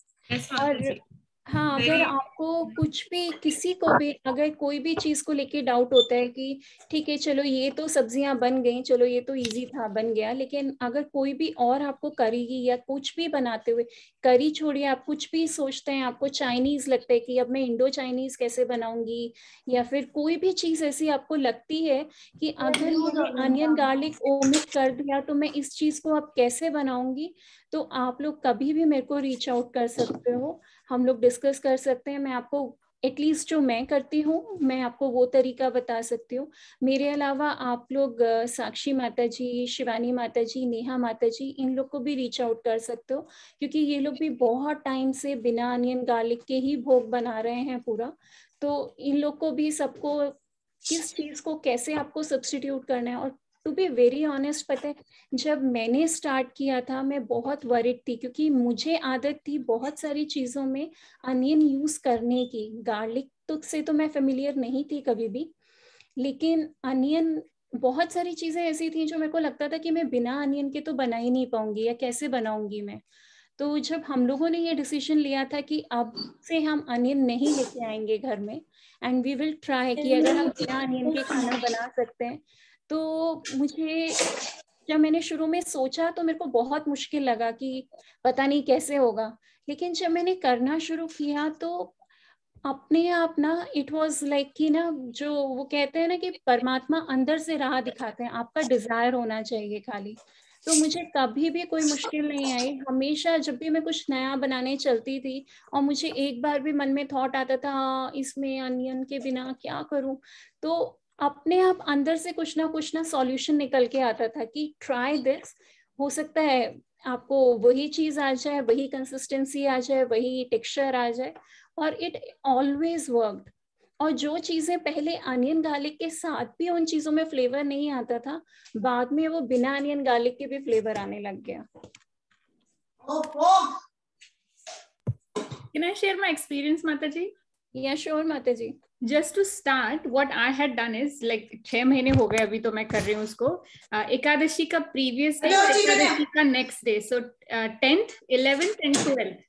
और हाँ, अगर आपको कुछ भी, किसी को भी अगर कोई भी चीज को लेके डाउट होता है कि ठीक है चलो ये तो सब्जियां बन गई, चलो ये तो इजी था बन गया, लेकिन अगर कोई भी और आपको करी या कुछ भी बनाते हुए, करी छोड़िए, आप कुछ भी सोचते हैं, आपको चाइनीज लगता है कि अब मैं इंडो चाइनीज कैसे बनाऊंगी, या फिर कोई भी चीज ऐसी आपको लगती है कि अगर मैंने अनियन गार्लिक ओमिट कर दिया तो मैं इस चीज को अब कैसे बनाऊंगी, तो आप लोग कभी भी मेरे को रीच आउट कर सकते हो, हम लोग डिस्कस कर सकते हैं। मैं आपको एटलीस्ट जो मैं करती हूँ मैं आपको वो तरीका बता सकती हूँ। मेरे अलावा आप लोग साक्षी माता जी, शिवानी माता जी, नेहा माता जी, इन लोग को भी रीच आउट कर सकते हो, क्योंकि ये लोग भी बहुत टाइम से बिना अनियन गार्लिक के ही भोग बना रहे हैं पूरा। तो इन लोग को भी, सबको किस चीज को कैसे आपको सब्स्टिट्यूट करना है। और टू बी वेरी ऑनेस्ट, पता है जब मैंने स्टार्ट किया था मैं बहुत वरिड थी, क्योंकि मुझे आदत थी बहुत सारी चीजों में अनियन यूज करने की। गार्लिक तो से तो मैं फेमिलियर नहीं थी कभी भी, लेकिन अनियन, बहुत सारी चीजें ऐसी थी जो मेरे को लगता था कि मैं बिना अनियन के तो बना ही नहीं पाऊंगी, या कैसे बनाऊंगी मैं। तो जब हम लोगों ने ये डिसीजन लिया था कि अब से हम अनियन नहीं लेके आएंगे घर में, एंड वी विल ट्राई कि अगर हम बिना अनियन के खाना बना सकते हैं, तो मुझे, जब मैंने शुरू में सोचा तो मेरे को बहुत मुश्किल लगा कि पता नहीं कैसे होगा, लेकिन जब मैंने करना शुरू किया तो अपने आप ना इट वाज लाइक कि ना, जो वो कहते हैं ना कि परमात्मा अंदर से राह दिखाते हैं, आपका डिजायर होना चाहिए खाली। तो मुझे कभी भी कोई मुश्किल नहीं आई। हमेशा जब भी मैं कुछ नया बनाने चलती थी और मुझे एक बार भी मन में थॉट आता था हाँ इसमें अनियन के बिना क्या करूं, तो अपने आप अंदर से कुछ ना सॉल्यूशन निकल के आता था कि ट्राई दिस, हो सकता है आपको वही चीज आ जाए, वही कंसिस्टेंसी आ जाए, वही टेक्सचर आ जाए। और इट ऑलवेज वर्कड। और जो चीजें पहले अनियन गार्लिक के साथ भी उन चीजों में फ्लेवर नहीं आता था, बाद में वो बिना अनियन गार्लिक के भी फ्लेवर आने लग गया। Can I share my experience, Mataji? Yeah, sure, Mataji. Just to start, what I had done is like 6 महीने हो गए अभी तो मैं कर रही हूँ उसको। एकादशी का प्रीवियस डे, एकादशी का next day, so 10th, 11th and 12th.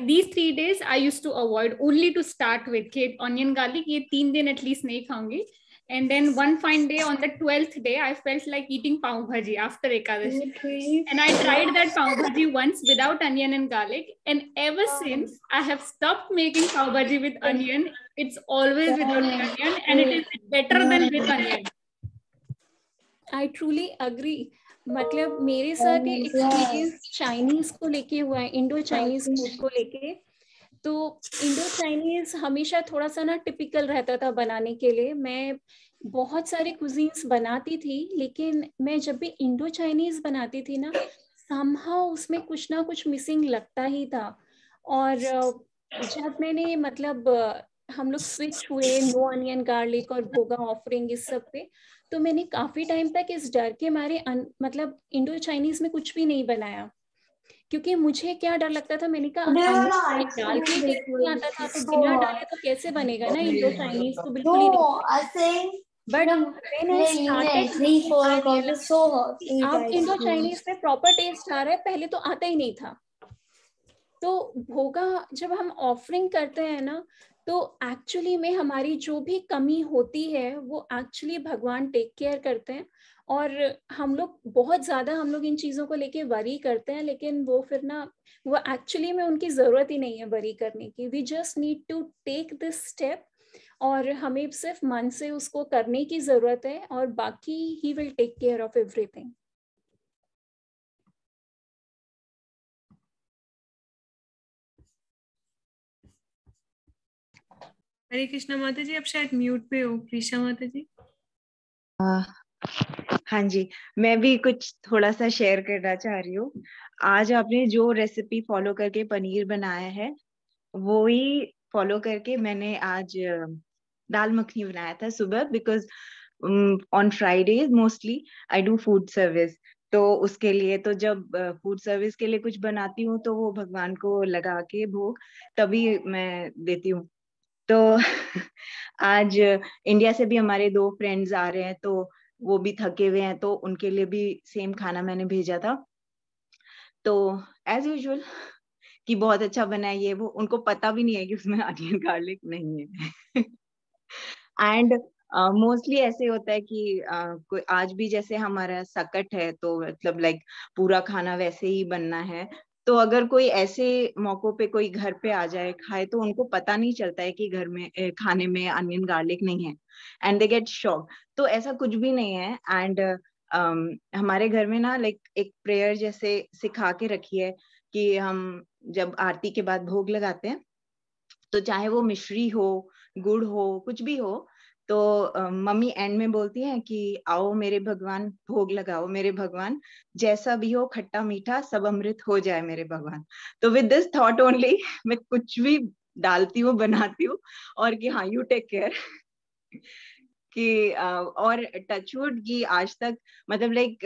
These 3 days I used to avoid, only to start with कि onion garlic ये 3 दिन at least नहीं खाऊंगी. And then one fine day on the 12th day, I felt like eating pav bhaji after Ekadashi. Okay. And I tried that pav bhaji once without onion and garlic. And ever since, I have stopped making pav bhaji with onion. It's always without onion, and it is better than with onion. I truly agree. मतलब मेरे साथ ये experience Chinese को लेके हुआ है, Indo Chinese food को लेके। तो इंडो चाइनीज हमेशा थोड़ा सा ना टिपिकल रहता था बनाने के लिए। मैं बहुत सारे कुजीन्स बनाती थी, लेकिन मैं जब भी इंडो चाइनीज बनाती थी ना, समहाउ उसमें कुछ ना कुछ मिसिंग लगता ही था। और जब मैंने मतलब हम लोग स्विच हुए नो अनियन गार्लिक और भोगा ऑफरिंग इस सब पे, तो मैंने काफी टाइम तक इस डर के मारे मतलब इंडो चाइनीज में कुछ भी नहीं बनाया, क्योंकि मुझे क्या डर लगता था, मैंने कहा डाल के टेस्ट नहीं आता था, तो बिना डाले तो कैसे बनेगा ना इंडो चाइनीज, तो बिल्कुल ही नहीं। बट अब इंडो चाइनीज में प्रॉपर टेस्ट आ रहा है, पहले तो आता ही नहीं था। तो भोगा जब हम ऑफरिंग करते हैं ना, तो एक्चुअली में हमारी जो भी कमी होती है वो एक्चुअली भगवान टेक केयर करते हैं। और हम लोग बहुत ज्यादा हम लोग इन चीजों को लेके वरी करते हैं, लेकिन वो फिर ना वो एक्चुअली में उनकी जरूरत ही नहीं है वरी करने की। We just need to take this step, और हमें सिर्फ मन से उसको करने की जरूरत है, और बाकी he will take care of everything. Hare Krishna माता जी, आप शायद म्यूट पे हो। प्रीशा माता जी। हाँ जी, मैं भी कुछ थोड़ा सा शेयर करना चाह रही हूँ। आज आपने जो रेसिपी फॉलो करके पनीर बनाया है, वो ही फॉलो करके मैंने आज दाल मखनी बनाया था सुबह, because on Friday mostly I do food service. तो उसके लिए तो जब फूड सर्विस के लिए कुछ बनाती हूँ तो वो भगवान को लगा के भोग तभी मैं देती हूँ। तो आज इंडिया से भी हमारे 2 फ्रेंड्स आ रहे हैं, तो वो भी थके हुए हैं, तो उनके लिए भी सेम खाना मैंने भेजा था। तो एज यूजुअल कि बहुत अच्छा बना है ये वो, उनको पता भी नहीं है कि उसमें अनियन गार्लिक नहीं है। एंड मोस्टली ऐसे होता है कि कोई आज भी जैसे हमारा सकट है, तो मतलब लाइक पूरा खाना वैसे ही बनना है। तो अगर कोई ऐसे मौकों पे कोई घर पे आ जाए खाए, तो उनको पता नहीं चलता है कि घर में खाने में अनियन गार्लिक नहीं है, एंड दे गेट शॉक। तो ऐसा कुछ भी नहीं है। एंड हमारे घर में ना लाइक एक प्रेयर जैसे सिखा के रखी है कि हम जब आरती के बाद भोग लगाते हैं, तो चाहे वो मिश्री हो, गुड़ हो, कुछ भी हो, तो मम्मी एंड में बोलती हैं कि आओ मेरे भगवान भोग लगाओ मेरे भगवान, जैसा भी हो खट्टा मीठा सब अमृत हो जाए मेरे भगवान। तो विद दिस थॉट ओनली मैं कुछ भी डालती हूँ, बनाती हूँ, और कि हाँ यू टेक केयर कि और टचवुड की आज तक मतलब लाइक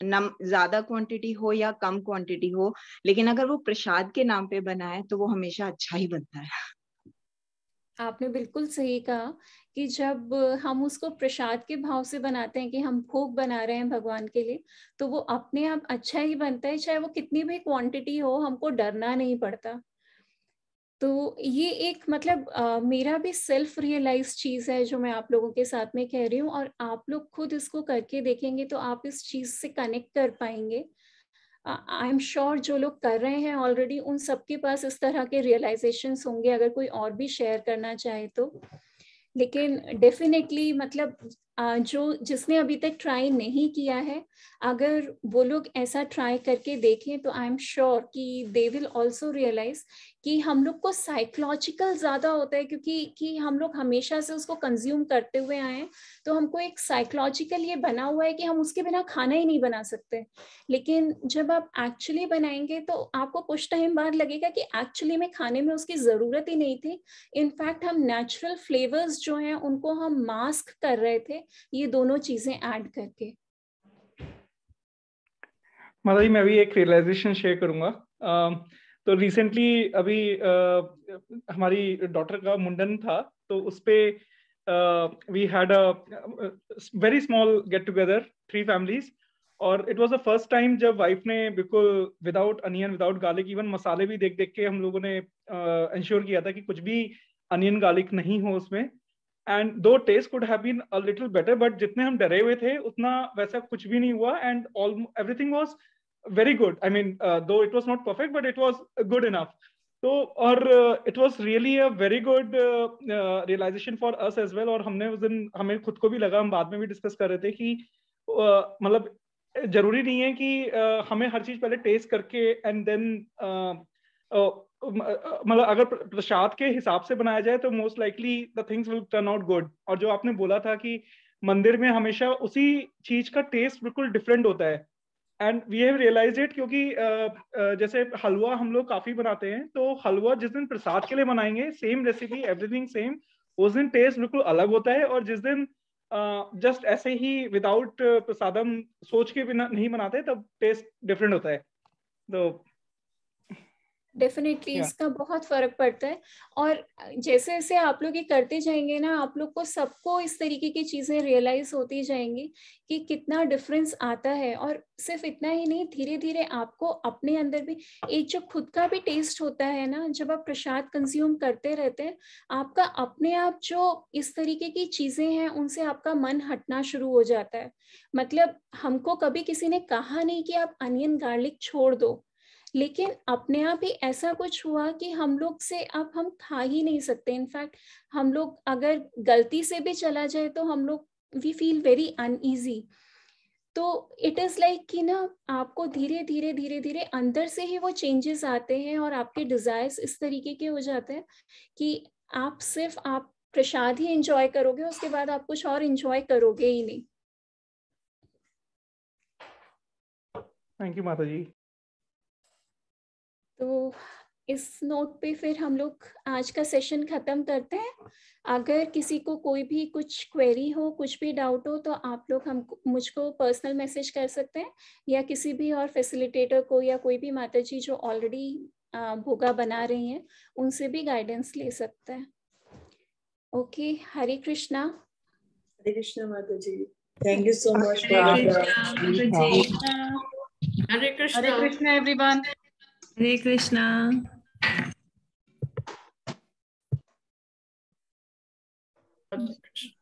ज्यादा क्वांटिटी हो या कम क्वांटिटी हो, लेकिन अगर वो प्रसाद के नाम पे बना है तो वो हमेशा अच्छा ही बनता है। आपने बिल्कुल सही कहा कि जब हम उसको प्रसाद के भाव से बनाते हैं कि हम भोग बना रहे हैं भगवान के लिए, तो वो अपने आप अच्छा ही बनता है, चाहे वो कितनी भी क्वांटिटी हो, हमको डरना नहीं पड़ता। तो ये एक मतलब मेरा भी सेल्फ रियलाइज चीज है जो मैं आप लोगों के साथ में कह रही हूँ, और आप लोग खुद इसको करके देखेंगे तो आप इस चीज से कनेक्ट कर पाएंगे। आई एम श्योर जो लोग कर रहे हैं ऑलरेडी उन सबके पास इस तरह के रियलाइजेशंस होंगे, अगर कोई और भी शेयर करना चाहे तो। लेकिन डेफिनेटली मतलब जो जिसने अभी तक ट्राई नहीं किया है, अगर वो लोग ऐसा ट्राई करके देखें तो आई एम श्योर कि दे विल ऑल्सो रियलाइज कि हम लोग को साइकोलॉजिकल ज़्यादा होता है, क्योंकि हम लोग हमेशा से उसको कंज्यूम करते हुए आए हैं, तो हमको एक साइकोलॉजिकल ये बना हुआ है कि हम उसके बिना खाना ही नहीं बना सकते। लेकिन जब आप एक्चुअली बनाएंगे तो आपको कुछ टाइम बाद लगेगा कि एक्चुअली में खाने में उसकी ज़रूरत ही नहीं थी। इनफैक्ट हम नेचुरल फ्लेवर्स जो हैं उनको हम मास्क कर रहे थे ये दोनों चीज़ें ऐड करके। माता जी मैं भी एक रियलाइजेशन शेयर करूंगा। तो रिसेंटली अभी हमारी डॉटर का मुंडन था, तो उस पे we had a very small get together 3 families, और it was the first time जब वाइफ ने बिल्कुल without onion without garlic, even मसाले भी देख देख के हम लोगों ने इंश्योर किया था कि कुछ भी अनियन गार्लिक नहीं हो उसमें। And the taste could have been a little better, but जितने हम डरे हुए थे उतना वैसा कुछ भी नहीं हुआ, and everything was very good. I mean, though it was not perfect, but it was good enough. So, और it was really a very good realization for us as well. और हमने उस दिन हमें खुद को भी लगा, हम बाद में भी डिस्कस कर रहे थे कि मतलब जरूरी नहीं है कि हमें हर चीज पहले टेस्ट करके एंड देन मतलब अगर प्रसाद के हिसाब से बनाया जाए तो most likely the things will turn out good. और जो आपने बोला था कि मंदिर में हमेशा उसी चीज का टेस्ट बिल्कुल डिफरेंट होता है, and we have realized it, क्योंकि जैसे हलवा हम लोग काफी बनाते हैं, तो हलवा जिस दिन प्रसाद के लिए बनाएंगे सेम रेसिपी एवरीथिंग सेम, उस दिन टेस्ट बिल्कुल अलग होता है। और जिस दिन जस्ट ऐसे ही विदाउट प्रसादम सोच के बिना नहीं बनाते तब टेस्ट डिफरेंट होता है। तो डेफिनेटली इसका बहुत फर्क पड़ता है। और जैसे जैसे आप लोग ये करते जाएंगे ना, आप लोग को सबको इस तरीके की चीजें रियलाइज होती जाएंगी कि कितना डिफरेंस आता है। और सिर्फ इतना ही नहीं, धीरे धीरे आपको अपने अंदर भी एक जो खुद का भी टेस्ट होता है ना, जब आप प्रसाद कंज्यूम करते रहते हैं, आपका अपने आप जो इस तरीके की चीजें हैं उनसे आपका मन हटना शुरू हो जाता है। मतलब हमको कभी किसी ने कहा नहीं कि आप अनियन गार्लिक छोड़ दो, लेकिन अपने आप ही ऐसा कुछ हुआ कि हम लोग से अब हम खा ही नहीं सकते। इनफैक्ट हम लोग अगर गलती से भी चला जाए तो हम लोग वी फील वेरी अनईजी। तो इट इज लाइक कि ना आपको धीरे धीरे धीरे धीरे अंदर से ही वो चेंजेस आते हैं और आपके डिजायर्स इस तरीके के हो जाते हैं कि आप सिर्फ आप प्रसाद ही एंजॉय करोगे, उसके बाद आप कुछ और एंजॉय करोगे ही नहीं। थैंक यू माता जी। तो इस नोट पे फिर हम लोग आज का सेशन खत्म करते हैं। अगर किसी को कोई भी कुछ क्वेरी हो, कुछ भी डाउट हो, तो आप लोग मुझको पर्सनल मैसेज कर सकते हैं, या किसी भी और फैसिलिटेटर को या कोई भी माता जी जो ऑलरेडी भोगा बना रही हैं उनसे भी गाइडेंस ले सकते हैं। ओके, हरे कृष्णा। हरे कृष्णा माता जी, thank you so much. Hare Krishna everyone. Hare Krishna. Hare Krishna.